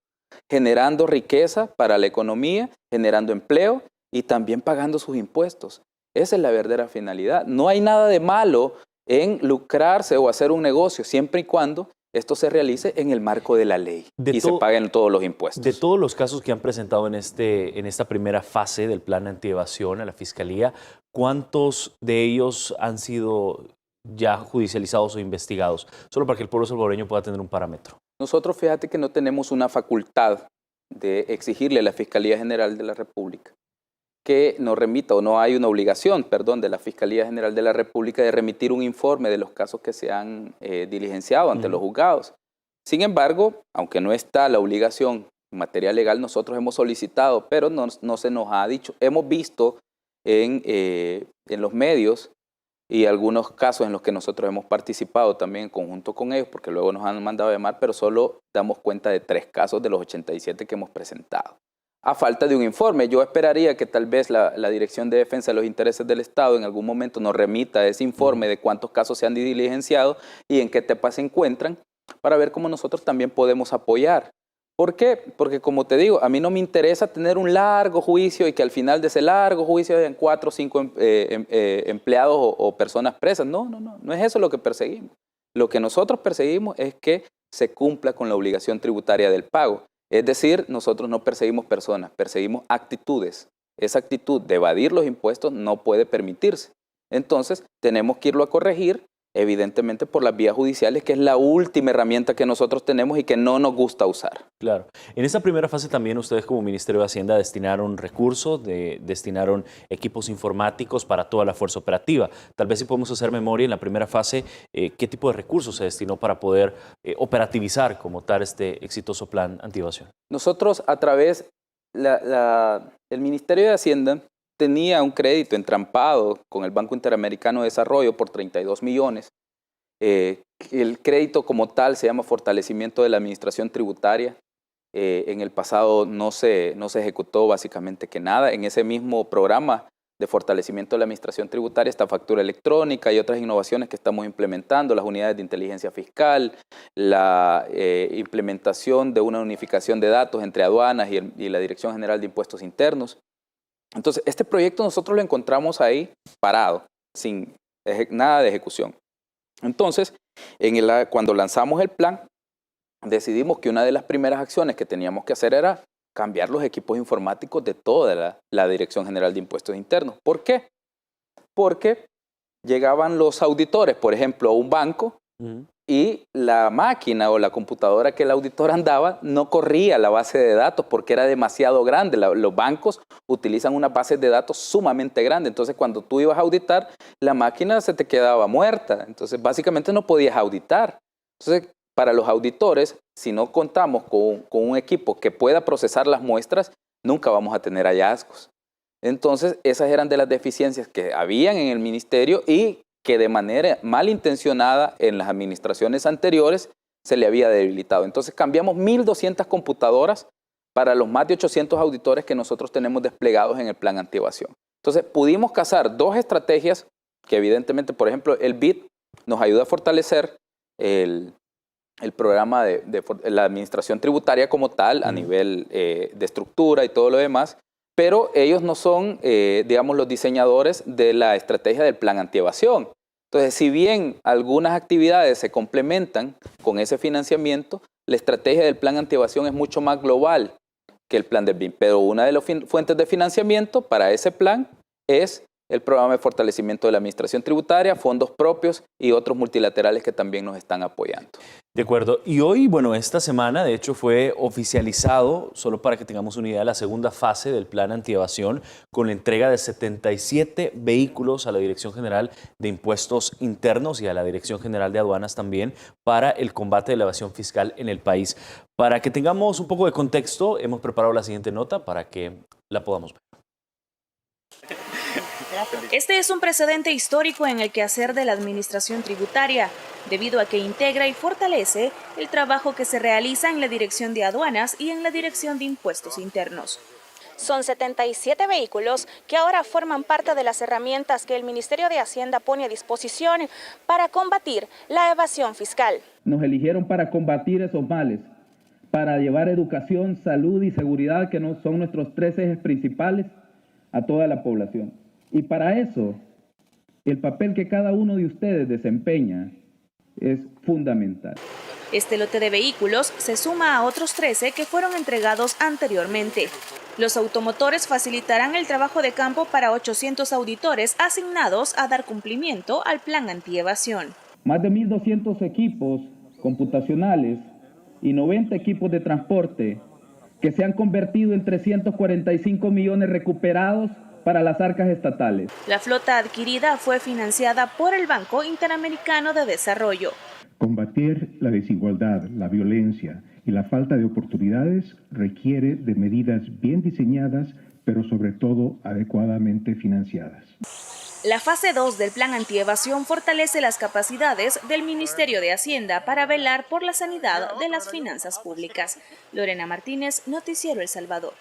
generando riqueza para la economía, generando empleo y también pagando sus impuestos. Esa es la verdadera finalidad. No hay nada de malo en lucrarse o hacer un negocio, siempre y cuando esto se realice en el marco de la ley y se paguen todos los impuestos. De todos los casos que han presentado en esta primera fase del plan antievasión a la Fiscalía, ¿cuántos de ellos han sido ya judicializados o investigados? Solo para que el pueblo salvadoreño pueda tener un parámetro. Nosotros, fíjate que no tenemos una facultad de exigirle a la Fiscalía General de la República que nos remita, o no hay una obligación, perdón, de la Fiscalía General de la República de remitir un informe de los casos que se han diligenciado ante los juzgados. Sin embargo, aunque no está la obligación en materia legal, nosotros hemos solicitado, pero no se nos ha dicho. Hemos visto en los medios y algunos casos en los que nosotros hemos participado también en conjunto con ellos, porque luego nos han mandado a llamar, pero solo damos cuenta de 3 casos de los 87 que hemos presentado. A falta de un informe, yo esperaría que tal vez la Dirección de Defensa de los Intereses del Estado en algún momento nos remita ese informe de cuántos casos se han diligenciado y en qué etapas se encuentran, para ver cómo nosotros también podemos apoyar. ¿Por qué? Porque, como te digo, a mí no me interesa tener un largo juicio y que al final de ese largo juicio hayan 4 o 5 empleados o personas presas. No es eso lo que perseguimos. Lo que nosotros perseguimos es que se cumpla con la obligación tributaria del pago. Es decir, nosotros no perseguimos personas, perseguimos actitudes. Esa actitud de evadir los impuestos no puede permitirse. Entonces, tenemos que irlo a corregir evidentemente por las vías judiciales, que es la última herramienta que nosotros tenemos y que no nos gusta usar. Claro. En esa primera fase también ustedes como Ministerio de Hacienda destinaron recursos, destinaron equipos informáticos para toda la fuerza operativa. Tal vez si podemos hacer memoria en la primera fase, ¿qué tipo de recursos se destinó para poder operativizar como tal este exitoso plan antievasión? Nosotros a través, el Ministerio de Hacienda tenía un crédito entrampado con el Banco Interamericano de Desarrollo por 32 millones. El crédito como tal se llama Fortalecimiento de la Administración Tributaria. En el pasado no se ejecutó básicamente que nada. En ese mismo programa de fortalecimiento de la administración tributaria está factura electrónica y otras innovaciones que estamos implementando, las unidades de inteligencia fiscal, la implementación de una unificación de datos entre aduanas y la Dirección General de Impuestos Internos. Entonces, este proyecto nosotros lo encontramos ahí parado, sin nada de ejecución. Entonces, cuando lanzamos el plan, decidimos que una de las primeras acciones que teníamos que hacer era cambiar los equipos informáticos de toda la Dirección General de Impuestos Internos. ¿Por qué? Porque llegaban los auditores, por ejemplo, a un banco, y la máquina o la computadora que el auditor andaba no corría la base de datos porque era demasiado grande. Los bancos utilizan unas bases de datos sumamente grandes. Entonces, cuando tú ibas a auditar, la máquina se te quedaba muerta. Entonces, básicamente no podías auditar. Entonces, para los auditores, si no contamos con un equipo que pueda procesar las muestras, nunca vamos a tener hallazgos. Entonces, esas eran de las deficiencias que habían en el ministerio y que de manera malintencionada en las administraciones anteriores se le había debilitado. Entonces cambiamos 1.200 computadoras para los más de 800 auditores que nosotros tenemos desplegados en el plan antievasión. Entonces pudimos cazar dos estrategias que evidentemente, por ejemplo, el BID nos ayuda a fortalecer el programa de la administración tributaria como tal, a nivel de estructura y todo lo demás, pero ellos no son, digamos, los diseñadores de la estrategia del plan antievasión. Entonces, si bien algunas actividades se complementan con ese financiamiento, la estrategia del plan antievasión es mucho más global que el plan del BIM. Pero una de las fuentes de financiamiento para ese plan es el programa de fortalecimiento de la administración tributaria, fondos propios y otros multilaterales que también nos están apoyando. De acuerdo. Y hoy, bueno, esta semana, de hecho, fue oficializado, solo para que tengamos una idea, la segunda fase del plan antievasión con la entrega de 77 vehículos a la Dirección General de Impuestos Internos y a la Dirección General de Aduanas también para el combate de la evasión fiscal en el país. Para que tengamos un poco de contexto, hemos preparado la siguiente nota para que la podamos ver. Este es un precedente histórico en el quehacer de la administración tributaria, debido a que integra y fortalece el trabajo que se realiza en la Dirección de Aduanas y en la Dirección de Impuestos Internos. Son 77 vehículos que ahora forman parte de las herramientas que el Ministerio de Hacienda pone a disposición para combatir la evasión fiscal. Nos eligieron para combatir esos males, para llevar educación, salud y seguridad, que son nuestros tres ejes principales, a toda la población. Y para eso, el papel que cada uno de ustedes desempeña es fundamental. Este lote de vehículos se suma a otros 13 que fueron entregados anteriormente. Los automotores facilitarán el trabajo de campo para 800 auditores asignados a dar cumplimiento al plan antievasión. Más de 1.200 equipos computacionales y 90 equipos de transporte que se han convertido en 345 millones recuperados para las arcas estatales. La flota adquirida fue financiada por el Banco Interamericano de Desarrollo. Combatir la desigualdad, la violencia y la falta de oportunidades requiere de medidas bien diseñadas, pero sobre todo adecuadamente financiadas. La fase 2 del plan antievasión fortalece las capacidades del Ministerio de Hacienda para velar por la sanidad de las finanzas públicas. Lorena Martínez, Noticiero El Salvador.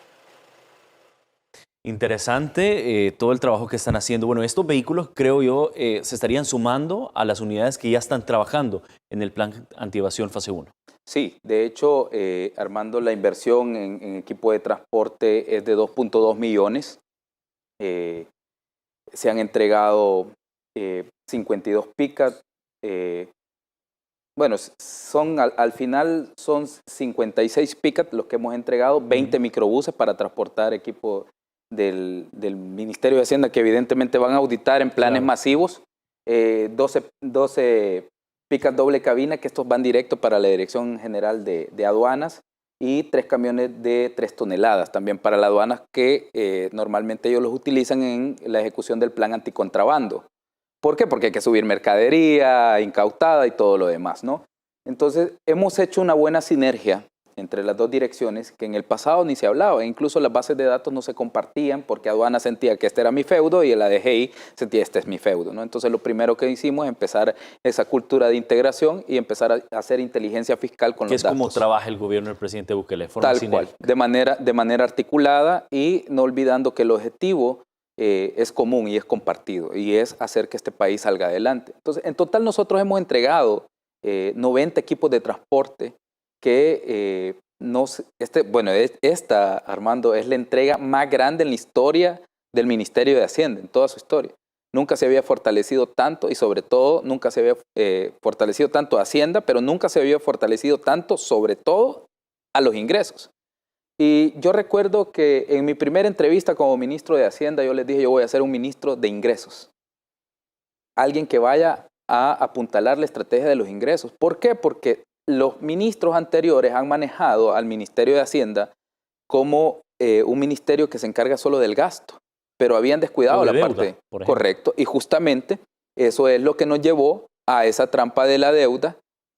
Interesante todo el trabajo que están haciendo. Bueno, estos vehículos, creo yo, se estarían sumando a las unidades que ya están trabajando en el plan antievasión fase 1. Sí, de hecho, Armando, la inversión en equipo de transporte es de 2.2 millones. Se han entregado 52 pickups. Bueno, al final son 56 pickups los que hemos entregado, 20 microbuses para transportar equipo del Ministerio de Hacienda, que evidentemente van a auditar en planes masivos 12 picas doble cabina, que estos van directo para la Dirección General de Aduanas, y 3 camiones de 3 toneladas también para la aduana, que normalmente ellos los utilizan en la ejecución del plan anticontrabando. ¿Por qué? Porque hay que subir mercadería incautada y todo lo demás, ¿no? Entonces, hemos hecho una buena sinergia entre las dos direcciones, que en el pasado ni se hablaba, incluso las bases de datos no se compartían porque aduana sentía que este era mi feudo y la DGI sentía este es mi feudo, ¿no? Entonces lo primero que hicimos es empezar esa cultura de integración y empezar a hacer inteligencia fiscal con los datos. ¿Qué es como trabaja el gobierno del presidente Bukele? De forma Tal cual, de manera articulada y no olvidando que el objetivo es común y es compartido y es hacer que este país salga adelante. Entonces, en total nosotros hemos entregado 90 equipos de transporte que esta, Armando, es la entrega más grande en la historia del Ministerio de Hacienda, en toda su historia. Nunca se había fortalecido tanto y sobre todo nunca se había fortalecido tanto a Hacienda, pero nunca se había fortalecido tanto sobre todo a los ingresos. Y yo recuerdo que en mi primera entrevista como ministro de Hacienda yo les dije, yo voy a ser un ministro de ingresos. Alguien que vaya a apuntalar la estrategia de los ingresos. ¿Por qué? Porque los ministros anteriores han manejado al Ministerio de Hacienda como un ministerio que se encarga solo del gasto, pero habían descuidado la parte correcto, y justamente eso es lo que nos llevó a esa trampa de la deuda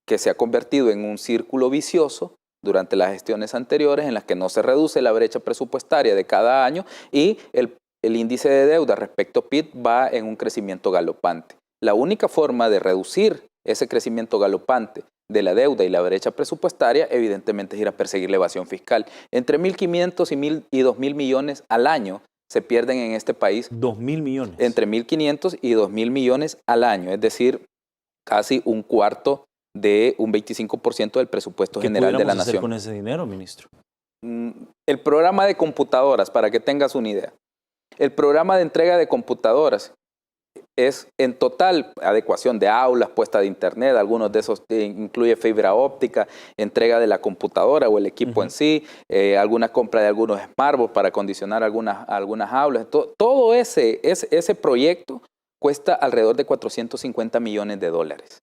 que se ha convertido en un círculo vicioso durante las gestiones anteriores en las que no se reduce la brecha presupuestaria de cada año y el índice de deuda respecto a PIB va en un crecimiento galopante. La única forma de reducir ese crecimiento galopante de la deuda y la brecha presupuestaria, evidentemente, es ir a perseguir la evasión fiscal. Entre 1.500 y 2.000 millones al año se pierden en este país. 2.000 millones. Entre 1.500 y 2.000 millones al año, es decir, casi un cuarto de un 25% del presupuesto general de la nación. ¿Qué hacer con ese dinero, ministro? El programa de computadoras, para que tengas una idea. El programa de entrega de computadoras es en total adecuación de aulas, puesta de internet, algunos de esos incluye fibra óptica, entrega de la computadora o el equipo en sí, alguna compra de algunos smartboards para acondicionar algunas aulas. Todo ese proyecto cuesta alrededor de 450 millones de dólares.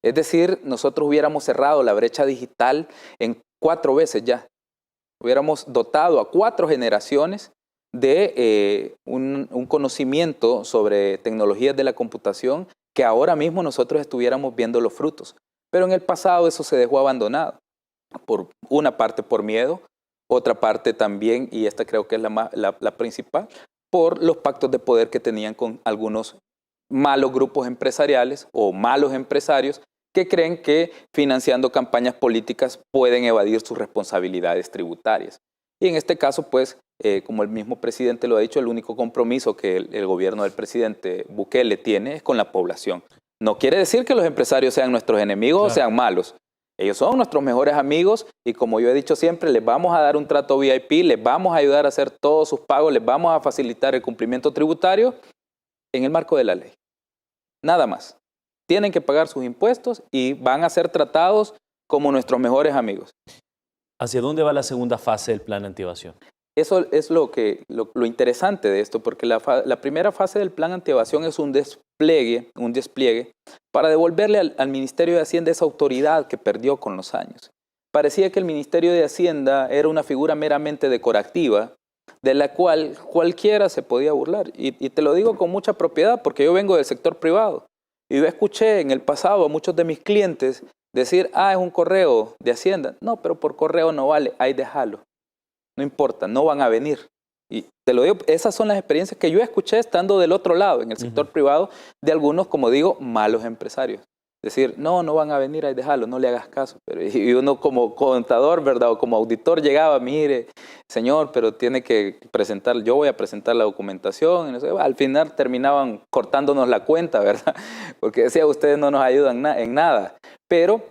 Es decir, nosotros hubiéramos cerrado la brecha digital en 4 veces ya. Hubiéramos dotado a 4 generaciones de un conocimiento sobre tecnologías de la computación que ahora mismo nosotros estuviéramos viendo los frutos. Pero en el pasado eso se dejó abandonado. Por una parte por miedo, otra parte también, y esta creo que es la principal, por los pactos de poder que tenían con algunos malos grupos empresariales o malos empresarios que creen que financiando campañas políticas pueden evadir sus responsabilidades tributarias. Y en este caso, pues, como el mismo presidente lo ha dicho, el único compromiso que el gobierno del presidente Bukele tiene es con la población. No quiere decir que los empresarios sean nuestros enemigos o sean malos. Ellos son nuestros mejores amigos y como yo he dicho siempre, les vamos a dar un trato VIP, les vamos a ayudar a hacer todos sus pagos, les vamos a facilitar el cumplimiento tributario en el marco de la ley. Nada más. Tienen que pagar sus impuestos y van a ser tratados como nuestros mejores amigos. ¿Hacia dónde va la segunda fase del plan antievasión? Eso es lo interesante de esto, porque la primera fase del plan antievasión es un despliegue para devolverle al Ministerio de Hacienda esa autoridad que perdió con los años. Parecía que el Ministerio de Hacienda era una figura meramente decorativa, de la cual cualquiera se podía burlar. Y te lo digo con mucha propiedad, porque yo vengo del sector privado. Y yo escuché en el pasado a muchos de mis clientes decir, es un correo de Hacienda. No, pero por correo no vale, ahí déjalo. No importa, no van a venir. Y te lo digo, esas son las experiencias que yo escuché estando del otro lado, en el sector privado, de algunos, como digo, malos empresarios. Decir, no van a venir, ahí déjalo, no le hagas caso. Y uno como contador, ¿verdad? O como auditor llegaba, mire, señor, pero tiene que presentar, yo voy a presentar la documentación. Y no sé, al final terminaban cortándonos la cuenta, ¿verdad? Porque decía, ustedes no nos ayudan en nada. Pero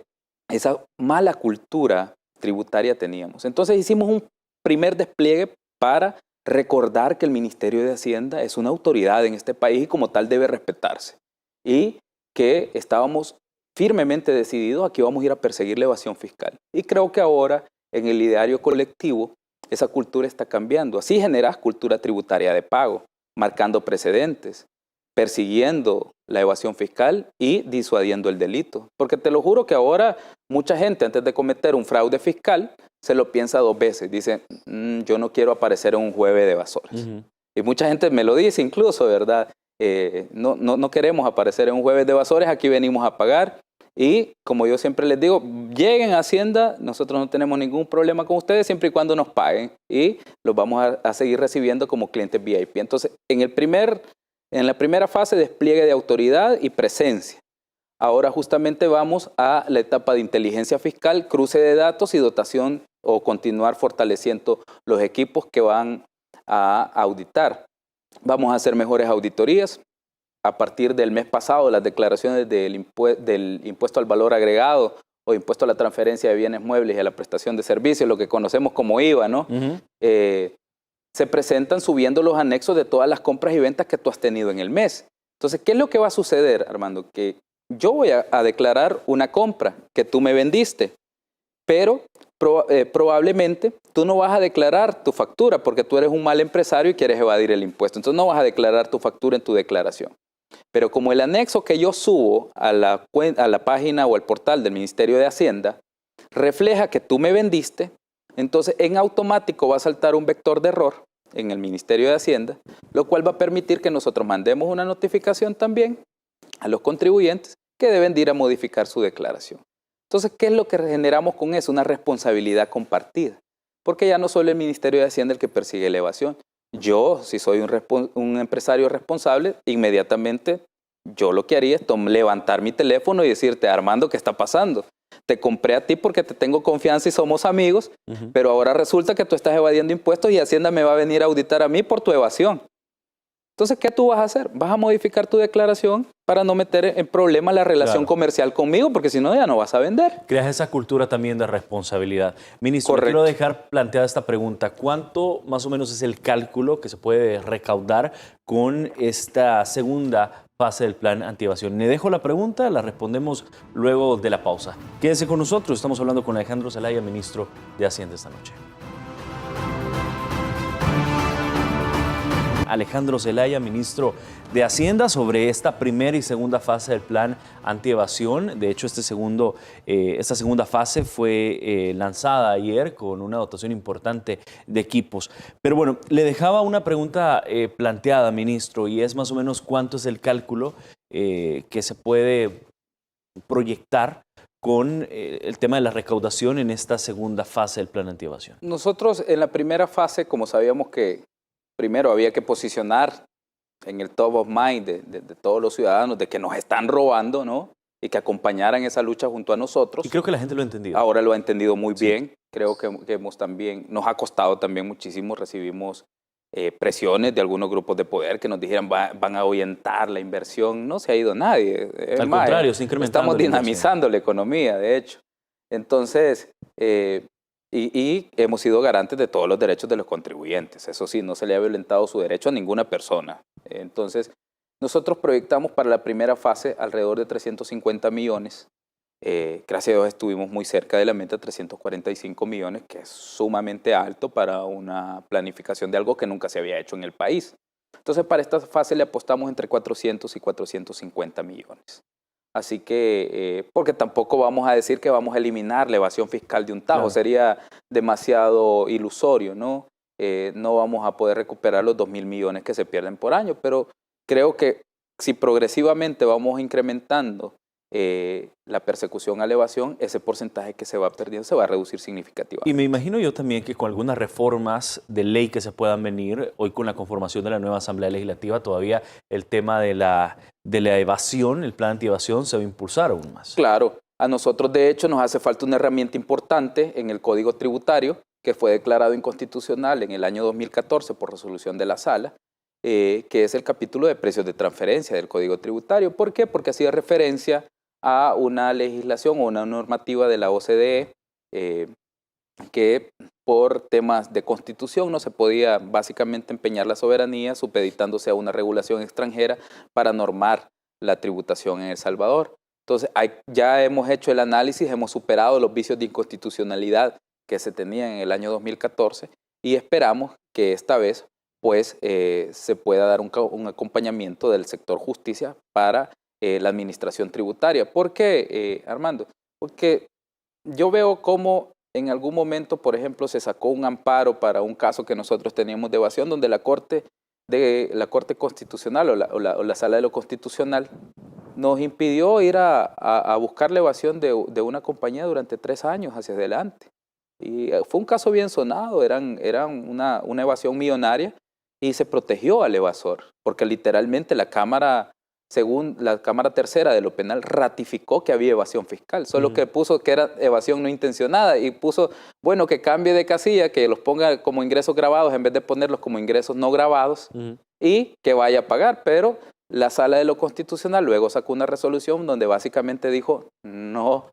esa mala cultura tributaria teníamos. Entonces hicimos un primer despliegue para recordar que el Ministerio de Hacienda es una autoridad en este país y como tal debe respetarse. Y que estábamos firmemente decididos a que íbamos a ir a perseguir la evasión fiscal. Y creo que ahora, en el ideario colectivo, esa cultura está cambiando. Así generas cultura tributaria de pago, marcando precedentes. persiguiendo la evasión fiscal y disuadiendo el delito. Porque te lo juro que ahora mucha gente antes de cometer un fraude fiscal se lo piensa 2 veces. Dice, yo no quiero aparecer en un jueves de evasores. Y mucha gente me lo dice incluso, ¿verdad? No queremos aparecer en un jueves de evasores, aquí venimos a pagar. Y como yo siempre les digo, lleguen a Hacienda, nosotros no tenemos ningún problema con ustedes siempre y cuando nos paguen. Y los vamos a seguir recibiendo como clientes VIP. Entonces, en la primera fase, despliegue de autoridad y presencia. Ahora justamente vamos a la etapa de inteligencia fiscal, cruce de datos y dotación o continuar fortaleciendo los equipos que van a auditar. Vamos a hacer mejores auditorías. A partir del mes pasado, las declaraciones del impuesto al valor agregado o impuesto a la transferencia de bienes muebles y a la prestación de servicios, lo que conocemos como IVA, ¿no? Se presentan subiendo los anexos de todas las compras y ventas que tú has tenido en el mes. Entonces, ¿qué es lo que va a suceder, Armando? Que yo voy a declarar una compra que tú me vendiste, pero probablemente tú no vas a declarar tu factura porque tú eres un mal empresario y quieres evadir el impuesto. Entonces, no vas a declarar tu factura en tu declaración. Pero como el anexo que yo subo a la página o al portal del Ministerio de Hacienda refleja que tú me vendiste, entonces en automático va a saltar un vector de error en el Ministerio de Hacienda, lo cual va a permitir que nosotros mandemos una notificación también a los contribuyentes que deben de ir a modificar su declaración. Entonces, ¿qué es lo que generamos con eso? Una responsabilidad compartida, porque ya no solo el Ministerio de Hacienda el que persigue la evasión. Yo, si soy un empresario responsable, inmediatamente yo lo que haría es levantar mi teléfono y decirte, Armando, ¿qué está pasando? Te compré a ti porque te tengo confianza y somos amigos, pero ahora resulta que tú estás evadiendo impuestos y Hacienda me va a venir a auditar a mí por tu evasión. Entonces, ¿qué tú vas a hacer? Vas a modificar tu declaración para no meter en problema la relación comercial conmigo, porque si no, ya no vas a vender. Creas esa cultura también de responsabilidad. Ministro, quiero dejar planteada esta pregunta. ¿Cuánto más o menos es el cálculo que se puede recaudar con esta segunda fase del plan antievasión? Le dejo la pregunta, la respondemos luego de la pausa. Quédese con nosotros, estamos hablando con Alejandro Zelaya, ministro de Hacienda esta noche. Alejandro Zelaya, ministro de Hacienda, sobre esta primera y segunda fase del plan antievasión. De hecho, esta segunda fase fue lanzada ayer con una dotación importante de equipos. Pero bueno, le dejaba una pregunta planteada, ministro, y es más o menos cuánto es el cálculo que se puede proyectar con el tema de la recaudación en esta segunda fase del plan antievasión. Nosotros en la primera fase, como sabíamos que primero había que posicionar en el top of mind de todos los ciudadanos de que nos están robando, ¿no? Y que acompañaran esa lucha junto a nosotros. Y creo que la gente lo ha entendido. Ahora lo ha entendido muy bien. Creo que nos ha costado también muchísimo. Recibimos presiones de algunos grupos de poder que nos dijeran van a ahuyentar la inversión. No se ha ido nadie. Al contrario, se incrementando. Estamos dinamizando la economía, de hecho. Entonces, y hemos sido garantes de todos los derechos de los contribuyentes. Eso sí, no se le ha violentado su derecho a ninguna persona. Entonces, nosotros proyectamos para la primera fase alrededor de 350 millones. Gracias a Dios estuvimos muy cerca de la meta, 345 millones, que es sumamente alto para una planificación de algo que nunca se había hecho en el país. Entonces, para esta fase le apostamos entre 400 y 450 millones. Así que, porque tampoco vamos a decir que vamos a eliminar la evasión fiscal de un tajo, sería demasiado ilusorio, ¿no? No vamos a poder recuperar los 2.000 millones que se pierden por año, pero creo que si progresivamente vamos incrementando la persecución a la evasión, ese porcentaje que se va perdiendo se va a reducir significativamente. Y me imagino yo también que con algunas reformas de ley que se puedan venir, hoy con la conformación de la nueva Asamblea Legislativa, todavía el tema de la evasión, el plan antievasión, se va a impulsar aún más. Claro, a nosotros de hecho nos hace falta una herramienta importante en el Código Tributario, que fue declarado inconstitucional en el año 2014 por resolución de la Sala, que es el capítulo de precios de transferencia del Código Tributario. ¿Por qué? Porque hacía referencia a una legislación o una normativa de la OCDE que por temas de constitución no se podía básicamente empeñar la soberanía supeditándose a una regulación extranjera para normar la tributación en El Salvador. Entonces ya hemos hecho el análisis, hemos superado los vicios de inconstitucionalidad que se tenían en el año 2014 y esperamos que esta vez pues se pueda dar un acompañamiento del sector justicia para la administración tributaria. ¿Por qué, Armando? Porque yo veo cómo en algún momento, por ejemplo, se sacó un amparo para un caso que nosotros teníamos de evasión, donde la Corte Constitucional o la Sala de lo Constitucional nos impidió ir a buscar la evasión de una compañía durante 3 años hacia adelante. Y fue un caso bien sonado, eran una evasión millonaria y se protegió al evasor, porque literalmente la Cámara, según la Cámara Tercera de lo Penal, ratificó que había evasión fiscal, solo que puso que era evasión no intencionada y puso, bueno, que cambie de casilla, que los ponga como ingresos grabados en vez de ponerlos como ingresos no grabados y que vaya a pagar, pero la Sala de lo Constitucional luego sacó una resolución donde básicamente dijo no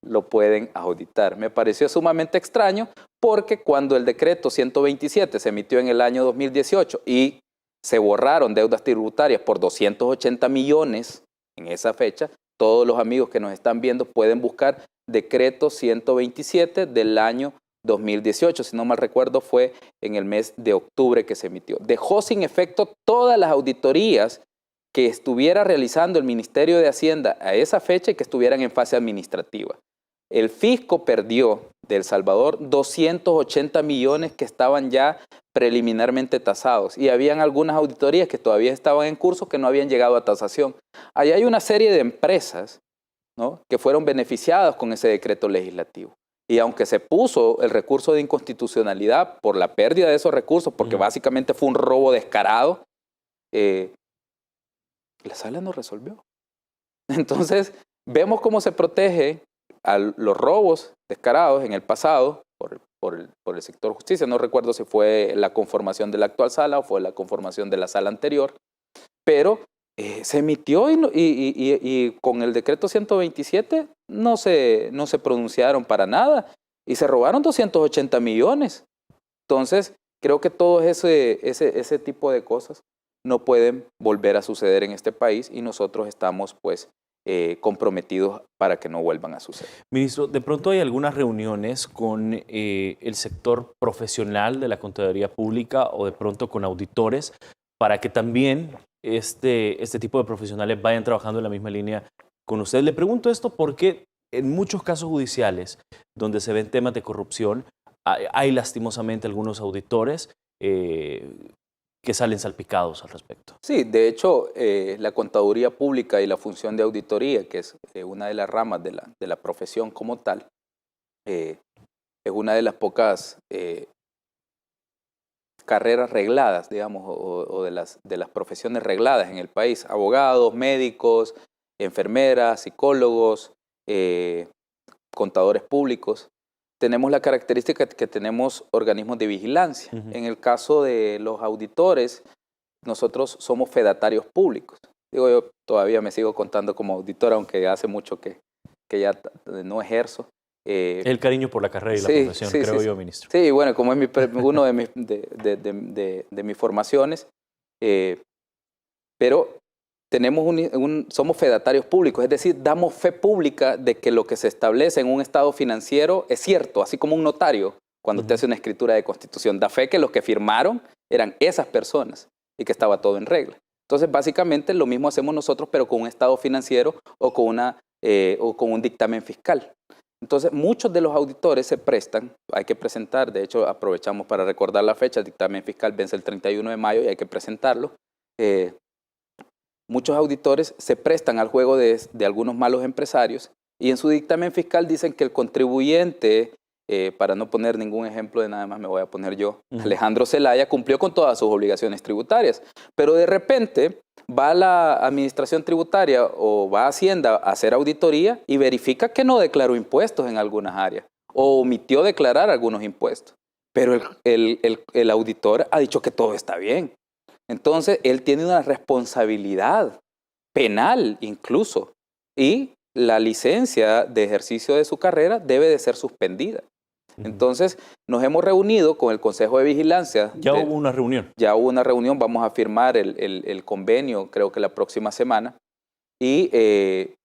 lo pueden auditar. Me pareció sumamente extraño porque cuando el decreto 127 se emitió en el año 2018 y se borraron deudas tributarias por 280 millones en esa fecha, todos los amigos que nos están viendo pueden buscar decreto 127 del año 2018, si no mal recuerdo fue en el mes de octubre que se emitió. Dejó sin efecto todas las auditorías que estuviera realizando el Ministerio de Hacienda a esa fecha y que estuvieran en fase administrativa. El fisco perdió de El Salvador 280 millones que estaban ya preliminarmente tasados y habían algunas auditorías que todavía estaban en curso que no habían llegado a tasación. Ahí hay una serie de empresas, ¿no?, que fueron beneficiadas con ese decreto legislativo. Y aunque se puso el recurso de inconstitucionalidad por la pérdida de esos recursos, porque básicamente fue un robo descarado, la sala no resolvió. Entonces, vemos cómo se protege a los robos descarados en el pasado por el sector justicia. No recuerdo si fue la conformación de la actual sala o fue la conformación de la sala anterior, pero se emitió y con el decreto 127 no se pronunciaron para nada y se robaron 280 millones. Entonces, creo que todo ese tipo de cosas no pueden volver a suceder en este país y nosotros estamos pues comprometidos para que no vuelvan a suceder. Ministro, de pronto hay algunas reuniones con el sector profesional de la Contaduría Pública o de pronto con auditores para que también este tipo de profesionales vayan trabajando en la misma línea con usted. Le pregunto esto porque en muchos casos judiciales donde se ven temas de corrupción hay lastimosamente algunos auditores que salen salpicados al respecto. Sí, de hecho, la contaduría pública y la función de auditoría, que es una de las ramas de la profesión como tal, es una de las pocas carreras regladas, digamos, o de las profesiones regladas en el país. Abogados, médicos, enfermeras, psicólogos, contadores públicos. Tenemos la característica de que tenemos organismos de vigilancia. En el caso de los auditores, nosotros somos fedatarios públicos. Digo, yo todavía me sigo contando como auditor, aunque hace mucho que ya no ejerzo. El cariño por la carrera y la profesión, creo yo, ministro. Sí, bueno, como es uno de mis formaciones, pero tenemos somos fedatarios públicos, es decir, damos fe pública de que lo que se establece en un estado financiero es cierto, así como un notario, cuando te hace una escritura de constitución, da fe que los que firmaron eran esas personas y que estaba todo en regla. Entonces, básicamente, lo mismo hacemos nosotros, pero con un estado financiero o con un dictamen fiscal. Entonces, muchos de los auditores se prestan, hay que presentar, de hecho, aprovechamos para recordar la fecha, el dictamen fiscal vence el 31 de mayo y hay que presentarlo. Muchos auditores se prestan al juego de algunos malos empresarios y en su dictamen fiscal dicen que el contribuyente, para no poner ningún ejemplo de nada más me voy a poner yo, Alejandro Zelaya cumplió con todas sus obligaciones tributarias, pero de repente va a la administración tributaria o va a Hacienda a hacer auditoría y verifica que no declaró impuestos en algunas áreas o omitió declarar algunos impuestos, pero el auditor ha dicho que todo está bien. Entonces, él tiene una responsabilidad penal incluso y la licencia de ejercicio de su carrera debe de ser suspendida. Entonces, nos hemos reunido con el Consejo de Vigilancia. Ya hubo una reunión. Ya hubo una reunión, vamos a firmar el convenio, creo que la próxima semana. ¿Y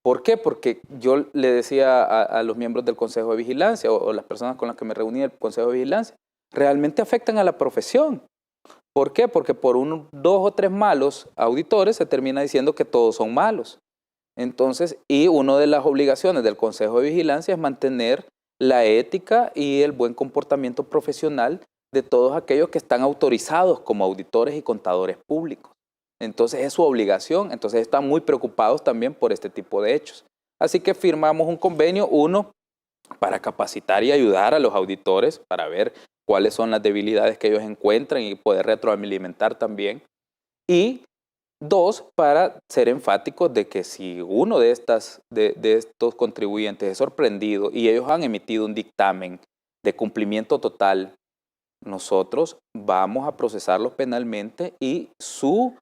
por qué? Porque yo le decía a los miembros del Consejo de Vigilancia o las personas con las que me reuní en el Consejo de Vigilancia, realmente afectan a la profesión. ¿Por qué? Porque por 2 o 3 malos auditores se termina diciendo que todos son malos. Entonces, y una de las obligaciones del Consejo de Vigilancia es mantener la ética y el buen comportamiento profesional de todos aquellos que están autorizados como auditores y contadores públicos. Entonces es su obligación, entonces están muy preocupados también por este tipo de hechos. Así que firmamos un convenio, uno, para capacitar y ayudar a los auditores para ver cuáles son las debilidades que ellos encuentran y poder retroalimentar también. Y 2, para ser enfáticos de que si uno de estos contribuyentes es sorprendido y ellos han emitido un dictamen de cumplimiento total, nosotros vamos a procesarlos penalmente y su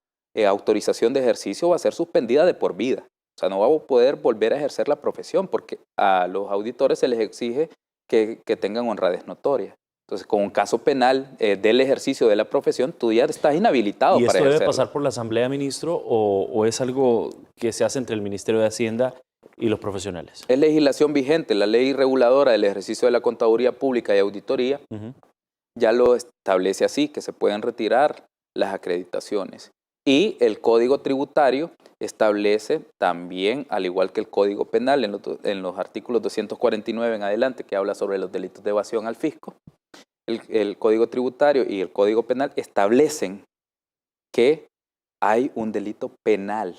autorización de ejercicio va a ser suspendida de por vida. O sea, no va a poder volver a ejercer la profesión porque a los auditores se les exige que tengan honradez notoria. Entonces, con un caso penal del ejercicio de la profesión, tú ya estás inhabilitado para ejercerlo. ¿Y esto debe pasar por la Asamblea, ministro, o es algo que se hace entre el Ministerio de Hacienda y los profesionales? Es legislación vigente, la ley reguladora del ejercicio de la contaduría pública y auditoría ya lo establece así, que se pueden retirar las acreditaciones. Y el Código Tributario establece también, al igual que el Código Penal, en los artículos 249 en adelante, que habla sobre los delitos de evasión al fisco, el Código Tributario y el Código Penal establecen que hay un delito penal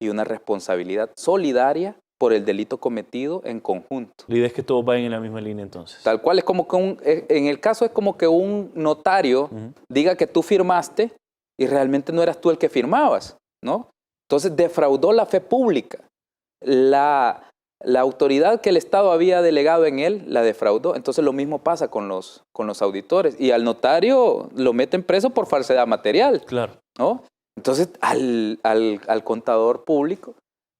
y una responsabilidad solidaria por el delito cometido en conjunto. La idea es que todos vayan en la misma línea entonces. Tal cual, es como que en el caso es como que un notario diga que tú firmaste y realmente no eras tú el que firmabas, ¿no? Entonces defraudó la fe pública. La autoridad que el Estado había delegado en él la defraudó. Entonces lo mismo pasa con los auditores. Y al notario lo meten preso por falsedad material. Claro. ¿No? Entonces al contador público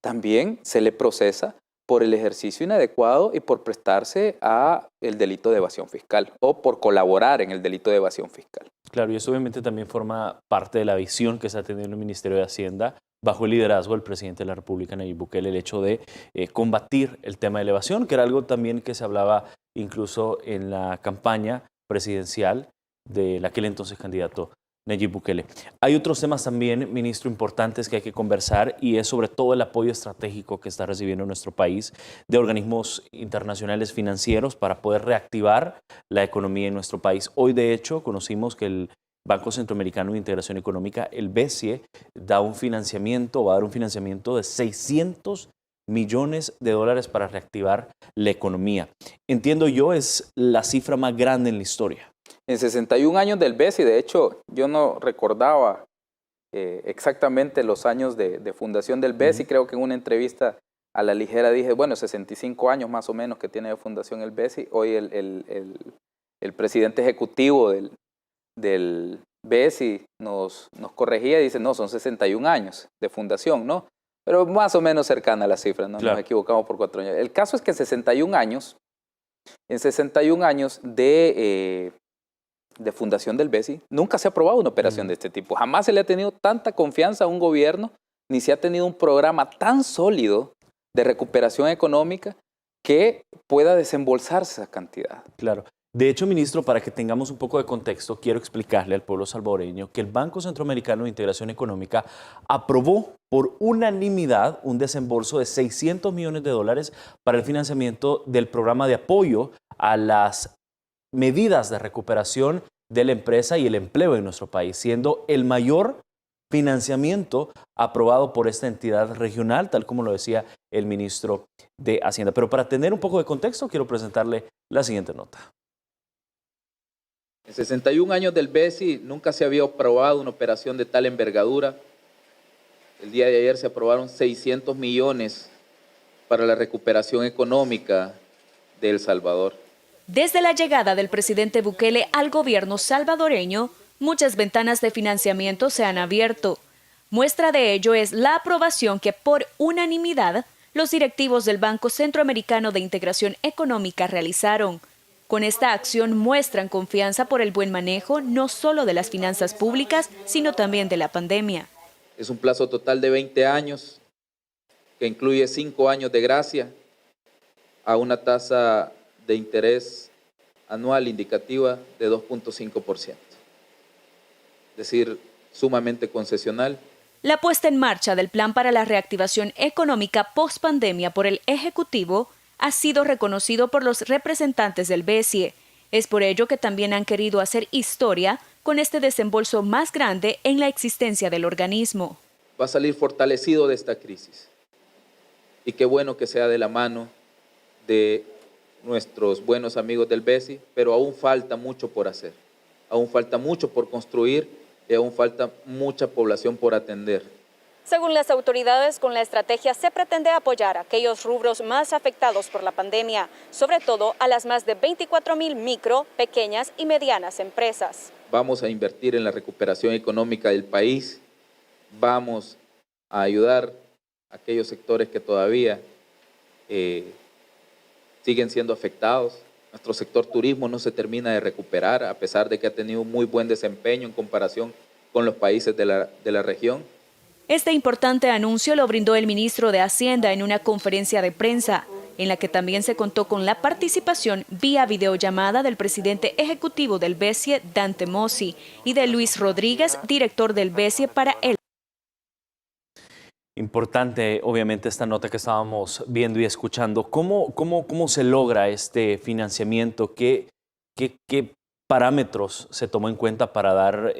también se le procesa por el ejercicio inadecuado y por prestarse a el delito de evasión fiscal o por colaborar en el delito de evasión fiscal. Claro, y eso obviamente también forma parte de la visión que está teniendo el Ministerio de Hacienda bajo el liderazgo del presidente de la República, Nayib Bukele, el hecho de combatir el tema de la evasión, que era algo también que se hablaba incluso en la campaña presidencial del aquel entonces candidato Nayib Bukele. Hay otros temas también, ministro, importantes que hay que conversar y es sobre todo el apoyo estratégico que está recibiendo nuestro país de organismos internacionales financieros para poder reactivar la economía en nuestro país. Hoy, de hecho, conocimos que el Banco Centroamericano de Integración Económica, el BCE, va a dar un financiamiento de 600 millones de dólares para reactivar la economía. Entiendo yo, es la cifra más grande en la historia. En 61 años del BCE, de hecho, yo no recordaba exactamente los años de fundación del BCE. Creo que en una entrevista a la ligera dije, bueno, 65 años más o menos que tiene de fundación el BCE. Hoy el presidente ejecutivo del BCE nos corregía y dice, no, son 61 años de fundación, ¿no? Pero más o menos cercana a la cifra, ¿no? Claro. Nos equivocamos por 4 años. El caso es que en 61 años de fundación del BCE, nunca se ha aprobado una operación de este tipo. Jamás se le ha tenido tanta confianza a un gobierno, ni se ha tenido un programa tan sólido de recuperación económica que pueda desembolsarse esa cantidad. Claro. De hecho, ministro, para que tengamos un poco de contexto, quiero explicarle al pueblo salvadoreño que el Banco Centroamericano de Integración Económica aprobó por unanimidad un desembolso de 600 millones de dólares para el financiamiento del programa de apoyo a las medidas de recuperación de la empresa y el empleo en nuestro país, siendo el mayor financiamiento aprobado por esta entidad regional, tal como lo decía el ministro de Hacienda. Pero para tener un poco de contexto, quiero presentarle la siguiente nota. En 61 años del BCE nunca se había aprobado una operación de tal envergadura. El día de ayer se aprobaron 600 millones para la recuperación económica de El Salvador. Desde la llegada del presidente Bukele al gobierno salvadoreño, muchas ventanas de financiamiento se han abierto. Muestra de ello es la aprobación que por unanimidad los directivos del Banco Centroamericano de Integración Económica realizaron. Con esta acción muestran confianza por el buen manejo no solo de las finanzas públicas, sino también de la pandemia. Es un plazo total de 20 años, que incluye 5 años de gracia a una tasa de interés anual indicativa de 2.5%. es decir, sumamente concesional. La puesta en marcha del Plan para la Reactivación Económica post-pandemia por el Ejecutivo ha sido reconocido por los representantes del BESIE. Es por ello que también han querido hacer historia con este desembolso más grande en la existencia del organismo. Va a salir fortalecido de esta crisis. Y qué bueno que sea de la mano de nuestros buenos amigos del BESI, pero aún falta mucho por hacer. Aún falta mucho por construir y aún falta mucha población por atender. Según las autoridades, con la estrategia se pretende apoyar a aquellos rubros más afectados por la pandemia, sobre todo a las más de 24,000 micro, pequeñas y medianas empresas. Vamos a invertir en la recuperación económica del país, vamos a ayudar a aquellos sectores que todavía siguen siendo afectados. Nuestro sector turismo no se termina de recuperar, a pesar de que ha tenido un muy buen desempeño en comparación con los países de la región. Este importante anuncio lo brindó el ministro de Hacienda en una conferencia de prensa, en la que también se contó con la participación vía videollamada del presidente ejecutivo del BESIE, Dante Mossi, y de Luis Rodríguez, director del BESIE para el. Importante, obviamente, esta nota que estábamos viendo y escuchando. ¿Cómo se logra este financiamiento? ¿Qué parámetros se tomó en cuenta para dar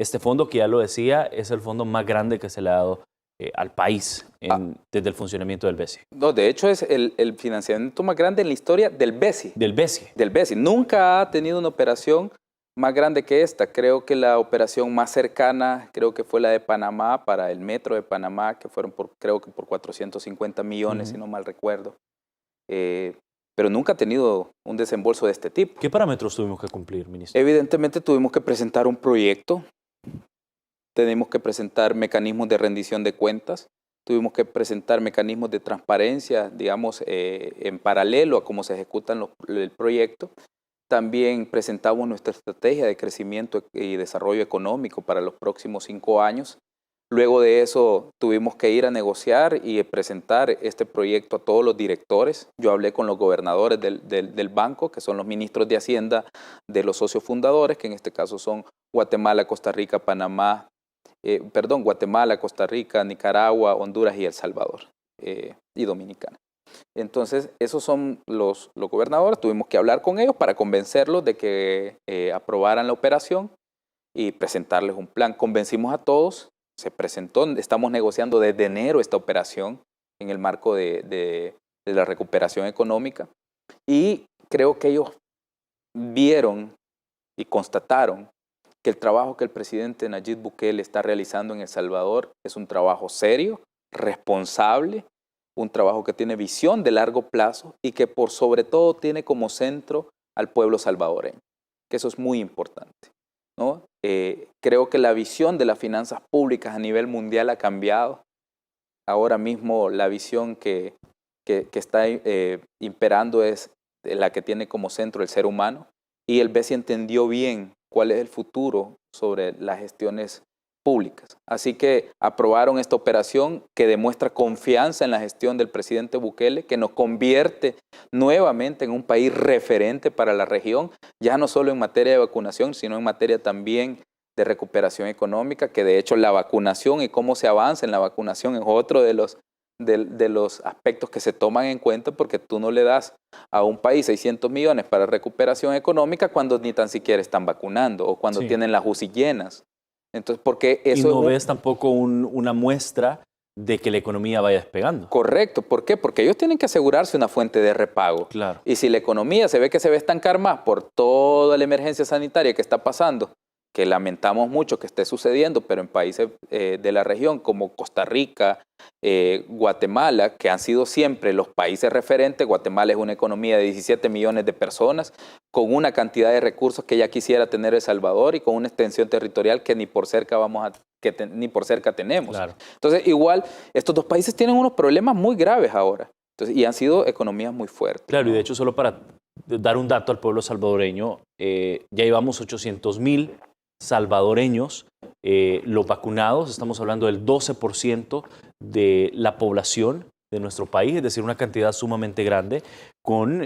este fondo, que ya lo decía, es el fondo más grande que se le ha dado al país desde el funcionamiento del BESI? No, de hecho es el financiamiento más grande en la historia del BESI. Del BESI. Del BESI. Nunca ha tenido una operación más grande que esta. Creo que la operación más cercana, creo que fue la de Panamá, para el metro de Panamá, que fueron creo que por 450 millones, si no mal recuerdo. Pero nunca ha tenido un desembolso de este tipo. ¿Qué parámetros tuvimos que cumplir, ministro? Evidentemente tuvimos que presentar un proyecto, tenemos que presentar mecanismos de rendición de cuentas, tuvimos que presentar mecanismos de transparencia, digamos, en paralelo a cómo se ejecutan el proyecto. También presentamos nuestra estrategia de crecimiento y desarrollo económico para los próximos 5 años. Luego de eso tuvimos que ir a negociar y presentar este proyecto a todos los directores. Yo hablé con los gobernadores del banco, que son los ministros de Hacienda de los socios fundadores, que en este caso son Guatemala, Costa Rica, Guatemala, Costa Rica, Nicaragua, Honduras y El Salvador, y Dominicana. Entonces, esos son los gobernadores. Tuvimos que hablar con ellos para convencerlos de que aprobaran la operación y presentarles un plan. Convencimos a todos, se presentó, estamos negociando desde enero esta operación en el marco de la recuperación económica, y creo que ellos vieron y constataron que el trabajo que el presidente Nayib Bukele está realizando en El Salvador es un trabajo serio, responsable, un trabajo que tiene visión de largo plazo y que por sobre todo tiene como centro al pueblo salvadoreño, que eso es muy importante, ¿no? Creo que la visión de las finanzas públicas a nivel mundial ha cambiado. Ahora mismo la visión que está imperando es la que tiene como centro el ser humano, y el BESI entendió bien cuál es el futuro sobre las gestiones públicas. Así que aprobaron esta operación que demuestra confianza en la gestión del presidente Bukele, que nos convierte nuevamente en un país referente para la región, ya no solo en materia de vacunación, sino en materia también de recuperación económica, que de hecho la vacunación y cómo se avanza en la vacunación es otro de los aspectos que se toman en cuenta, porque tú no le das a un país 600 millones para recuperación económica cuando ni tan siquiera están vacunando o cuando tienen las UCI llenas. Entonces, porque eso y no ves tampoco una muestra de que la economía vaya despegando. Correcto. ¿Por qué? Porque ellos tienen que asegurarse una fuente de repago. Claro. Y si la economía se ve que se va a estancar más por toda la emergencia sanitaria que está pasando, que lamentamos mucho que esté sucediendo, pero en países de la región como Costa Rica, Guatemala, que han sido siempre los países referentes. Guatemala es una economía de 17 millones de personas, con una cantidad de recursos que ya quisiera tener El Salvador y con una extensión territorial que ni por cerca ni por cerca tenemos. Claro. Entonces, igual, estos dos países tienen unos problemas muy graves ahora. Entonces, y han sido economías muy fuertes. Claro, ¿no? Y de hecho, solo para dar un dato al pueblo salvadoreño, ya llevamos 800,000 salvadoreños los vacunados. Estamos hablando del 12% de la población de nuestro país, es decir, una cantidad sumamente grande, con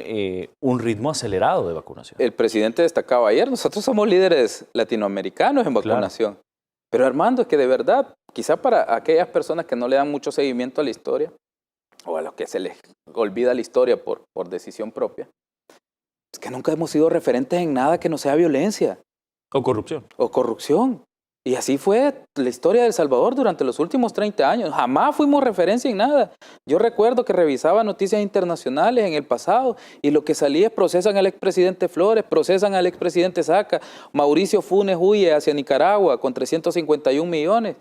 un ritmo acelerado de vacunación. El presidente destacaba ayer, nosotros somos líderes latinoamericanos en vacunación. Claro. Pero Armando, es que de verdad, quizá para aquellas personas que no le dan mucho seguimiento a la historia, o a los que se les olvida la historia por decisión propia, es que nunca hemos sido referentes en nada que no sea violencia. O corrupción. O corrupción. Y así fue la historia de El Salvador durante los últimos 30 años. Jamás fuimos referencia en nada. Yo recuerdo que revisaba noticias internacionales en el pasado y lo que salía es procesan al expresidente Flores, procesan al expresidente Saca, Mauricio Funes huye hacia Nicaragua con 351 millones.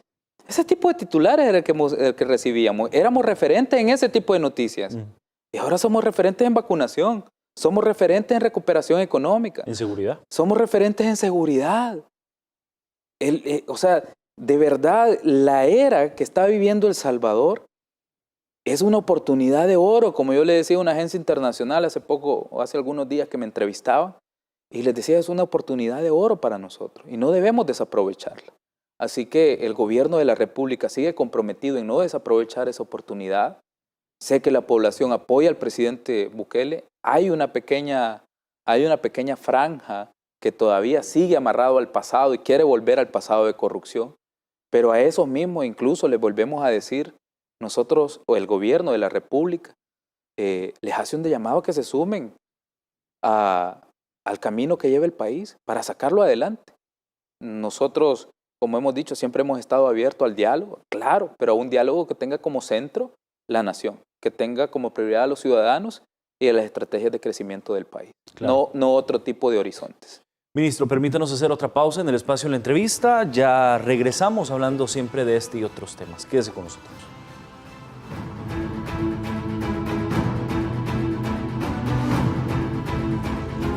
Ese tipo de titulares era el que recibíamos. Éramos referentes en ese tipo de noticias. Y ahora somos referentes en vacunación. Somos referentes en recuperación económica. En seguridad. Somos referentes en seguridad. O sea, de verdad, la era que está viviendo El Salvador es una oportunidad de oro, como yo le decía a una agencia internacional hace poco, o hace algunos días que me entrevistaban, y les decía, es una oportunidad de oro para nosotros, y no debemos desaprovecharla. Así que el gobierno de la República sigue comprometido en no desaprovechar esa oportunidad. Sé que la población apoya al presidente Bukele. Hay una pequeña franja que todavía sigue amarrado al pasado y quiere volver al pasado de corrupción, pero a esos mismos incluso les volvemos a decir, nosotros o el gobierno de la República les hace un llamado a que se sumen al camino que lleva el país para sacarlo adelante. Nosotros, como hemos dicho, siempre hemos estado abiertos al diálogo, claro, pero a un diálogo que tenga como centro la nación, que tenga como prioridad a los ciudadanos y a las estrategias de crecimiento del país, claro. no otro tipo de horizontes. Ministro, permítanos hacer otra pausa en el espacio de la entrevista. Ya regresamos hablando siempre de este y otros temas. Quédese con nosotros.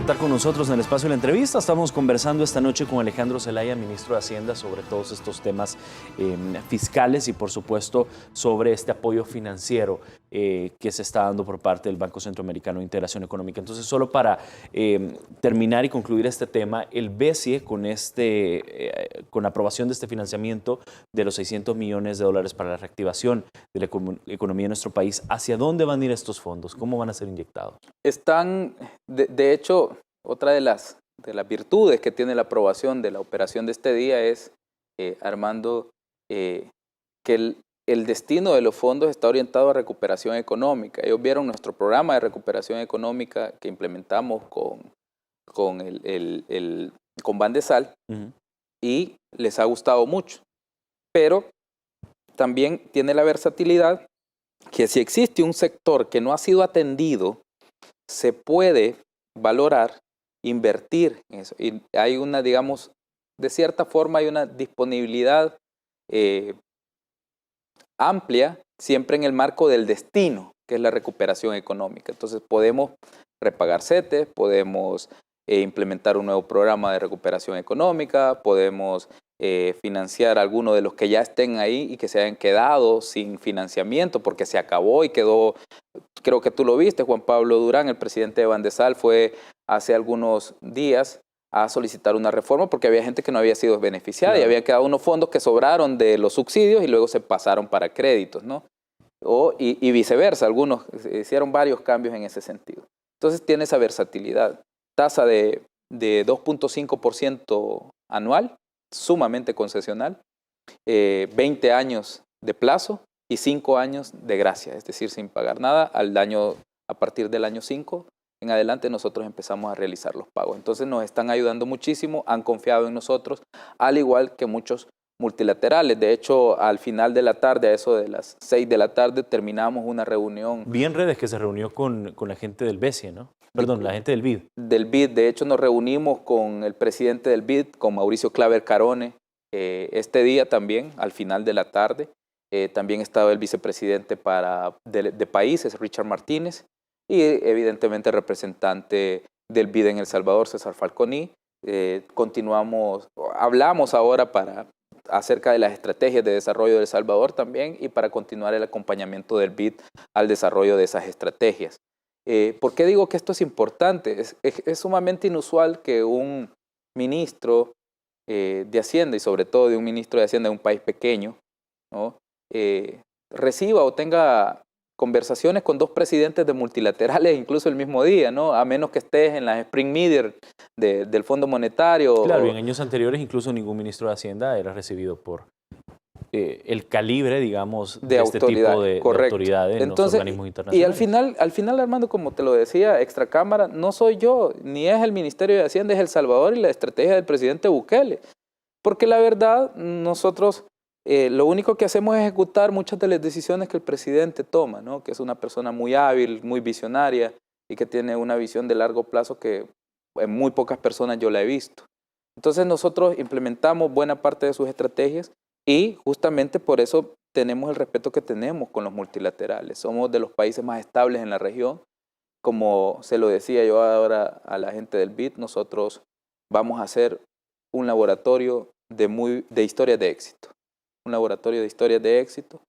Estar con nosotros en el espacio de la entrevista. Estamos conversando esta noche con Alejandro Zelaya, ministro de Hacienda, sobre todos estos temas fiscales y, por supuesto, sobre este apoyo financiero que se está dando por parte del Banco Centroamericano de Integración Económica. Entonces, solo para terminar y concluir este tema, el BCE con la aprobación de este financiamiento de los $600 millones para la reactivación de la economía de nuestro país, ¿hacia dónde van a ir estos fondos? ¿Cómo van a ser inyectados? Están, de hecho, otra de las virtudes que tiene la aprobación de la operación de este día es, Armando, que el destino de los fondos está orientado a recuperación económica. Ellos vieron nuestro programa de recuperación económica que implementamos con Bandesal y les ha gustado mucho. Pero también tiene la versatilidad que si existe un sector que no ha sido atendido, se puede valorar, invertir en eso. Y hay una, digamos, de cierta forma hay una disponibilidad amplia, siempre en el marco del destino, que es la recuperación económica. Entonces podemos repagar CETES, podemos implementar un nuevo programa de recuperación económica, podemos financiar algunos de los que ya estén ahí y que se hayan quedado sin financiamiento porque se acabó y quedó, creo que tú lo viste, Juan Pablo Durán, el presidente de Bandesal, fue hace algunos días a solicitar una reforma porque había gente que no había sido beneficiada, claro. Y había quedado unos fondos que sobraron de los subsidios y luego se pasaron para créditos, ¿no? Y viceversa, algunos hicieron varios cambios en ese sentido. Entonces tiene esa versatilidad. Tasa de 2.5% anual, sumamente concesional, 20 años de plazo y 5 años de gracia, es decir, sin pagar nada. A partir del año 5 en adelante nosotros empezamos a realizar los pagos. Entonces nos están ayudando muchísimo, han confiado en nosotros, al igual que muchos multilaterales. De hecho, al final de la tarde, a eso de las 6 de la tarde, terminamos una reunión. Vi en redes que se reunió con la gente del BCE, ¿no? Perdón, la gente del BID. Del BID. De hecho, nos reunimos con el presidente del BID, con Mauricio Claver Carone, este día también, al final de la tarde. También estaba el vicepresidente de países, Richard Martínez, y evidentemente el representante del BID en El Salvador, César Falconi. Hablamos ahora acerca de las estrategias de desarrollo de El Salvador también y para continuar el acompañamiento del BID al desarrollo de esas estrategias. ¿Por qué digo que esto es importante? Es sumamente inusual que un ministro de Hacienda y sobre todo de un ministro de Hacienda de un país pequeño, ¿no? Reciba o tenga conversaciones con 2 presidentes de multilaterales incluso el mismo día, ¿no? A menos que estés en la Spring Meeting del Fondo Monetario. Claro, y en años anteriores incluso ningún ministro de Hacienda era recibido por el calibre, digamos, de este autoridad, tipo de autoridades en los organismos internacionales. Y al final, Armando, como te lo decía, extracámara, no soy yo, ni es el Ministerio de Hacienda, es El Salvador y la estrategia del presidente Bukele. Porque la verdad, nosotros lo único que hacemos es ejecutar muchas de las decisiones que el presidente toma, ¿no? Que es una persona muy hábil, muy visionaria y que tiene una visión de largo plazo que en muy pocas personas yo la he visto. Entonces nosotros implementamos buena parte de sus estrategias y justamente por eso tenemos el respeto que tenemos con los multilaterales. Somos de los países más estables en la región. Como se lo decía yo ahora a la gente del BID, nosotros vamos a hacer un laboratorio de historias de éxito. Un laboratorio de historias de éxito.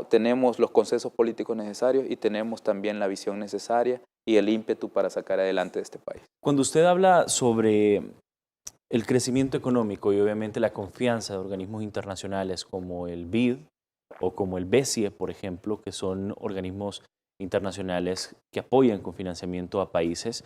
Tenemos los consensos políticos necesarios y tenemos también la visión necesaria y el ímpetu para sacar adelante este país. Cuando usted habla sobre el crecimiento económico y obviamente la confianza de organismos internacionales como el BID o como el BESIE, por ejemplo, que son organismos internacionales que apoyan con financiamiento a países,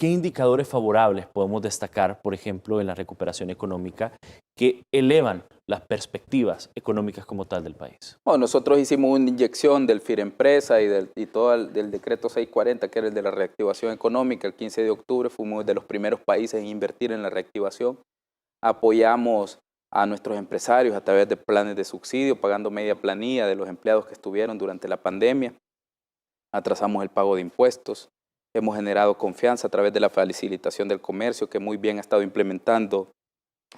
¿qué indicadores favorables podemos destacar, por ejemplo, en la recuperación económica que elevan las perspectivas económicas como tal del país? Bueno, nosotros hicimos una inyección del FIREMPRESA y todo del decreto 640, que era el de la reactivación económica, el 15 de octubre. Fuimos de los primeros países en invertir en la reactivación. Apoyamos a nuestros empresarios a través de planes de subsidio, pagando media planilla de los empleados que estuvieron durante la pandemia. Atrasamos el pago de impuestos. Hemos generado confianza a través de la facilitación del comercio, que muy bien ha estado implementando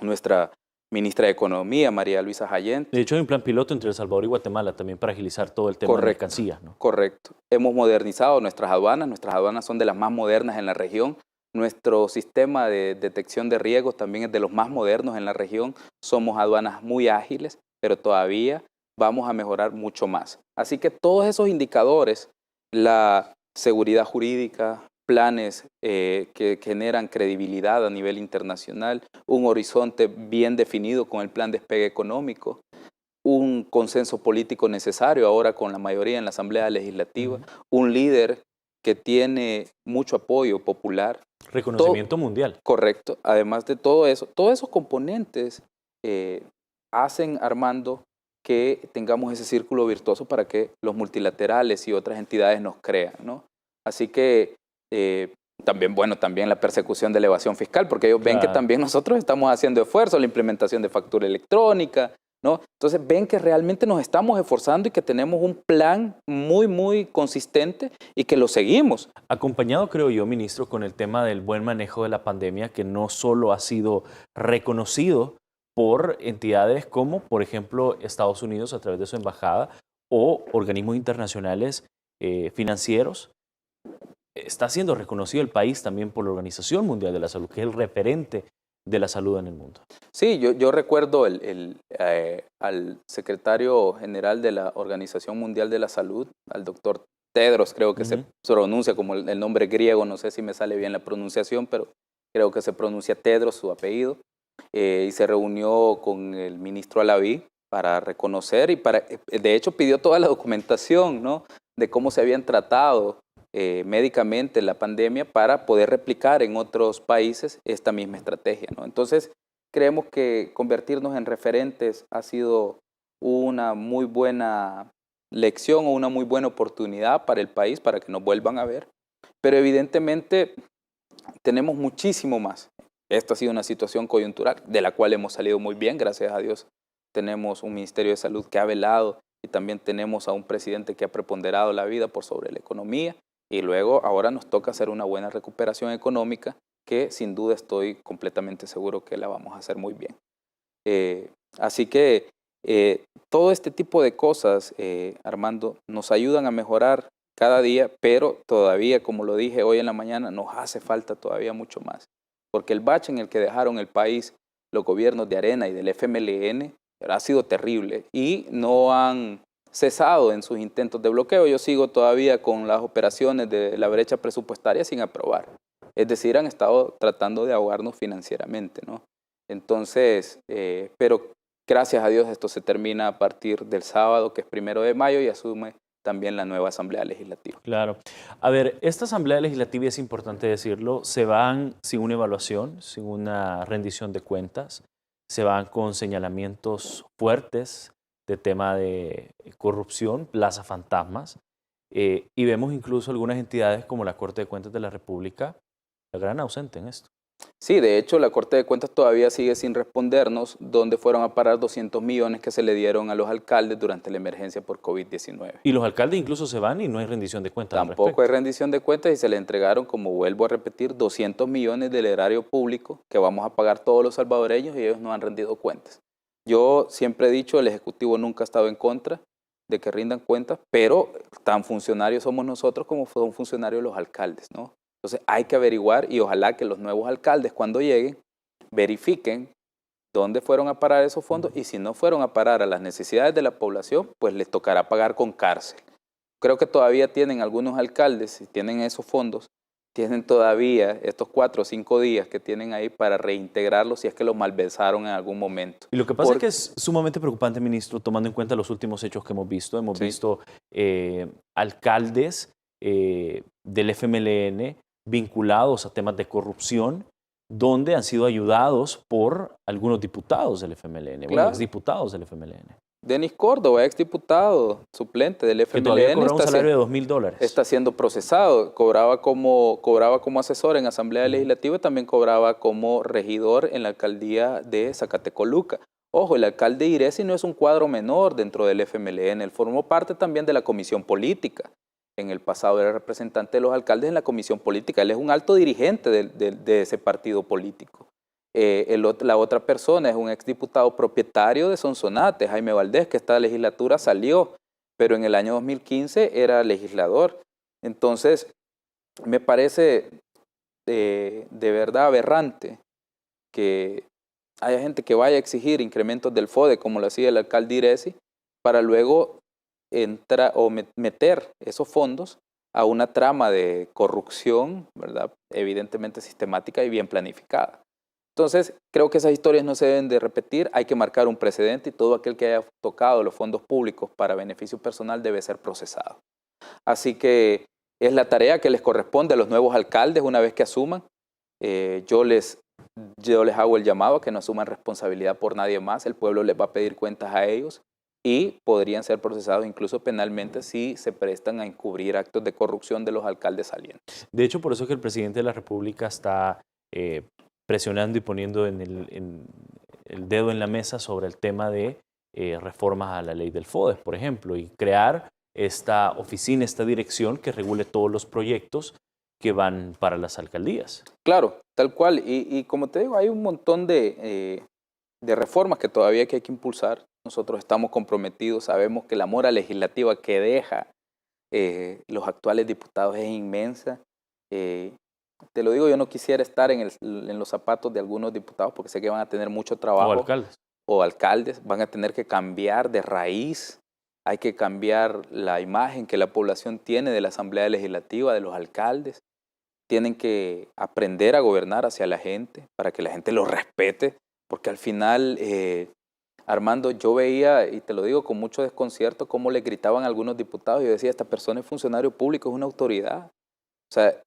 nuestra ministra de Economía, María Luisa Jayent. De hecho, hay un plan piloto entre El Salvador y Guatemala también para agilizar todo el tema de mercancías, ¿no? Correcto. Hemos modernizado nuestras aduanas son de las más modernas en la región. Nuestro sistema de detección de riesgos también es de los más modernos en la región. Somos aduanas muy ágiles, pero todavía vamos a mejorar mucho más. Así que todos esos indicadores, la seguridad jurídica, planes que generan credibilidad a nivel internacional, un horizonte bien definido con el plan despegue económico, un consenso político necesario ahora con la mayoría en la Asamblea Legislativa, un líder que tiene mucho apoyo popular. Reconocimiento mundial. Correcto. Además de todo eso, todos esos componentes hacen, Armando, que tengamos ese círculo virtuoso para que los multilaterales y otras entidades nos crean, ¿no? Así que también la persecución de la evasión fiscal, porque ellos ven que también nosotros estamos haciendo esfuerzos, la implementación de factura electrónica, ¿no? Entonces ven que realmente nos estamos esforzando y que tenemos un plan muy, muy consistente y que lo seguimos. Acompañado, creo yo, ministro, con el tema del buen manejo de la pandemia, que no solo ha sido reconocido por entidades como, por ejemplo, Estados Unidos a través de su embajada o organismos internacionales financieros. Está siendo reconocido el país también por la Organización Mundial de la Salud, que es el referente de la salud en el mundo. Sí, yo recuerdo al secretario general de la Organización Mundial de la Salud, al doctor Tedros, creo que se pronuncia como el nombre griego, no sé si me sale bien la pronunciación, pero creo que se pronuncia Tedros, su apellido, y se reunió con el ministro Alaví para reconocer y de hecho pidió toda la documentación, ¿no?, de cómo se habían tratado médicamente la pandemia para poder replicar en otros países esta misma estrategia, ¿no? Entonces, creemos que convertirnos en referentes ha sido una muy buena lección o una muy buena oportunidad para el país, para que nos vuelvan a ver. Pero evidentemente tenemos muchísimo más. Esta ha sido una situación coyuntural de la cual hemos salido muy bien, gracias a Dios. Tenemos un Ministerio de Salud que ha velado y también tenemos a un presidente que ha preponderado la vida por sobre la economía. Y luego ahora nos toca hacer una buena recuperación económica que sin duda estoy completamente seguro que la vamos a hacer muy bien. Así que todo este tipo de cosas, Armando, nos ayudan a mejorar cada día, pero todavía, como lo dije hoy en la mañana, nos hace falta todavía mucho más. Porque el bache en el que dejaron el país los gobiernos de Arena y del FMLN ha sido terrible y no han cesado en sus intentos de bloqueo. Yo sigo todavía con las operaciones de la brecha presupuestaria sin aprobar. Es decir, han estado tratando de ahogarnos financieramente, ¿no? Entonces, pero gracias a Dios esto se termina a partir del sábado, que es 1 de mayo, y asume también la nueva Asamblea Legislativa. Claro. A ver, esta Asamblea Legislativa, es importante decirlo, se van sin una evaluación, sin una rendición de cuentas, se van con señalamientos fuertes de tema de corrupción, plaza fantasmas, y vemos incluso algunas entidades como la Corte de Cuentas de la República, la gran ausente en esto. Sí, de hecho, la Corte de Cuentas todavía sigue sin respondernos dónde fueron a parar 200 millones que se le dieron a los alcaldes durante la emergencia por COVID-19. Y los alcaldes incluso se van y no hay rendición de cuentas. Tampoco hay rendición de cuentas y se le entregaron, como vuelvo a repetir, 200 millones del erario público que vamos a pagar todos los salvadoreños y ellos no han rendido cuentas. Yo siempre he dicho, el Ejecutivo nunca ha estado en contra de que rindan cuentas, pero tan funcionarios somos nosotros como son funcionarios los alcaldes, ¿no? Entonces hay que averiguar y ojalá que los nuevos alcaldes cuando lleguen verifiquen dónde fueron a parar esos fondos y si no fueron a parar a las necesidades de la población, pues les tocará pagar con cárcel. Creo que todavía tienen algunos alcaldes, si tienen esos fondos, tienen todavía estos 4 o 5 días que tienen ahí para reintegrarlos si es que los malversaron en algún momento. Y lo que pasa es que es sumamente preocupante, ministro, tomando en cuenta los últimos hechos que hemos visto. Hemos visto alcaldes del FMLN vinculados a temas de corrupción, donde han sido ayudados por algunos diputados del FMLN, bueno, exdiputados del FMLN. Denis Córdoba, exdiputado suplente del FMLN, que todavía cobra un salario de $2.000. Está siendo procesado. Cobraba como asesor en Asamblea Legislativa y también cobraba como regidor en la alcaldía de Zacatecoluca. Ojo, el alcalde Iresi no es un cuadro menor dentro del FMLN, él formó parte también de la comisión política. En el pasado era representante de los alcaldes en la comisión política, él es un alto dirigente de ese partido político. La otra persona es un exdiputado propietario de Sonsonate, Jaime Valdés, que esta legislatura salió, pero en el año 2015 era legislador. Entonces, me parece de verdad aberrante que haya gente que vaya a exigir incrementos del FODE, como lo hacía el alcalde Iresi, para luego meter esos fondos a una trama de corrupción, ¿verdad? Evidentemente sistemática y bien planificada. Entonces, creo que esas historias no se deben de repetir, hay que marcar un precedente y todo aquel que haya tocado los fondos públicos para beneficio personal debe ser procesado. Así que es la tarea que les corresponde a los nuevos alcaldes una vez que asuman. Yo les hago el llamado a que no asuman responsabilidad por nadie más, el pueblo les va a pedir cuentas a ellos y podrían ser procesados incluso penalmente si se prestan a encubrir actos de corrupción de los alcaldes salientes. De hecho, por eso es que el presidente de la República está presionando y poniendo el dedo en la mesa sobre el tema de reformas a la ley del FODES, por ejemplo, y crear esta oficina, esta dirección que regule todos los proyectos que van para las alcaldías. Claro, tal cual. Y como te digo, hay un montón de reformas que todavía hay que impulsar. Nosotros estamos comprometidos, sabemos que la mora legislativa que deja los actuales diputados es inmensa. Te lo digo, yo no quisiera estar en los zapatos de algunos diputados porque sé que van a tener mucho trabajo. O alcaldes. Van a tener que cambiar de raíz. Hay que cambiar la imagen que la población tiene de la Asamblea Legislativa, de los alcaldes. Tienen que aprender a gobernar hacia la gente para que la gente los respete. Porque al final, Armando, yo veía, y te lo digo con mucho desconcierto, cómo le gritaban a algunos diputados. Yo decía, esta persona es funcionario público, es una autoridad. O sea,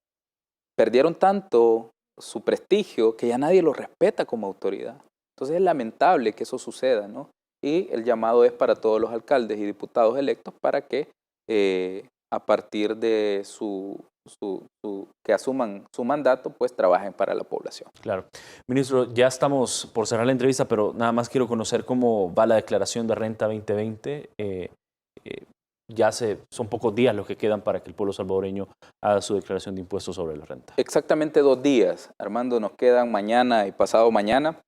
perdieron tanto su prestigio que ya nadie lo respeta como autoridad. Entonces es lamentable que eso suceda, ¿no? Y el llamado es para todos los alcaldes y diputados electos para que a partir de que asuman su mandato, pues trabajen para la población. Claro. Ministro, ya estamos por cerrar la entrevista, pero nada más quiero conocer cómo va la declaración de renta 2020. Son pocos días los que quedan para que el pueblo salvadoreño haga su declaración de impuestos sobre la renta. Exactamente 2 días, Armando, nos quedan mañana y pasado mañana,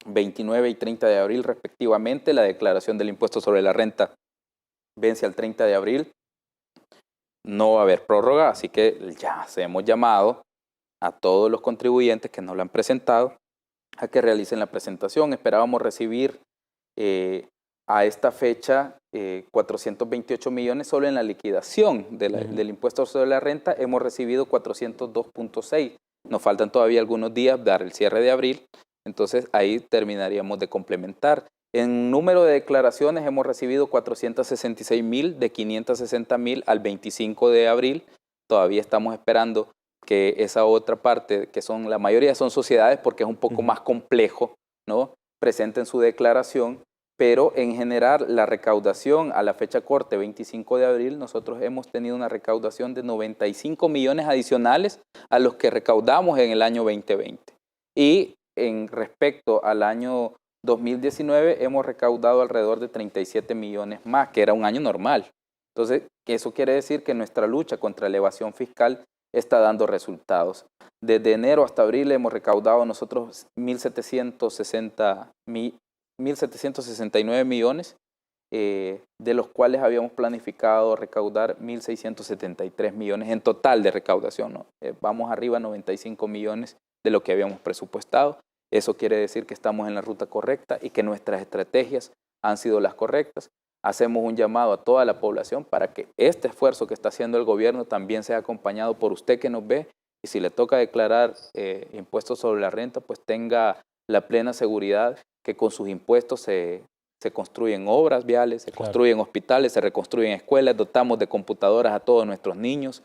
29 y 30 de abril respectivamente. La declaración del impuesto sobre la renta vence al 30 de abril. No va a haber prórroga, así que ya hemos llamado a todos los contribuyentes que nos lo han presentado a que realicen la presentación. Esperábamos recibir a esta fecha 428 millones solo en la liquidación del impuesto sobre la renta. Hemos recibido 402.6. Nos faltan todavía algunos días dar el cierre de abril. Entonces ahí terminaríamos de complementar. En número de declaraciones hemos recibido 466.000 de 560.000 al 25 de abril. Todavía estamos esperando que esa otra parte, que son la mayoría son sociedades porque es un poco más complejo, ¿no?, presenten su declaración, pero en general la recaudación a la fecha corte 25 de abril, nosotros hemos tenido una recaudación de 95 millones adicionales a los que recaudamos en el año 2020. Y en respecto al año 2019 hemos recaudado alrededor de 37 millones más, que era un año normal. Entonces, eso quiere decir que nuestra lucha contra la evasión fiscal está dando resultados. Desde enero hasta abril hemos recaudado nosotros 1.769 millones, de los cuales habíamos planificado recaudar 1.673 millones en total de recaudación, ¿no? Vamos arriba a 95 millones de lo que habíamos presupuestado. Eso quiere decir que estamos en la ruta correcta y que nuestras estrategias han sido las correctas. Hacemos un llamado a toda la población para que este esfuerzo que está haciendo el gobierno también sea acompañado por usted que nos ve, y si le toca declarar impuestos sobre la renta, pues tenga la plena seguridad que con sus impuestos se construyen obras viales, se construyen hospitales, se reconstruyen escuelas, dotamos de computadoras a todos nuestros niños.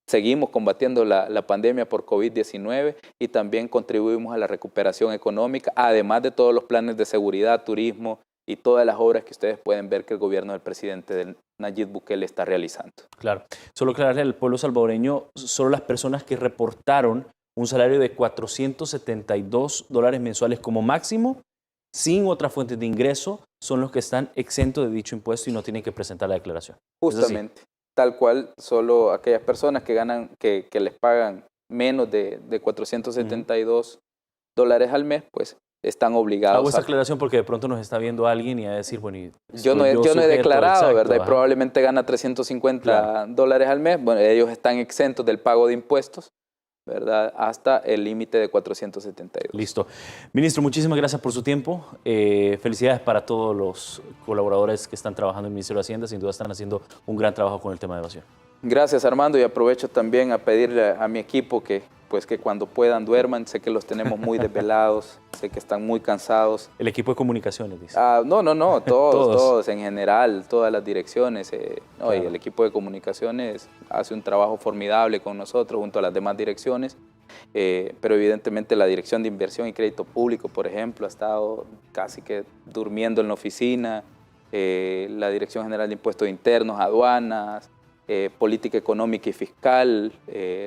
Seguimos combatiendo la pandemia por COVID-19 y también contribuimos a la recuperación económica, además de todos los planes de seguridad, turismo y todas las obras que ustedes pueden ver que el gobierno del presidente Nayib Bukele está realizando. Claro. Solo aclararle al pueblo salvadoreño, solo las personas que reportaron un salario de $472 mensuales como máximo, sin otra fuente de ingreso, son los que están exentos de dicho impuesto y no tienen que presentar la declaración. Justamente. Tal cual, solo aquellas personas que ganan, que les pagan menos de $472 al mes, pues están obligados. Hago esta aclaración porque de pronto nos está viendo alguien y a decir, bueno, yo no he declarado, exacto, ¿verdad? Y probablemente gana $350 al mes. Bueno, ellos están exentos del pago de impuestos, ¿verdad? Hasta el límite de 472. Listo. Ministro, muchísimas gracias por su tiempo. Felicidades para todos los colaboradores que están trabajando en el Ministerio de Hacienda. Sin duda están haciendo un gran trabajo con el tema de evasión. Gracias, Armando, y aprovecho también a pedirle a mi equipo que cuando puedan duerman. Sé que los tenemos muy desvelados, sé que están muy cansados. El equipo de comunicaciones, dice. No, todos en general, todas las direcciones. Claro. Y el equipo de comunicaciones hace un trabajo formidable con nosotros junto a las demás direcciones, pero evidentemente la Dirección de Inversión y Crédito Público, por ejemplo, ha estado casi que durmiendo en la oficina, la Dirección General de Impuestos Internos, Aduanas, política económica y fiscal,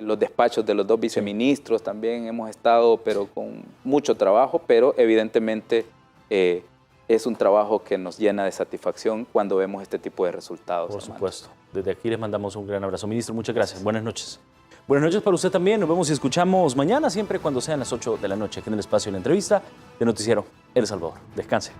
los despachos de los dos viceministros también hemos estado, pero con mucho trabajo, pero evidentemente es un trabajo que nos llena de satisfacción cuando vemos este tipo de resultados. Por supuesto. Desde aquí les mandamos un gran abrazo. Ministro, muchas gracias. Buenas noches. Buenas noches para usted también. Nos vemos y escuchamos mañana, siempre cuando sean las 8 de la noche, aquí en el espacio de la entrevista de Noticiero El Salvador. Descanse.